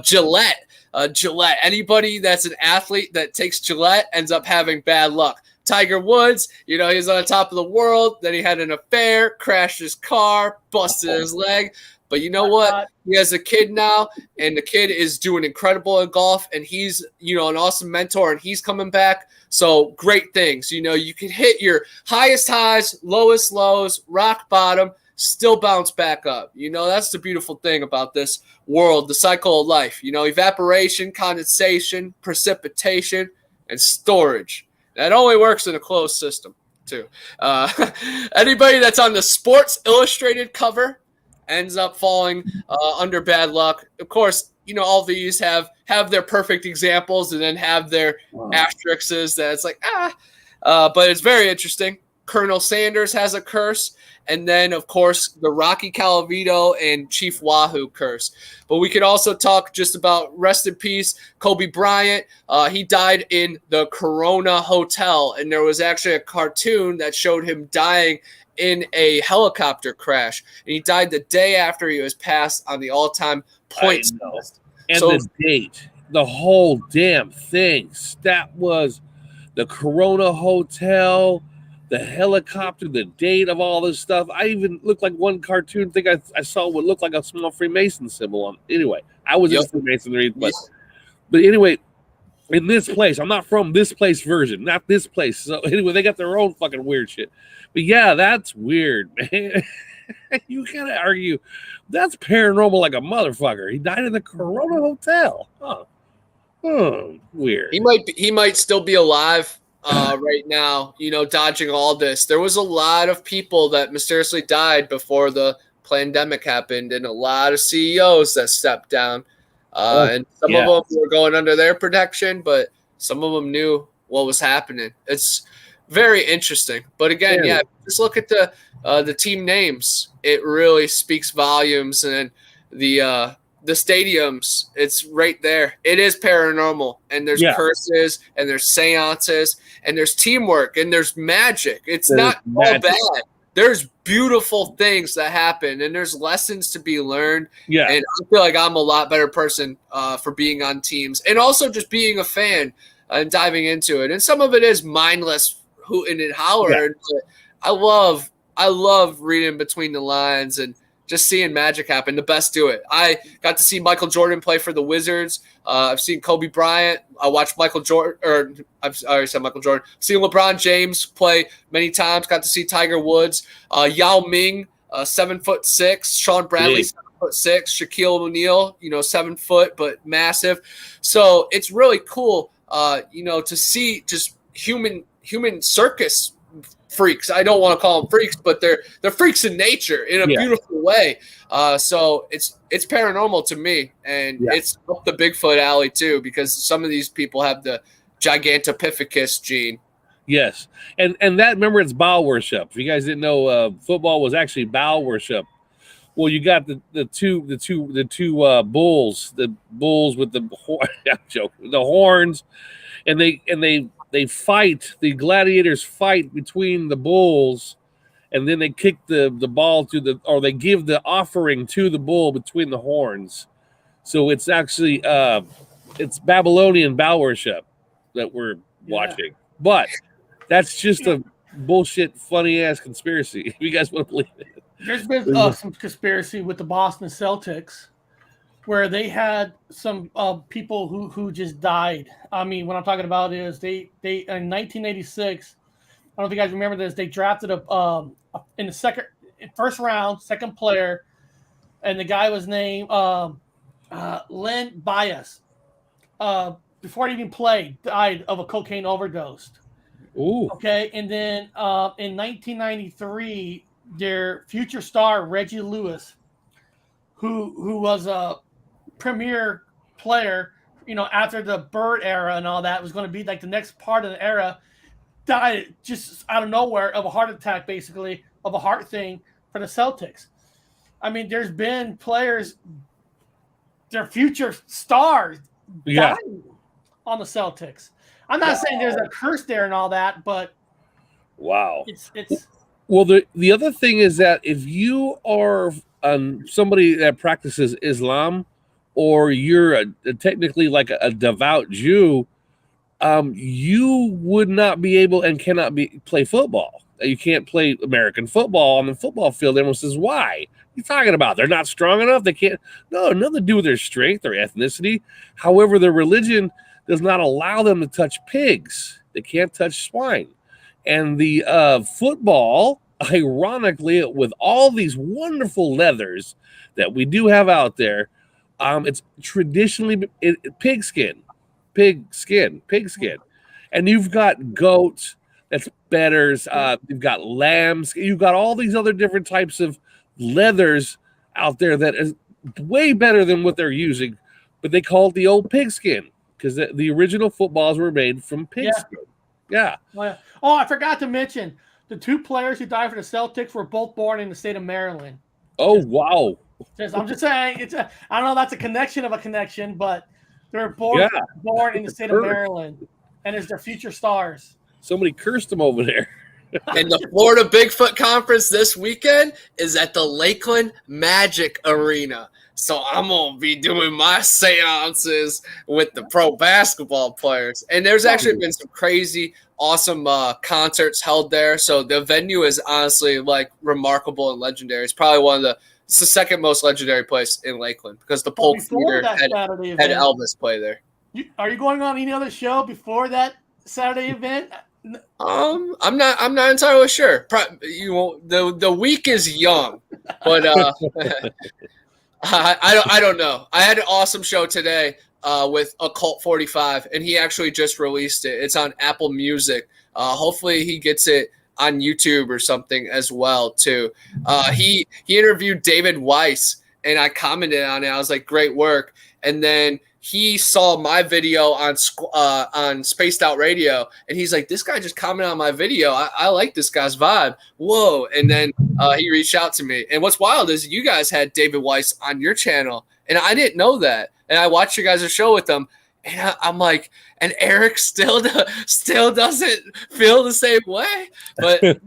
Gillette. Anybody that's an athlete that takes Gillette ends up having bad luck. Tiger Woods, he's on top of the world. Then he had an affair, crashed his car, busted his leg. But you know what? He has a kid now, and the kid is doing incredible in golf, and he's, an awesome mentor, and he's coming back. So great things. You can hit your highest highs, lowest lows, rock bottom, still bounce back up. That's the beautiful thing about this world, the cycle of life. Evaporation, condensation, precipitation, and storage. That only works in a closed system, too. Anybody that's on the Sports Illustrated cover ends up falling under bad luck. Of course, all these have their perfect examples and then have their asterisks that it's like, but it's very interesting. Colonel Sanders has a curse. And then, of course, the Rocky Calavito and Chief Wahoo curse. But we could also talk just about, rest in peace, Kobe Bryant. He died in the Corona Hotel, and there was actually a cartoon that showed him dying in a helicopter crash. And he died the day after he was passed on the all-time points list. And the date, the whole damn thing. That was the Corona Hotel, the helicopter, the date of all this stuff. I even looked like one cartoon thing I saw would look like a small Freemason symbol on. Anyway, I was in Freemasonry, but anyway, in this place, I'm not from this place version, not this place. So anyway, they got their own fucking weird shit. But yeah, that's weird, man. You gotta argue that's paranormal like a motherfucker. He died in the Corona Hotel. Weird. He might still be alive. Right now, dodging all this. There was a lot of people that mysteriously died before the pandemic happened, and a lot of CEOs that stepped down. And some of them were going under their protection, but some of them knew what was happening. It's very interesting. But again, just look at the team names. It really speaks volumes, and the stadiums, it's right there. It is paranormal, and there's curses, and there's seances, and there's teamwork, and there's magic. It's not all bad. There's beautiful things that happen, and there's lessons to be learned. Yeah. And I feel like I'm a lot better person for being on teams, and also just being a fan and diving into it. And some of it is mindless hooting and hollering. But I love reading between the lines and just seeing magic happen. The best do it. I got to see Michael Jordan play for the Wizards. I've seen Kobe Bryant. I watched Michael Jordan, or I already said Michael Jordan. I've seen LeBron James play many times. Got to see Tiger Woods. Yao Ming, 7'6". Sean Bradley, 7'6". Shaquille O'Neal, 7 foot but massive. So it's really cool, to see just human circus freaks. I don't want to call them freaks, but they're freaks in nature in a beautiful way. So it's paranormal to me, and it's up the Bigfoot alley too, because some of these people have the Gigantopithecus gene. Yes, and that, remember, it's Baal worship. If you guys didn't know, football was actually Baal worship. Well, you got the two bulls, the bulls with the horns, and they fight. The gladiators fight between the bulls, and then they kick the ball or they give the offering to the bull between the horns. So it's actually it's Babylonian Baal worship that we're watching. But that's just a bullshit, funny ass conspiracy. If you guys want to believe it, there's been some conspiracy with the Boston Celtics, where they had some people who just died. I mean, what I'm talking about is they in 1986. I don't know if you guys remember this. They drafted in the first round, second player, and the guy was named Len Bias. Before he even played, died of a cocaine overdose. Ooh. Okay, and then in 1993, their future star Reggie Lewis, who was a premier player, after the Bird era and all that, was going to be like the next part of the era, died just out of nowhere of a heart attack, basically, of a heart thing for the Celtics. I mean, there's been players, their future stars, dying on the Celtics. I'm not saying there's a curse there and all that, but it's well, the other thing is that if you are somebody that practices Islam, or you're technically like a devout Jew, you would not be able and cannot play football. You can't play American football on the football field. Everyone says, why? What are you talking about? They're not strong enough? They can't. No, nothing to do with their strength or ethnicity. However, their religion does not allow them to touch pigs. They can't touch swine. And the football, ironically, with all these wonderful leathers that we do have out there, it's traditionally pig skin. And you've got goats, that's bettors. You've got lambs. You've got all these other different types of leathers out there that is way better than what they're using. but they call it the old pigskin because the original footballs were made from pigskin. Yeah. Oh, I forgot to mention the 2 players who died for the Celtics were both born in the state of Maryland. Oh, wow. I'm just saying, I don't know, that's a connection of a connection, but they're born in the state of Maryland, and as their future stars. Somebody cursed them over there. And the Florida Bigfoot Conference this weekend is at the Lakeland Magic Arena. So I'm going to be doing my seances with the pro basketball players. And there's actually been some crazy, awesome concerts held there. So the venue is honestly like remarkable and legendary. It's probably it's the second most legendary place in Lakeland because the Polk Theater had Elvis play there. Are you going on any other show before that Saturday event? I'm not entirely sure. The week is young, but I don't know. I had an awesome show today with Occult 45, and he actually just released it. It's on Apple Music. Hopefully he gets it on YouTube or something as well too. He interviewed David Weiss, and I commented on it. I was like, great work. And then he saw my video on Spaced Out Radio, and he's like, this guy just commented on my video. I like this guy's vibe. Whoa. And then he reached out to me. And what's wild is you guys had David Weiss on your channel, and I didn't know that. And I watched your guys' show with them, and I'm like, and Eric still doesn't feel the same way. But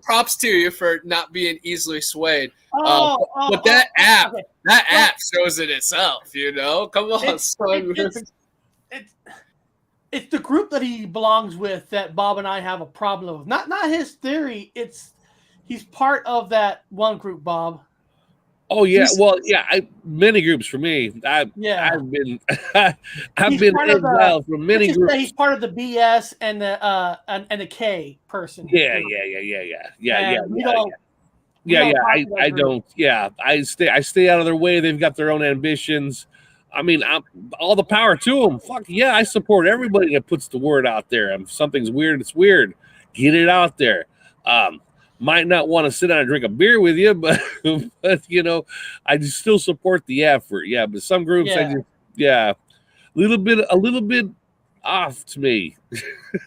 props to you for not being easily swayed. But that app shows it itself, you know? Come on, son. It's the group that he belongs with that Bob and I have a problem with. Not his theory. He's part of that one group, Bob. Oh yeah, many groups for me. I've been exiled from many groups. He's part of the BS and the K person. I don't. Yeah, I stay out of their way. They've got their own ambitions. I mean, all the power to them. Fuck yeah, I support everybody that puts the word out there. If something's weird, it's weird. Get it out there. Might not want to sit down and drink a beer with you, but you know, I just still support the effort. Yeah, but some groups, a little bit off to me.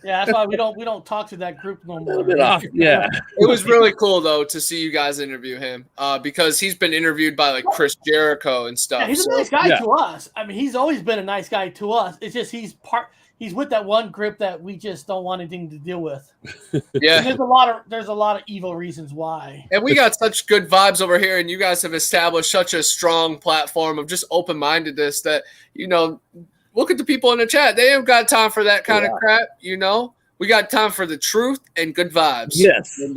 Yeah, that's why we don't talk to that group no more. A little bit off. Yeah, it was really cool though to see you guys interview him because he's been interviewed by like Chris Jericho and stuff. Yeah, he's a nice guy to us. I mean, he's always been a nice guy to us. It's just he's with that one group that we just don't want anything to deal with. Yeah. And there's a lot of evil reasons why. And we got such good vibes over here, and you guys have established such a strong platform of just open-mindedness that, you know, look at the people in the chat. They ain't got time for that kind of crap, you know? We got time for the truth and good vibes. Yes. And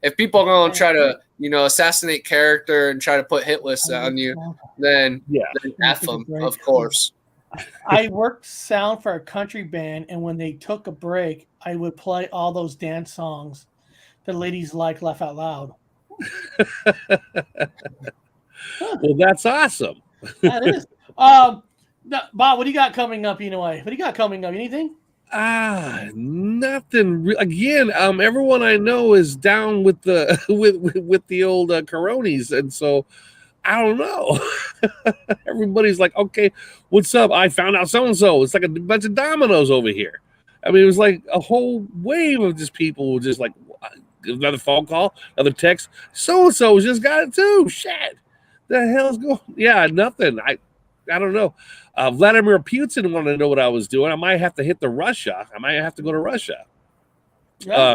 if people are going to try to, you know, assassinate character and try to put hit lists on you, then F them, of course. I worked sound for a country band, and when they took a break, I would play all those dance songs the ladies laugh out loud. Well, that's awesome. That is. Bob, what do you got coming up anyway? What do you got coming up? Anything? Nothing. Again, everyone I know is down with the with the old Coronis, and so I don't know. Everybody's like, okay, what's up? I found out so-and-so. It's like a bunch of dominoes over here. I mean, it was like a whole wave of just people just like another phone call, another text. So-and-so just got it too. Shit. The hell's going on? Yeah, nothing. I don't know. Vladimir Putin wanted to know what I was doing. I might have to hit Russia. I might have to go to Russia. Yeah.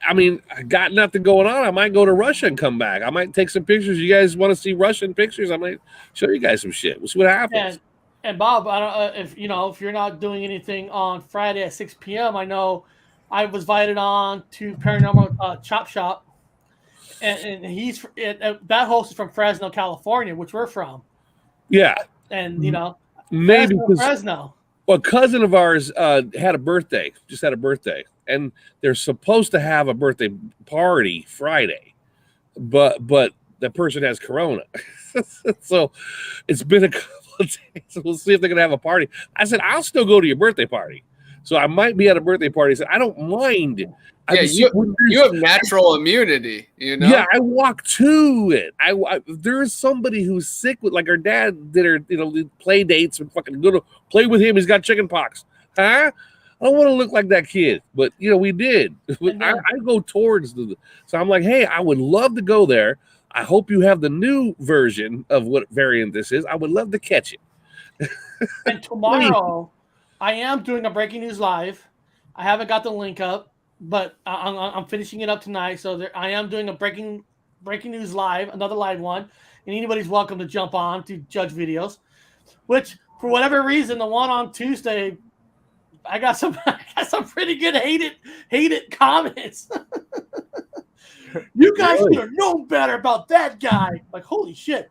I mean, I got nothing going on. I might go to Russia and come back. I might take some pictures. You guys want to see Russian pictures? I might show you guys some shit. We'll see what happens. And Bob, I don't if you're not doing anything on Friday at 6 p.m. I know I was invited on to Paranormal Chop Shop, and he's that host is from Fresno, California, which we're from. Yeah, and you know, maybe Fresno. Well, a cousin of ours had a birthday. Just had a birthday. And they're supposed to have a birthday party Friday, but the person has corona. So it's been a couple of days. We'll see if they're going to have a party. I said, I'll still go to your birthday party. So I might be at a birthday party. So I don't mind. Yeah, you have natural immunity, you know? Yeah, I walk to it. There's somebody who's sick with, like, our dad did her, play dates and fucking go to play with him. He's got chicken pox. Huh? I don't want to look like that kid, but we did. I go towards so I'm like, hey, I would love to go there. I hope you have the new version of what variant this is. I would love to catch it. And tomorrow, I am doing a breaking news live. I haven't got the link up, but I'm finishing it up tonight. So I am doing a breaking news live, another live one, and anybody's welcome to jump on to judge videos. Which, for whatever reason, the one on Tuesday, I got some pretty good hated comments. You guys should have known better about that guy. Like, holy shit.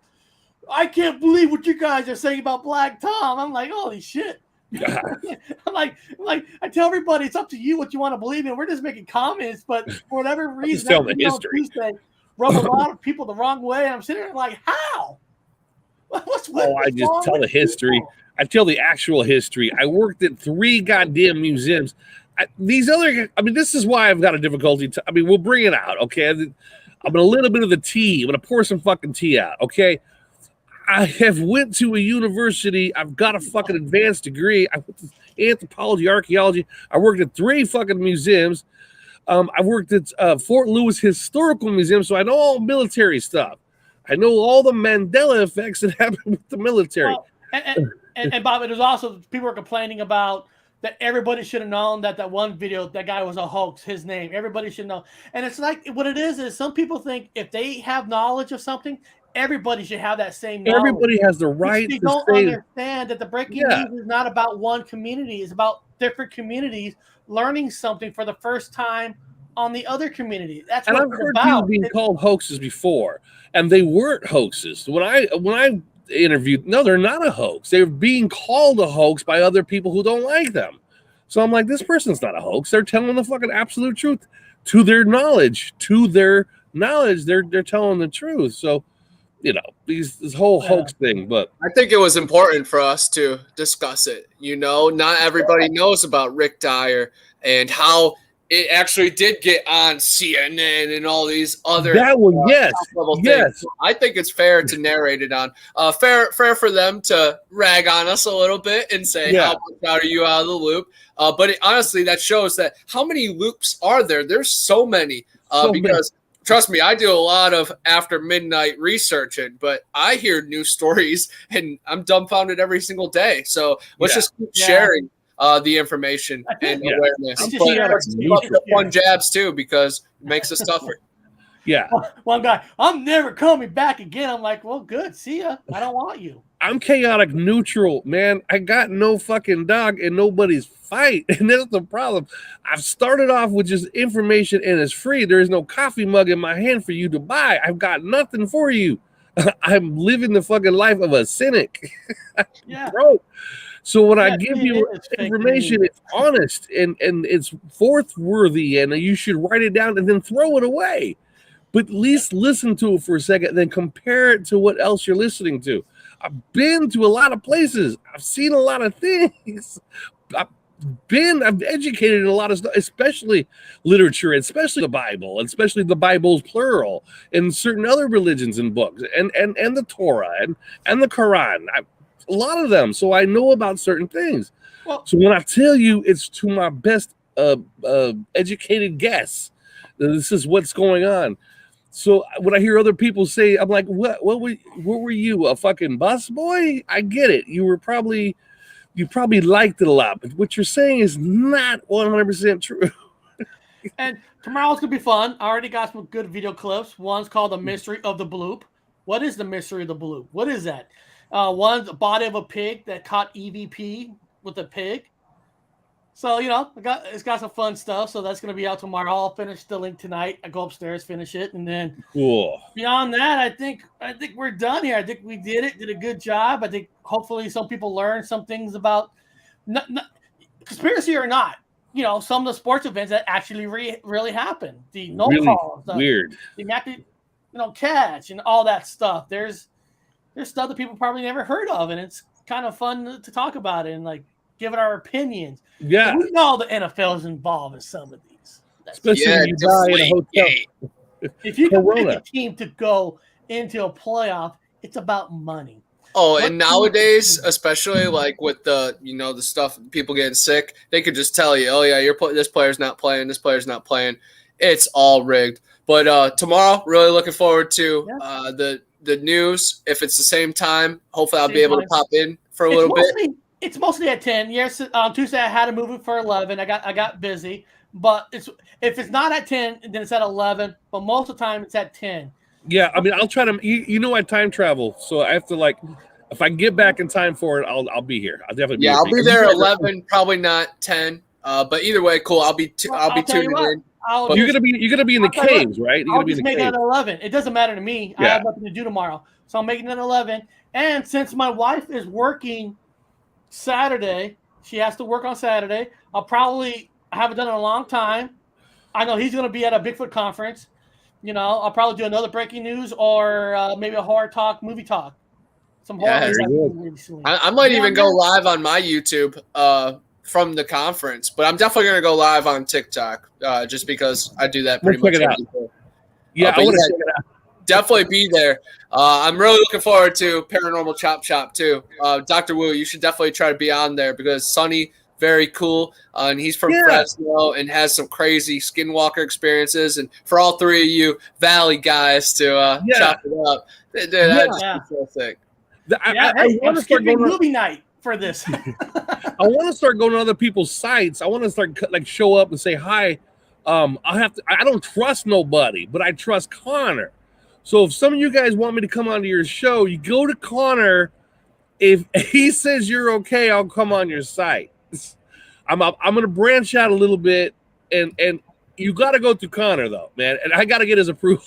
I can't believe what you guys are saying about Black Tom. I'm like, holy shit. I'm like, I tell everybody it's up to you what you want to believe in. We're just making comments, but for whatever reason, Tuesday rubbed a lot of people the wrong way. And I'm sitting there like, how? I just tell the history. I tell the actual history. I worked at 3 goddamn museums. This is why I've got a difficulty. We'll bring it out, okay? I'm a little bit of the tea. I'm going to pour some fucking tea out, okay? I have went to a university. I've got a fucking advanced degree. I went to anthropology, archaeology. I worked at 3 fucking museums. I worked at Fort Lewis Historical Museum, so I know all military stuff. I know all the Mandela effects that happen with the military. Well, and Bob, there's also people are complaining about that everybody should have known that one video, that guy was a hoax, his name. Everybody should know. And it's like, what it is some people think if they have knowledge of something, everybody should have that same knowledge. Everybody has the right to don't understand that the breaking news is not about one community. It's about different communities learning something for the first time on the other community. That's what I've heard people being called hoaxes before, and they weren't hoaxes. When I interviewed, no, they're not a hoax. They're being called a hoax by other people who don't like them. So I'm like, this person's not a hoax. They're telling the fucking absolute truth to their knowledge. They're telling the truth. So, this whole hoax thing. But I think it was important for us to discuss it. Not everybody knows about Rick Dyer and how it actually did get on CNN and all these other level things. I think it's fair to narrate it on. Fair for them to rag on us a little bit and say, how much out are you out of the loop? But honestly, that shows that how many loops are there? There's so many. Because trust me, I do a lot of after midnight researching, but I hear news stories and I'm dumbfounded every single day. So let's just keep sharing the information and awareness. But fun jabs too, because it makes us tougher. Yeah. One guy, I'm never coming back again. I'm like, well, good. See ya. I don't want you. I'm chaotic neutral, man. I got no fucking dog in nobody's fight. And that's the problem. I've started off with just information and it's free. There is no coffee mug in my hand for you to buy. I've got nothing for you. I'm living the fucking life of a cynic. Yeah. Bro. So when I give you information, it's honest and it's forthworthy, and you should write it down and then throw it away. But at least listen to it for a second, and then compare it to what else you're listening to. I've been to a lot of places. I've seen a lot of things. I've educated in a lot of stuff, especially literature, especially the Bible, especially the Bible's plural, and certain other religions and books, and the Torah and the Quran. A lot of them, so I know about certain things. So when I tell you, it's to my best educated guess. This is what's going on. So when I hear other people say, I'm like, what were you, a fucking bus boy? I get it. You probably liked it a lot, but what you're saying is not 100% true. And tomorrow's gonna be fun. I already got some good video clips. One's called The Mystery of the Bloop. What is the mystery of the bloop? What is that? One's the body of a pig that caught EVP with a pig. So, it's got some fun stuff. So that's going to be out tomorrow. I'll finish the link tonight. I go upstairs, finish it. And then beyond that, I think we're done here. I think we did a good job. I think hopefully some people learn some things about not conspiracy or not. Some of the sports events that actually really happened. The calls. Weird. The immaculate, catch and all that stuff. There's stuff that people probably never heard of, and it's kind of fun to talk about it. And giving our opinions. Yeah. And we know the NFL is involved in some of these. Especially when you die in a hotel. If you can pick a team to go into a playoff, it's about money. Oh, and nowadays, especially like with the the stuff, people getting sick, they could just tell you, oh yeah, this player's not playing, this player's not playing. It's all rigged. But tomorrow, really looking forward to the news. If it's the same time, hopefully I'll be able to pop in for a little bit. It's mostly at 10. Yes, on Tuesday I had to move it for 11. I got busy, but if it's not at 10, then it's at 11. But most of the time, it's at 10. Yeah, I mean, I'll try to. I time travel, so I have to if I get back in time for it, I'll be here. I'll definitely. Yeah, I'll be there at 11, probably not 10. But either way, cool. I'll be tuning in. You're gonna be in the caves, right? You're I'll gonna be just in make the it caves. at 11. It doesn't matter to me. I have nothing to do tomorrow, so I'm making it at 11. And since my wife is working Saturday, she has to work on Saturday. I haven't done it in a long time. I know he's gonna be at a Bigfoot conference. I'll probably do another breaking news or maybe a horror talk, movie talk. Some horror. I might even go live on my YouTube from the conference, but I'm definitely going to go live on TikTok just because I do that pretty much. Check it out. Yeah, I want to check it out. Definitely be there. I'm really looking forward to Paranormal Chop Shop too. Dr. Wu, you should definitely try to be on there because Sonny, very cool, and he's from Fresno and has some crazy skinwalker experiences. And for all three of you Valley guys to chop it up, dude, that's so sick. I want to start going movie night for this. I want to start going to other people's sites. I want to start show up and say hi. I don't trust nobody, but I trust Connor. So if some of you guys want me to come onto your show, you go to Connor. If he says you're okay, I'll come on your site. I'm going to branch out a little bit, and you got to go through Connor though, man, and I got to get his approval.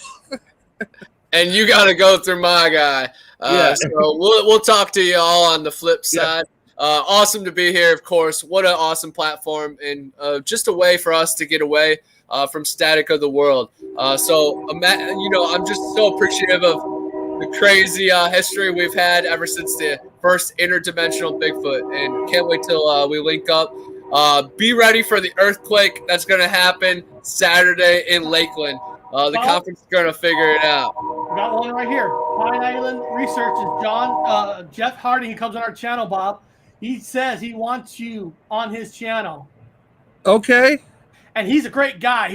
And you got to go through my guy. So we'll talk to you all on the flip side. Awesome to be here, of course. What an awesome platform, and just a way for us to get away from static of the world. So I'm just so appreciative of the crazy history we've had ever since the first interdimensional Bigfoot, and can't wait till we link up. Be ready for the earthquake that's going to happen Saturday in Lakeland. The conference is going to figure it out. Got one right here. Pine Island Research is Jeff Harding. He comes on our channel, Bob. He says he wants you on his channel. Okay. And he's a great guy.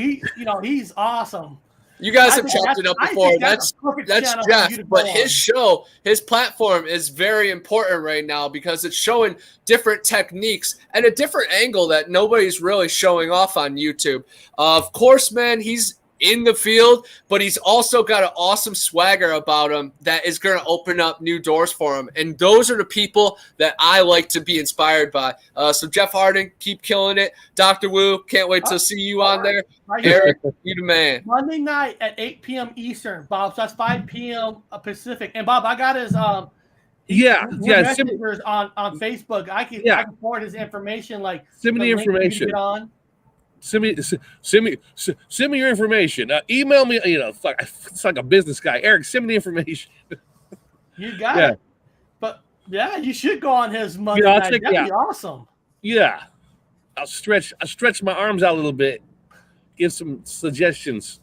He's awesome. You guys have chopped it up before. That's Jeff, but his platform is very important right now because it's showing different techniques and a different angle that nobody's really showing off on YouTube. Of course, man, he's in the field, but he's also got an awesome swagger about him that is going to open up new doors for him. And those are the people that I like to be inspired by. So Jeff Harding, keep killing it. Dr. Wu, can't wait to see you on there. Eric, you the man. Monday night at 8 p.m. Eastern, Bob. So that's 5 p.m. Pacific. And Bob, I got his messengers on Facebook. I can forward his information. Send me the information. Send me your information. Email me. It's like a business guy. Eric, send me the information. You got it. But you should go on his Monday night. That'd be awesome. Yeah, I'll stretch my arms out a little bit. Give some suggestions.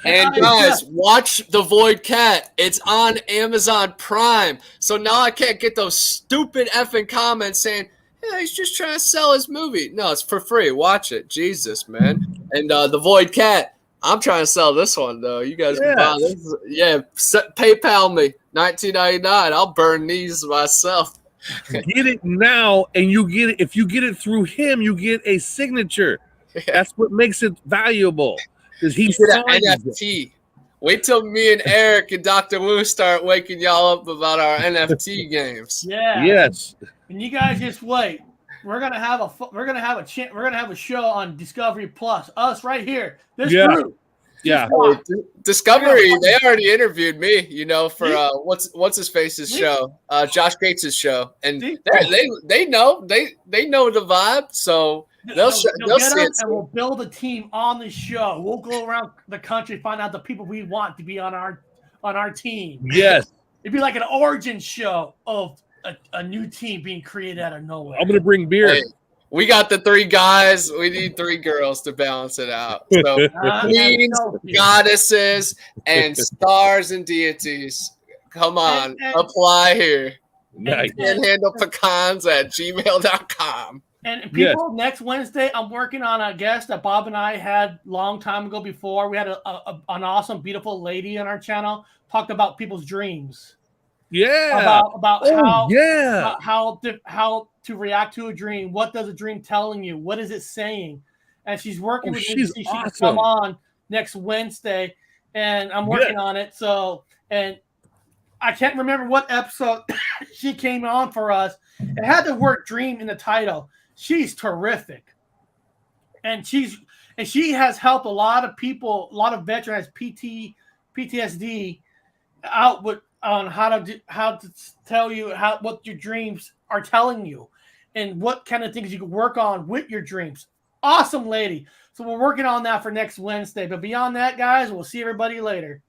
And guys, watch The Void Cat. It's on Amazon Prime. So now I can't get those stupid effing comments saying, he's just trying to sell his movie. No, it's for free. Watch it. Jesus, man. And The Void Cat, I'm trying to sell this one, though. You guys can buy this. Yeah, PayPal me, $19.99. I'll burn these myself. Get it now, and you get it. If you get it through him, you get a signature. Yeah. That's what makes it valuable. Because he's an NFT. Wait till me and Eric and Dr. Wu start waking y'all up about our NFT games. Yeah. Yes. And you guys just wait. We're gonna have a show on Discovery Plus. Us right here. This group. Yeah. Discovery. They already interviewed me. For what's his face's show, Josh Gates's show, and they know the vibe. So they'll see it. And we'll build a team on the show. We'll go around the country, find out the people we want to be on our team. Yes. It'd be like an origin show of a new team being created out of nowhere. I'm gonna bring beer. Hey, we got the 3 guys. We need 3 girls to balance it out. So queens, goddesses, and stars and deities. Come on, apply here. Nice. Handle pecans at gmail.com. And people, next Wednesday, I'm working on a guest that Bob and I had long time ago before. We had an awesome, beautiful lady on our channel talked about people's dreams. Yeah. About how to react to a dream. What does a dream telling you? What is it saying? And she's working with me. She can come on next Wednesday, and I'm working on it. So, and I can't remember what episode she came on for us. It had the word dream in the title. She's terrific. And she has helped a lot of people, a lot of veterans, PTSD out with on how to tell you what your dreams are telling you and what kind of things you can work on with your dreams. Awesome lady. So we're working on that for next Wednesday. But beyond that, guys, we'll see everybody later.